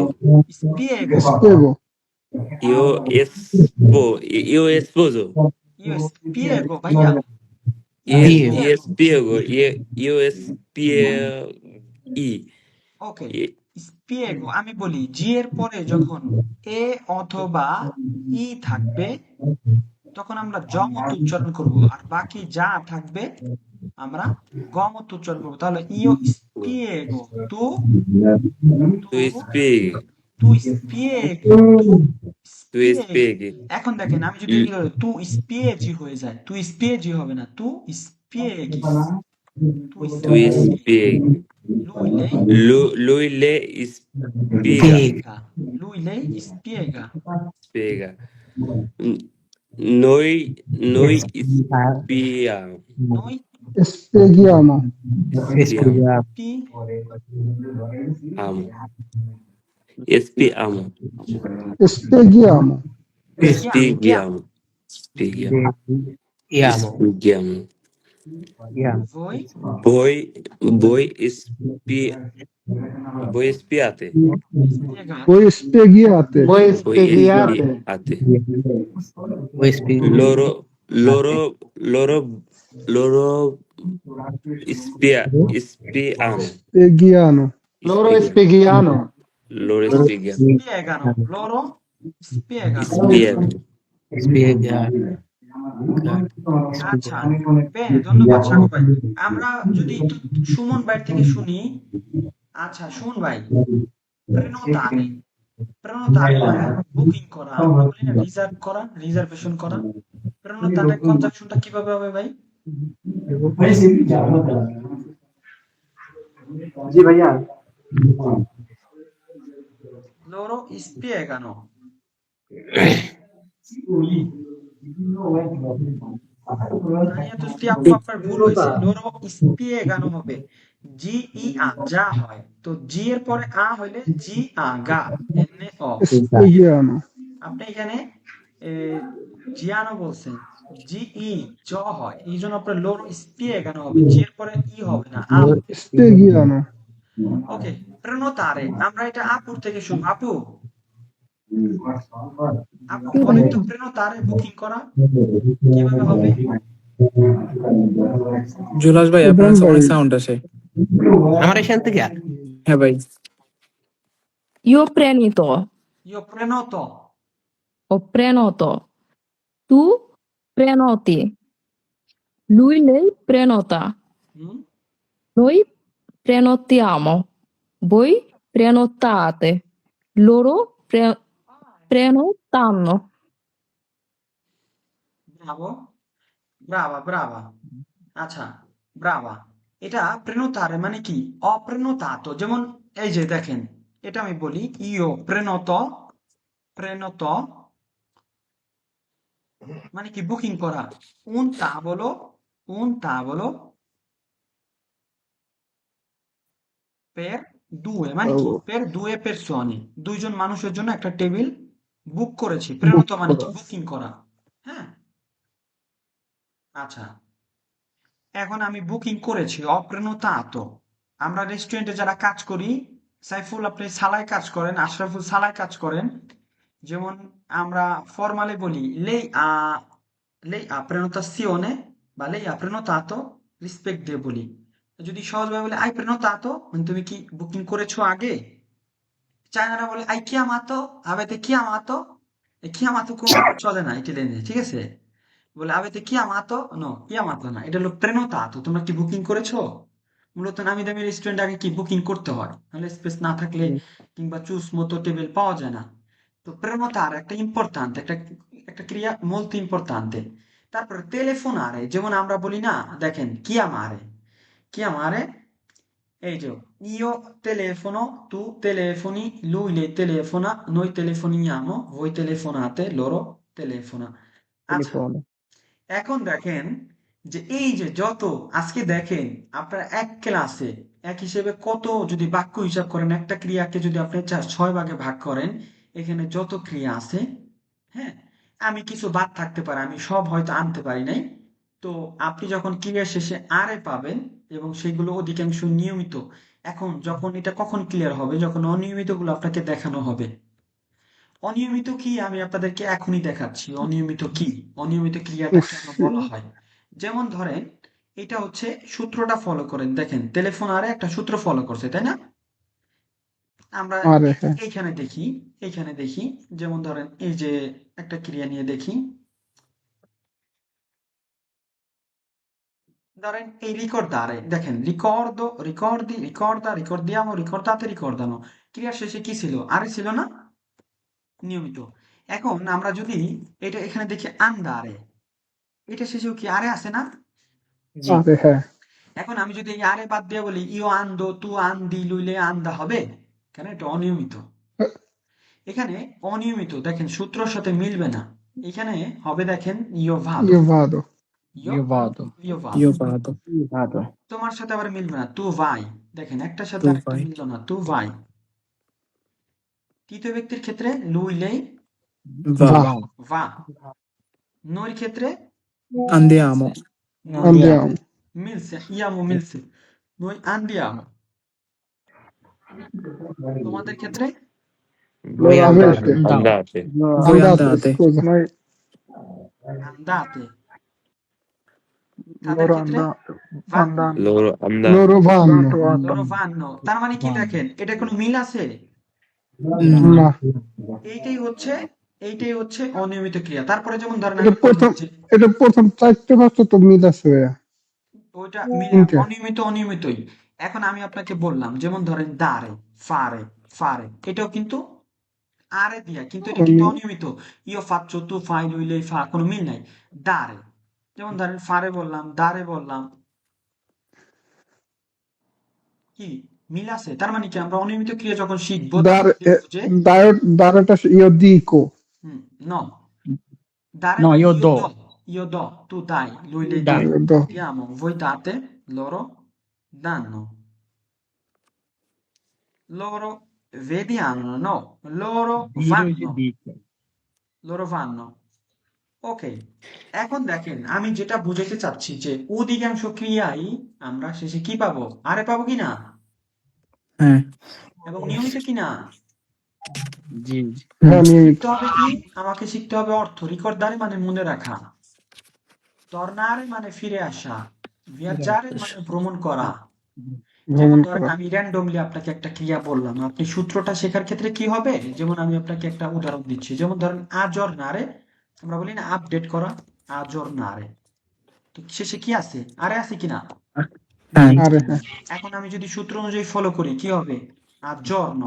A: spiego,
B: spiego
F: io espo, io esposo,
A: io spiego ভাইয়া।
F: io spiego, io spiego,
A: ওকে, spiego আমি বলি জি এর পরে যখন এ অথবা ই থাকবে তখন আমরা জ মত উচ্চারণ করব, আর বাকি যা থাকবে আমরা গ মত উচ্চারণ করবো। তাহলে ইও spiego, tu
F: tu spieghi,
A: tu spieghi,
F: tu spieghi,
A: এখন দেখেন আমি যদি tu spieghi হয়ে যায়, tu spieghi হবে না, tu spieghi, tu
F: tu spieghi,
A: lui lei
F: lui le spiega,
A: lui lei spiega,
F: spiega, noi spieghiamo,
A: noi
B: spieghiamo
F: spieghiamo,
B: spieghiamo
F: spieghiamo, spieghiamo,
A: voi
F: voi spiate,
A: spiegate,
B: voi spieghiate
F: voi spiate, loro spiegano,
B: spieghiano
F: loro spiegano, loro
A: spiegano, loro spiegano। আচ্ছা, বেশ, ধন্যবাদ সাগর ভাই। আমরা যদি একটু সুমন ভাই থেকে শুনি। আচ্ছা, সুমন ভাই, prenotare, prenotare মানে বুকিং করা, আমরা বলি না রিজার্ভ করা, রিজার্ভেশন করা। prenotare কনজাংশনটা কিভাবে হবে ভাই?
H: জি ভাইয়া,
A: loro spiegano, তো যদি আপনার ভুল হয়েছে, loro spiegano হবে জি ই আ, যা হয়। তো জি এর পরে আ হইলে জি আ গা, এন ও।
B: spieghiano
A: আপনি এখানে জিয়ানো বলছেন, জি ই জ হয় এই জন্য আপনার লোর স্পিয়ে কেন হবে জি এর পরে ই হবে না আ
B: Lo
A: হবে
B: spieghiano.
A: ওকে প্রেনতারে আমরা এটা আপুর থেকে শুনবো আপু আপু বলেন তো প্রেনতারে বুকিং করা কিভাবে হবে
D: জুলাস ভাই আপনার
B: Ibrahim
D: কাছে
B: ভাই
D: অনেক সাউন্ড আসে।
F: আমার এখান থেকে
D: হ্যাঁ ভাই।
J: Io prenito,
A: io prenoto
J: o prenoto. Tu prenoti. Lui, lei prenota.
A: হুম?
J: Noi prenotiamo. Voi prenotate. Loro prenotano.
A: ব্রাভো ব্রাভা ব্রাভা আচ্ছা ব্রাভা এটা প্রেনোতারে মানে কি অপ্রেনোতাতো যেমন এই যে দেখেন এটা আমি বলি ইও প্রেনোতো প্রেনোতো মানে কি বুকিং করা un tavolo per due মানে কি per due persone দুইজন মানুষের জন্য একটা টেবিল বুক করেছি প্রেনোতো মানে কি বুকিং করা হ্যাঁ আচ্ছা এখন আমি বুকিং করেছি অপ্রেনোতাতো আমরা রেস্টুরেন্টে যারা কাজ করি সাইফুল আপনি সালায় কাজ করেন আশরাফুল সালায় কাজ করেন যেমন আমরা ফর্মালে বলি lei ha prenotazione বা lei ha prenotato রিসপেক্ট দিয়ে বলি যদি সহজভাবে বলে আই prenotato মানে তুমি কি বুকিং করেছো আগে চায়নারা বলে আই chiamato avete chiamato এই chiamato কোনো চলে না ইটালিয়ানে ঠিক আছে বলে avete chiamato no chiamato না এটা হলো prenotato তোমরা কি বুকিং করেছো মূলত নামি দামি রেস্টুরেন্ট আগে কি বুকিং করতে হয় নাহলে স্পেস না থাকলে কিংবা চুজ মতো টেবিল পাওয়া যায় না তো prenotare একটা ইম্পর্ট্যান্ট একটা ক্রিয়া molto importante তারপরে টেলিফোনারে যেমন আমরা বলি না দেখেন chiamare এই যে io telefono tu telefoni lui le telefona noi telefoniamo voi telefonate loro telefona আচ্ছা এখন দেখেন যে এই যে যত আজকে দেখেন আপনারা এক ক্লাসে এক হিসেবে কত যদি বাক্য হিসাব করেন একটা ক্রিয়াকে যদি আপনি 6 ভাগে ভাগ করেন এখানে যত ক্রিয়া আছে হ্যাঁ আমি কিছু বাদ থাকতে পারে আমি সব হয়তো আনতে পারি নাই তো আপনি যখন ক্রিয়া শেষে আরে পাবেন এবং সেগুলো অধিকাংশ নিয়মিত এখন যখন এটা কখন ক্লিয়ার হবে যখন অনিয়মিত গুলো আপনাকে দেখানো হবে অনিয়মিত কি আমি আপনাদেরকে এখনই দেখাচ্ছি অনিয়মিত কি অনিয়মিত ক্রিয়াটা কেন বলা হয় যেমন ধরেন এটা হচ্ছে সূত্রটা ফলো করেন দেখেন টেলিফোনারে একটা সূত্র ফলো করছে তাই না আমরা
B: Are, হ্যাঁ।
A: এইখানে দেখি যেমন ধরেন এই যে একটা ক্রিয়া নিয়ে দেখি ধরেন এই রিকর্ডারে দেখেন রিকর্দো রিকর্দি রিকর্দা রিকর্দিয়ামো রিকর্দাতে রিকর্দানো ক্রিয়ার শেষে কি ছিল আরে ছিল না নিয়মিত এখন আমরা যদি এটা এখানে দেখি আন্দারে এটা শেষেও কি আরে আছে না
B: Are, হ্যাঁ।
A: এখন আমি যদি এই আরে বাদ দিয়ে বলি ইও আন্দো তু আন্দি লুইলে আন্দা হবে কেন এটা অনিয়মিত এখানে অনিয়মিত দেখেন সূত্রের সাথে মিলবে না এখানে হবে দেখেন ইও ভাদো
B: Io vado.
A: ইও ভাদো
D: ইউ পাতো।
A: তোমার সাথে আবার মিলবে না তু ভাই দেখেন একটার সাথে
D: Tu
A: আরেকটা
D: vai.
A: মিললো না তু ভাই তৃতীয় ব্যক্তির ক্ষেত্রে লুইলে
D: Va.
A: va নইর ক্ষেত্রে
D: Andiamo.
B: Andiamo.
A: মিলছে ইয়ামো মিলছে noi andiamo তোমাদের ক্ষেত্রে
F: voi
B: Avete.
F: andate
D: Voi
B: Andate,
D: andate.
B: scusa.
A: andate তাদের ক্ষেত্রে vanno
F: loro andate
B: Loro vanno.
A: loro vanno তার মানে কি দেখেন এটা কোনো মিল আছে
B: না।
A: এইটাই হচ্ছে অনিয়মিত ক্রিয়া তারপরে যেমন ধরেন
B: এটা
A: আমি
B: প্রথম
A: বলছি যে
B: এটা প্রথম 4-5টা তো মিল আছে ভাইয়া।
A: ওইটা
B: তিনটে।
A: অনিয়মিতই এখন আমি আপনাকে বললাম যেমন ধরেন দারে ফারে ফারে এটাও কিন্তু আরে দিয়া কিন্তু এটা কিন্তু অনিয়মিত ইও ফাচ্ছো তু ফাই লুই লেই ফা কোনো মিল নাই দারে যেমন ধরেন ফারে বললাম দারে বললাম কি মিল আছে তার মানে কি আমরা অনিয়মিত ক্রিয়া যখন শিখবো তখন দেখবো যে
B: Dareটা io dico.
A: no dare
C: No, io do.
A: io do tu dai lui le
C: Dai.
B: Io do.
A: diamo voi date loro danno loro vediamo no loro vanno loro vanno ওকে, এখন দেখেন আমি যেটা বুঝাতে চাচ্ছি যে অধিকাংশ ক্রিয়াই আমরা শেষে কি পাবো, আরে পাবো কিনা,
D: হ্যাঁ
A: এবং নিয়মিত কিনা।
C: জি
B: হ্যাঁ নিয়মিত।
A: শিখতে হবে কি, আমাকে শিখতে হবে অর্থ। রিকর্দারে মানে মনে রাখা, তর্নারে মানে ফিরে আসা, ভিয়াজারে মানে ভ্রমণ করা। যেমন
B: ভ্রমণ
A: ধরেন
B: করা।
A: আমি র্যান্ডমলি আপনাকে একটা ক্রিয়া বললাম, আপনি সূত্রটা শেখার ক্ষেত্রে কি হবে, যেমন আমি আপনাকে একটা উদাহরণ দিচ্ছি, যেমন ধরেন আজর নারে, আমরা বলি না আপডেট করা, আজর নারে, তো শেষে কি আছে, আরে আছে কিনা।
D: হ্যাঁ
B: আরে হ্যাঁ
A: এখন আমি যদি সূত্র অনুযায়ী ফলো করি কি হবে, আজর্ন,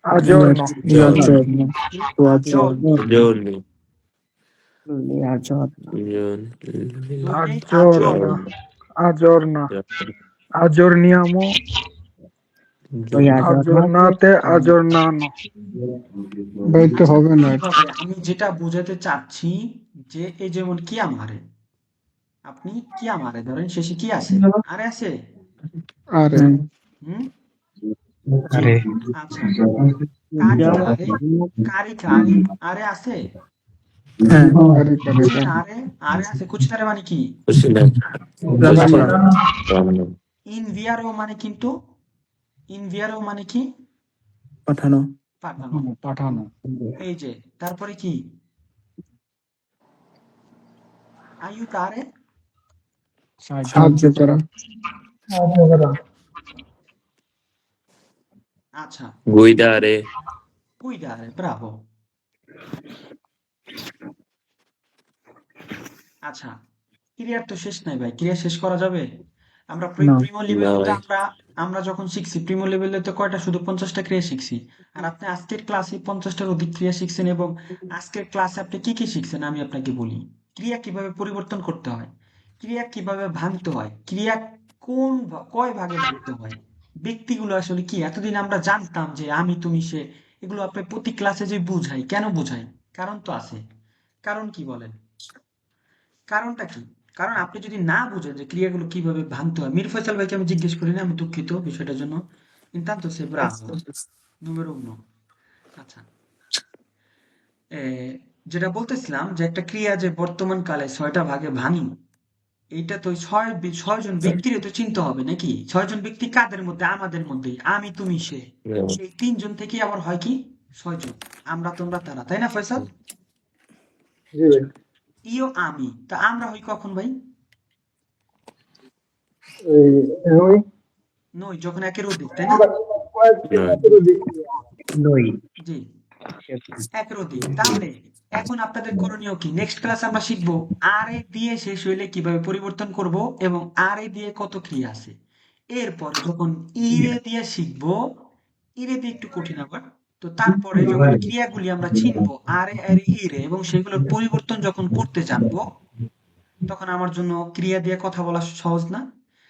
B: আজর্ন।
D: giorno
A: আজর্ন,
F: giorni,
I: লইলে আজর
A: আজর্ন,
B: Aggiorna. Aggiorniamo.
I: ওই আজর
B: Aggiornate. Aggiornano. বইতে হবে না এটা।
A: এইভাবে আমি যেটা বোঝাতে চাচ্ছি যে এই যেমন কি আমারে, আপনি কি আমারে ধরেন শেষে কি আছে, আরে আছে,
B: আরে
A: হুম, জি, আচ্ছা, কারি আরে, কারি কারি আরে আছে,
D: হ্যাঁ
B: আরে করে
A: আরে আরে আছে, কুচনারে মানে কি,
F: cucina, রান্না,
A: ইনভিয়ারো মানে কিন্তু, ইনভিয়ারো মানে কি,
D: পাঠানো
A: পাঠানো,
B: পাঠানো।
A: এই যে তারপরে কি, আইউতারে,
B: সাহায্য করা।
A: আচ্ছা,
F: guidare,
A: কুইদারে, ব্রাভো। আচ্ছা, ক্রিয়ার তো শেষ নাই ভাই, ক্রিয়া শেষ করা যাবে। আমরা
D: না।
A: প্রিমো লেভেলে
F: না
A: তো
F: ভাই।
A: আমরা যখন শিখছি প্রিমো লেভেলে তো কয়টা, শুধু 50টা ক্রিয়া শিখছি। আর আপনি আজকের ক্লাসে 50টার অধিক ক্রিয়া শিখছেন, এবং আজকের ক্লাসে আপনি কি কি শিখছেন আমি আপনাকে বলি। ক্রিয়া কিভাবে পরিবর্তন করতে হয়, ক্রিয়া কিভাবে ভাঙতে হয়, ক্রিয়া কয় ভাগে ভাঙতে হয়, ব্যক্তিগুলো আসলে কি, এতদিন আমরা জানতাম যে আমি তুমি সে, এগুলো আপনি প্রতি ক্লাসে যে বুঝাই, কেন বুঝাই, কারণ তো আছে। কারণ কি বলেন, কারণটা কি, কারণ আপনি যদি না বুঝেন যে ক্রিয়াগুলো কিভাবে ভাঙতে হয়, মীর ফয়সাল ভাইকে আমি জিজ্ঞেস করি না, আমি দুঃখিত বিষয়টার জন্য, intanto sei bravo, numero uno। আচ্ছা, যেটা বলতেছিলাম যে একটা ক্রিয়া যে বর্তমান কালে 6টা ভাগে ভাঙি, এইটা তো ওই ছয়জন ব্যক্তির তো চিনতে হবে নাকি, 6জন ব্যক্তি কাদের মধ্যে, আমাদের মধ্যে, আমি তুমি সে, এই 3জন থেকে আবার হয় কি 6জন, আমরা তোমরা তারা, তাই না ফয়সাল, ইও আমি, তা আমরা হই কখন ভাই, নই, যখন একের অধিক, তাই না,
I: লই
A: জি, একের অধিক। তাহলে এখন আপনাদের করণীয় কি, নেক্সট ক্লাস আমরা শিখবো আর এ দিয়ে শেষ হইলে কিভাবে পরিবর্তন করব, এবং আর এ দিয়ে কত ক্রিয়া আছে। এরপর যখন ইরে দিয়ে শিখবো, ইরে দিয়ে একটু কঠিন আবার, তো তারপরে যখন ক্রিয়াগুলি আমরা চিনবো আর এ আর ইরে, এবং সেগুলোর পরিবর্তন যখন করতে জানবো, তখন আমার জন্য ক্রিয়া দিয়ে কথা বলা সহজ না,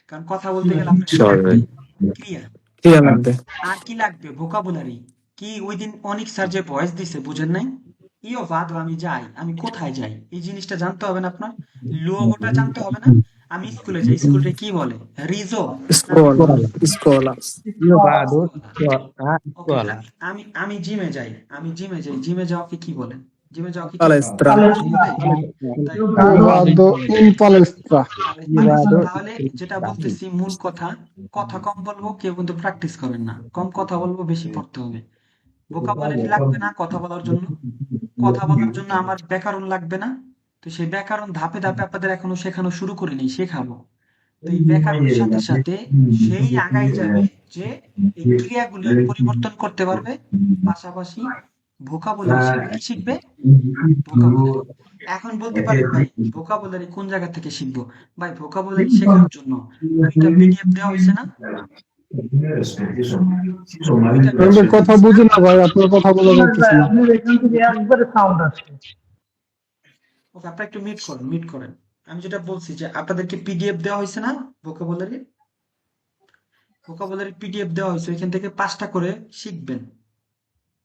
A: কারণ কথা বলতে গেলে আপনার কি
F: সহজ
A: লাগবে,
F: ভাই।
A: ক্রিয়া,
D: ক্রিয়া লাগবে
A: আর কি লাগবে, ভোকাবুলারি। কি ওই দিন অনিক স্যার যে ভয়েস দিছে বুঝেন নাই, ইও ভাদো, আমি যাই, আমি কোথায় যাই, এই জিনিসটা জানতে হবে না আপনার, লোগোটা জানতে হবে না, আমি স্কুলে যাই, স্কুলটা কি বলে, রিজো,
D: স্কোলা
I: io vado a
A: okay,
I: scuola
A: আমি জিমে যাই, আমি জিমে যাই, জিমে যাওয়াকে কি বলে, জিমে যাওয়াকে কি
D: Palestra.
A: বলে?
B: Io vado in palestra.
A: তাহলে যেটা বলতেছি মূল কথা, কথা কম বলবো, কেউ কিন্তু প্র্যাকটিস করেন না, কম কথা বলবো, বেশি পড়তে হবে। ভোকাবুলারি লাগবে না কথা বলার জন্য, কথা বলার জন্য আমার ব্যাকরণ লাগবে না, তো সেই ব্যাকরণ ধাপে ধাপে আপনাদের এখনো শেখানো শুরু করিনি, শেখাবো। তো এই ব্যাকরণের সাথে সাথে সেই আগাই যাবে যে এই ক্রিয়াগুলি পরিবর্তন করতে পারবে, পাশাপাশি ভোকাবুলারি কি শিখবে, ভোকাবুলারি। এখন বলতে পারেন ভাই ভোকাবুলারি কোন জায়গা থেকে শিখবো, ভাই ভোকাবুলারি শেখার জন্য দুইটা পিডিএফ দেওয়া হয়েছে না,
B: আপনার কথা বুঝি না ভাই, আপনার কথা বোঝা যাচ্ছে না।
A: ওকে, আপনারা একটু মিট করেন। আমি যেটা বলছি যে আপনাদেরকে পিডিএফ দেওয়া হয়েছে না, ভোকাবুলারি পিডিএফ দেওয়া হয়েছে, এখান থেকে 5টা করে শিখবেন।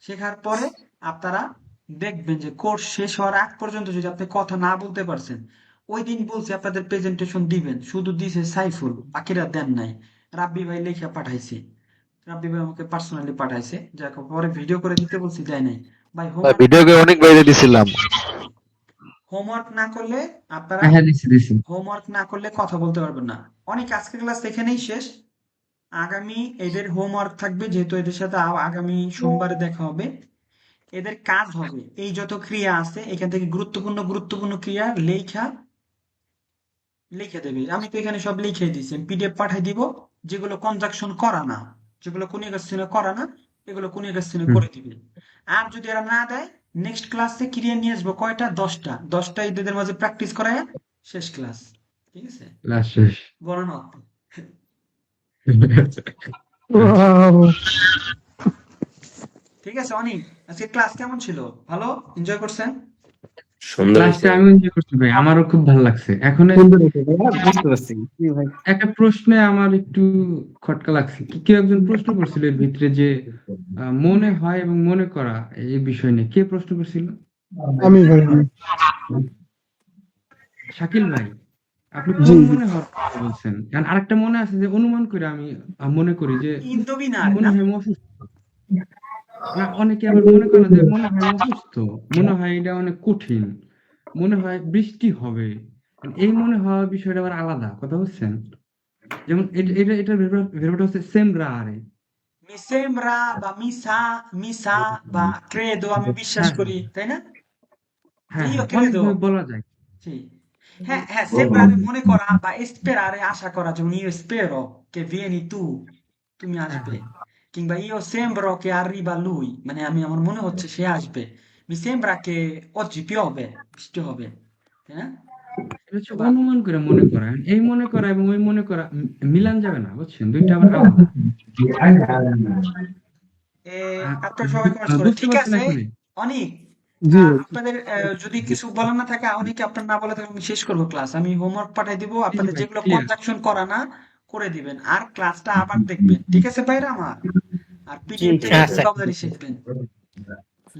A: শেখার পরে আপনারা দেখবেন যে কোর্স শেষ হওয়ার আগ পর্যন্ত যদি আপনি কথা না বলতে পারছেন, ওই দিন বলছি আপনাদের প্রেজেন্টেশন দিবেন, শুধু দিছে সাইফুল, বাকিরা দেন নাই। রাব্বি ভাই লেখা পাঠাইছে, রাব্বি ভাই আমাকে পার্সোনালি পাঠাইছে, যাকে পরে ভিডিও করে দিতে বলছি, দেয় নাই ভাই।
G: ভিডিও কে অনেক বাইরে দিছিলাম।
A: হোমওয়ার্ক না করলে আপনারা
E: হ্যাঁ, দিছি
A: হোমওয়ার্ক না করলে কথা বলতে পারবেন না। অনেক আজকের ক্লাস এখানেই শেষ। আগামী এদের হোমওয়ার্ক থাকবে, যেহেতু এদের সাথে আগামী সোমবারে দেখা হবে। এদের কাজ হবে এই যত ক্রিয়া আছে এখান থেকে গুরুত্বপূর্ণ ক্রিয়া লিখে দেবে। আমি তো এখানে সব লিখে দিয়েছি, পিডিএফ পাঠিয়ে দিব। যেগুলো কনজাকশন করা না, যেগুলো কোনিকাশ্চনে করা না, এগুলো কোনিকাশ্চনে করে দিবে। আর যদি এরা না দেয়, নেক্সট ক্লাসে ক্রিয়া নিয়ে আসবো কয়টা? 10টা এদের মাঝে প্র্যাকটিস করায় শেষ ক্লাস। ঠিক আছে,
E: ক্লাস শেষ।
A: গণনা।
B: Wow.
A: ঠিক আছে অনিক, আজকে ক্লাস কেমন ছিল? ভালো এনজয় করছেন?
F: সুন্দর
E: ক্লাসটা
F: হয়েছে।
E: আমি এনজয় করছি ভাই, আমারও খুব ভালো লাগছে। এখন
C: বুঝতে পারছি কি ভাই
E: একটা প্রশ্নে আমার একটু খটকা লাগছে। কেউ একজন প্রশ্ন করছিল এর ভিতরে যে মনে হয় এবং মনে করা এই বিষয় নিয়ে কে প্রশ্ন করছিল?
B: আমি ভাই
E: শাকিল ভাই, আপনি
B: জি
E: কোন
B: জি
E: মনে হওয়ার কথা বলছেন? কারণ আরেকটা মনে আছে যে অনুমান করে আমি মনে করি যে
A: ইন্দোবিনার
E: মনে
A: না?
E: হয় আমি অসুস্থ। না, অনেকে আবার মনে করে যে মনে হয় আমি অসুস্থ, মনে হয় এটা অনেক কঠিন, মনে হয় বৃষ্টি হবে। এই মনে হওয়ার বিষয়টা আবার আলাদা, কথা বুঝছেন? যেমন এটার ভেরিয়েবলটা হচ্ছে সেমব্রা আরে।
A: মি সেমরা বা মিসা বা ক্রেদো আমি বিশ্বাস
E: হ্যাঁ
A: করি, তাই না?
E: হ্যাঁ
A: ইও
E: হ্যাঁ,
A: ক্রেদো।
E: অনেকভাবে বলা যায়।
A: জি। হ্যাঁ, সেমরারে মনে করা বা স্পেরারে আশা করা, যেমন ইও স্পেরো কে vieni tu, তুমি
E: হ্যাঁ
A: আসবে।
E: হ্যাঁ
A: কিংবা io sembro che arriva lui, মানে আমার মনে হচ্ছে সে আসবে। mi sembra che oggi piove, বৃষ্টি হবে, তাই না?
E: এটা হচ্ছে
A: বা
E: অনুমান করে মনে করা। এই মনে করা এবং ওই মনে করা মিলান যাবে না, বুঝছেন? দুইটা আবার আলাদা।
A: এ, আপনারা সবাই কমেন্টস করে
E: বুঝতে
A: ঠিক
E: পারছেন
A: আছে।
E: এখন?
A: অনিক,
B: জি ভাই
A: আপনাদের যদি কিছু বলার না থাকে, অনেকে আপনার না বলে থাকে, আমি শেষ করবো ক্লাস। আমি হোমওয়ার্ক পাঠিয়ে দিব,
E: জি জি
A: আপনাদের
E: ভাই,
A: যেগুলো
E: ক্লিয়ার।
A: কনজাকশন করা না করে দিবেন, আর ক্লাসটা আবার দেখবেন। ঠিক আছে ভাইরা আমার? আর
I: জি
A: পিডিএফ
I: ঠিক
A: থেকে
I: আছে
A: vocabulary শিখবেন।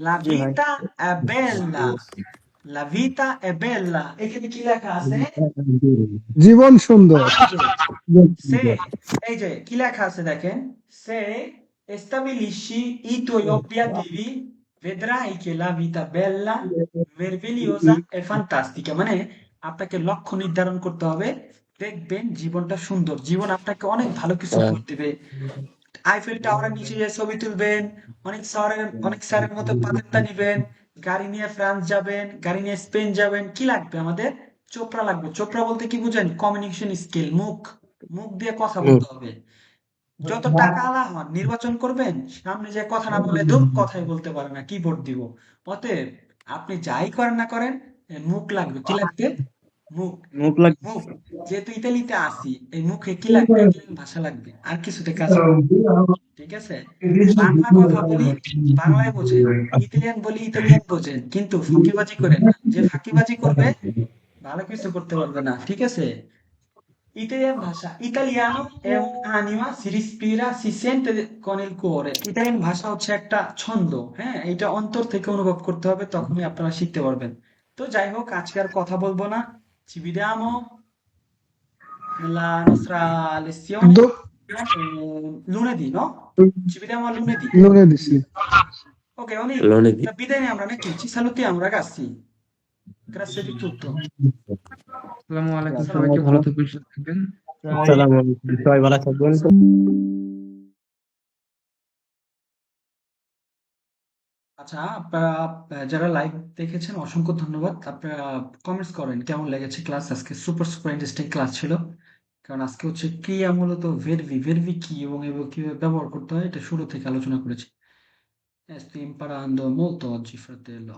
A: La
I: জি ভাই
A: vita è bella, la vita è bella, এখানে কি লেখা আছে?
B: জীবন সুন্দর
A: Se, এই যে কি লেখা আছে দেখেন, se stabilisci i tuoi obiettivi vedrai che la vita bella, meravigliosa e fantastica, মানে আপনাকে লক্ষ্য নির্ধারণ করতে হবে, দেখবেন জীবনটা সুন্দর। জীবন আপনাকে অনেক ভালো কিছু
F: হ্যাঁ।
A: উপহার দিবে। আইফেল টাওয়ারের নিচে যে ছবি তুলবেন, অনেক স্যারের মতো পাতেন্তা নিবেন, গাড়ি নিয়ে ফ্রান্স যাবেন, গাড়ি নিয়ে স্পেন যাবেন। কি লাগবে আমাদের? চোপড়া লাগবে। চোপড়া বলতে কি বুঝেন? কমিউনিকেশন স্কিল, মুখ দিয়ে কথা বলতে হবে। যত টাকা আলা হন, নির্বাচন করবেন, সামনে যে কথা না বলে ধুর কথাই বলতে পারে না, কি ভোট দিব। অতএব আপনি যাই করেন না করেন, মুখ লাগবে। কি লাগবে? মুখ।
I: মুখ লাগ
A: মুখ। যেহেতু ইতালিতে আসি, এই মুখে কি লাগবে? ইতালিয়ান ভাষা লাগবে, আর কিছুতে কাজ হবে না। ঠিক আছে, বাংলা কথা বলি বাংলায় বোঝেন, ইতালিয়ান বলি ইতালিয়ান বোঝেন, কিন্তু ফাঁকিবাজি করেন না। যে ফাঁকিবাজি করবে ভালো কিছু করতে পারবে না। ঠিক আছে, ইতালিয়ান ভাষা, ইতালিয়ানো è un'anima, si respira, si sente con il cuore। Italian ভাষা হচ্ছে একটা ছন্দ, হ্যাঁ, এটা অন্তর থেকে অনুভব করতে হবে, তখনই আপনারা শিখতে পারবেন। তো যাই হোক, আজকে আর কথা বলবো না। ci vediamo nella nostra lezione lunedì, no? Ci vediamo a lunedì.
B: lunedì sì
A: Ok, Oni,
F: lunedì.
A: বিদায় নিয়ে আমরা নাকি? Ci salutiamo ragazzi. Grazie di tutto.
E: আসসালামু আলাইকুম, সবাইকে ভালো থাকবেন, সুস্থ থাকবেন।
C: আসসালামু আলাইকুম, সবাই ভালো থাকবেন।
A: আচ্ছা, আপনারা যারা লাইভ দেখেছেন অসংখ্য ধন্যবাদ। আপনারা কমেন্টস করেন কেমন লেগেছে ক্লাস। আজকে সুপার ইন্টারেস্টিং ক্লাস ছিল, কারণ আজকে হচ্ছে ক্রিয়া মূলত ভেরভি কি এবং এগুলো কিভাবে ব্যবহার করতে হয় এটা শুরু থেকে আলোচনা করেছি। Sto imparando molto oggi, fratello.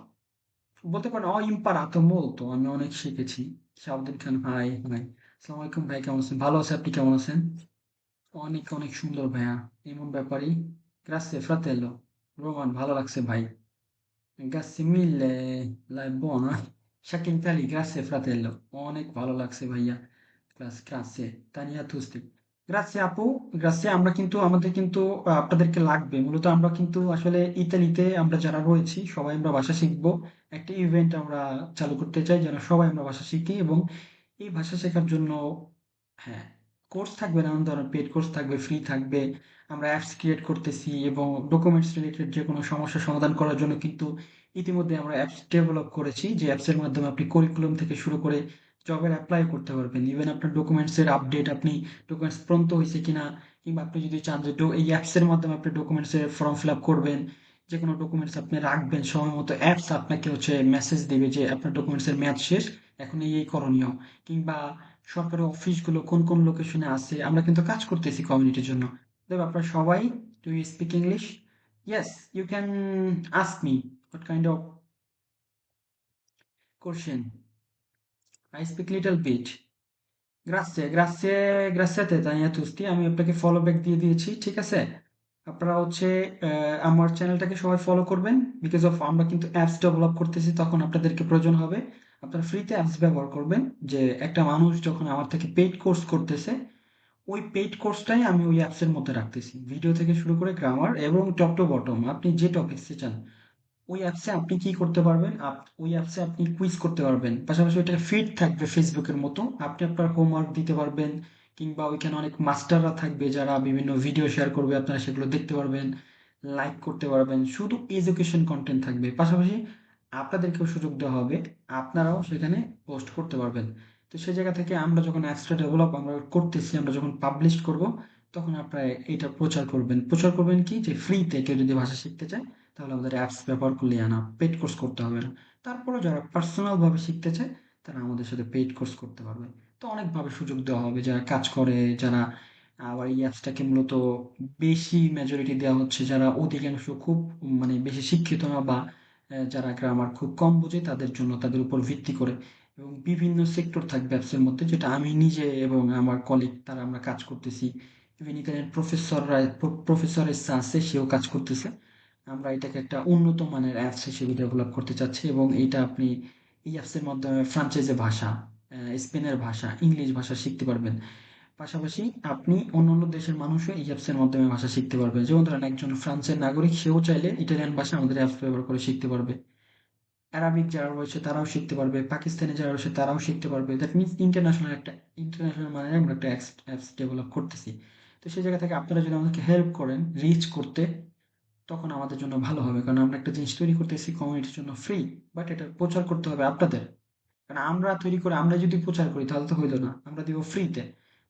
A: বলতে পারেন imparato molto, আমি অনেক শিখেছি। শাহাবুদ্দিন খান, হাই হাই। আসসালামু আলাইকুম ভাই, কেমন আছেন? ভালো আছে, আপনি কেমন আছেন? অনেক অনেক সুন্দর ভাইয়া, এমন ব্যাপারই। গ্রাসে ফ্রাতেলো। রোমান, ভালো লাগছে ভাই। Grazie mille, la è buona. Shakin Tali, grazie fratello, অনেক ভালো লাগছে ভাইয়া। grazie, Tania Tusti, grazie আপু, grazie। আমরা কিন্তু আমাদের কিন্তু আপনাদেরকে লাগবে। মূলত আমরা কিন্তু আসলে ইতালিতে আমরা যারা রয়েছি সবাই আমরা ভাষা শিখবো। একটা ইভেন্ট আমরা চালু করতে চাই যেন সবাই আমরা ভাষা শিখি, এবং এই ভাষা শেখার জন্য হ্যাঁ, কোর্স থাকবে, নানান ধরনের পেড কোর্স থাকবে, ফ্রি থাকবে। আমরা অ্যাপস ক্রিয়েট করতেছি, এবং ডকুমেন্টস রিলেটেড যে কোনো সমস্যার সমাধান করার জন্য কিন্তু ইতিমধ্যে আমরা অ্যাপস ডেভেলপ করেছি, যে অ্যাপসের মাধ্যমে আপনি কারিকুলাম থেকে শুরু করে জবের এপ্লাই করতে পারবেন। ইভেন আপনার ডকুমেন্টসের আপডেট, আপনি ডকুমেন্টস প্রন্ত হয়েছে কিনা, কিংবা আপনি যদি চান যে এই অ্যাপসের মাধ্যমে আপনি ডকুমেন্টসের ফর্ম ফিল আপ করবেন, যে কোনো ডকুমেন্টস আপনি রাখবেন সময় মতো, অ্যাপস আপনাকে মেসেজ দেবে যে আপনার ডকুমেন্টসের মেয়াদ শেষ, এখন এই করণীয়। কিংবা সরকারি অফিসগুলো কোন কোন লোকেশনে আছে, আমরা কিন্তু কাজ করতেছি কমিউনিটির জন্য। তবে আপনারা সবাই, do you speak English? Yes, you can ask me what kind of question. I speak little bit. Grazie, grazie, grazie Tania tutti. আমি আপনাকে ফলো ব্যাক দিয়ে দিয়েছি, ঠিক আছে? আপনারা আমার চ্যানেলটাকে সবাই ফলো করবেন, বিকজ অফ আমরা কিন্তু অ্যাপস ডেভেলপ করতেছি, তখন আপনাদেরকে প্রয়োজন হবে আপনারা ফ্রিতে অ্যাপস ব্যবহার করবেন। যে একটা মানুষ যখন আমার থেকে পেইড কোর্স করতেছে, ওই পেইড কোর্সটাই আমি ওই অ্যাপসের মধ্যে রাখতেছি, ভিডিও থেকে শুরু করে গ্রামার এবং টপ টু বটম আপনি যে টপিকসে চান ওই অ্যাপসে আপনি কি করতে পারবেন, ওই অ্যাপসে আপনি কুইজ করতে পারবেন, পাশাপাশি ওইটা ফিড থাকবে ফেসবুকের মতো, আপনি আপনার হোমওয়ার্ক দিতে পারবেন। কিংবা ওইখানে অনেক মাস্টাররা থাকবে যারা বিভিন্ন ভিডিও শেয়ার করবে, আপনারা সেগুলো দেখতে পারবেন, লাইক করতে পারবেন, শুধু এডুকেশন কন্টেন্ট থাকবে। পাশাপাশি আপনাদেরকেও সুযোগ দেওয়া হবে, আপনারাও সেখানে পোস্ট করতে পারবেন। তো সেই জায়গা থেকে আমরা যখন অ্যাপসটা ডেভেলপ আমরা করতেছি, আমরা যখন পাবলিশ করব, তখন আপনারা এটা প্রচার করবেন কি, যে ফ্রিতে কেউ যদি ভাষা শিখতে চায় তাহলে আমাদের অ্যাপস ব্যবহার করলেই আনা, পেইড কোর্স করতে হবে না। তারপরে যারা পার্সোনাল ভাবে শিখতে চায় তারা আমাদের সাথে পেইড কোর্স করতে পারবে। তো অনেকভাবে সুযোগ দেওয়া হবে, যারা কাজ করে, যারা আবার এই অ্যাপসটাকে মূলত বেশি মেজরিটি দেওয়া হচ্ছে যারা অধিকাংশ খুব বেশি শিক্ষিত না, বা যারা গ্রামার খুব কম বোঝে তাদের জন্য, তাদের উপর ভিত্তি করে। এবং বিভিন্ন সেক্টর থাকবে অ্যাপসের মধ্যে, যেটা আমি নিজে এবং আমার কলিগ তারা আমরা কাজ করতেছি। ইভেন এখানে প্রফেসর আছে, সেও কাজ করতেছে। আমরা এটাকে একটা উন্নত মানের অ্যাপস হিসেবে ডেভেলপ করতে চাচ্ছি, এবং এইটা আপনি এই অ্যাপসের মাধ্যমে ফ্রাঞ্চাইজি ভাষা, স্পেনের ভাষা, ইংলিশ ভাষা শিখতে পারবেন। পাশাপাশি আপনি অন্যান্য দেশের মানুষও এই অ্যাপসের মাধ্যমে ভাষা শিখতে পারবে। যেমন ধরেন একজন ফ্রান্সের নাগরিক, সেও চাইলে ইটালিয়ান ভাষা আমাদের অ্যাপস ব্যবহার করে শিখতে পারবে। অ্যারাবিক যারা রয়েছে তারাও শিখতে পারবে, পাকিস্তানি যারা রয়েছে তারাও শিখতে পারবে। দ্যাট মিনস ইন্টারন্যাশনাল মানের আমরা একটা অ্যাপস ডেভেলপ করতেছি। তো সেই জায়গা থেকে আপনারা যদি আমাদেরকে হেল্প করেন রিচ করতে, তখন আমাদের জন্য ভালো হবে। কারণ আমরা একটা জিনিস তৈরি করতেছি কমিউনিটির জন্য ফ্রি, বাট এটা প্রচার করতে হবে আপনাদের। কারণ আমরা তৈরি করে আমরা যদি প্রচার করি তাহলে তো হইলো না, আমরা দিব ফ্রিতে।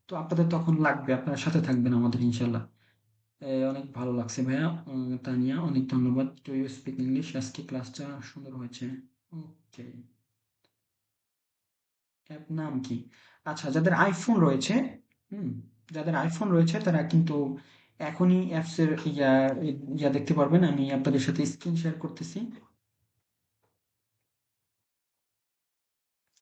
A: তো আপনাদের তখন লাগবে, আপনারা সাথে থাকবেন আমাদের ইনশাল্লাহ। অনেক ভালো লাগছে ভাইয়া, তানিয়া অনেক ধন্যবাদ। টু ইউ স্পিক ইংলিশ, আজকে ক্লাসটা সুন্দর হয়েছে। ওকে, অ্যাপ নাম কি? আচ্ছা, যাদের আইফোন রয়েছে, হুম, যাদের আইফোন রয়েছে তারা কিন্তু এখনই অ্যাপসের ইয়া দেখতে পারবেন। আমি আপনাদের সাথে স্ক্রিন শেয়ার করতেছি।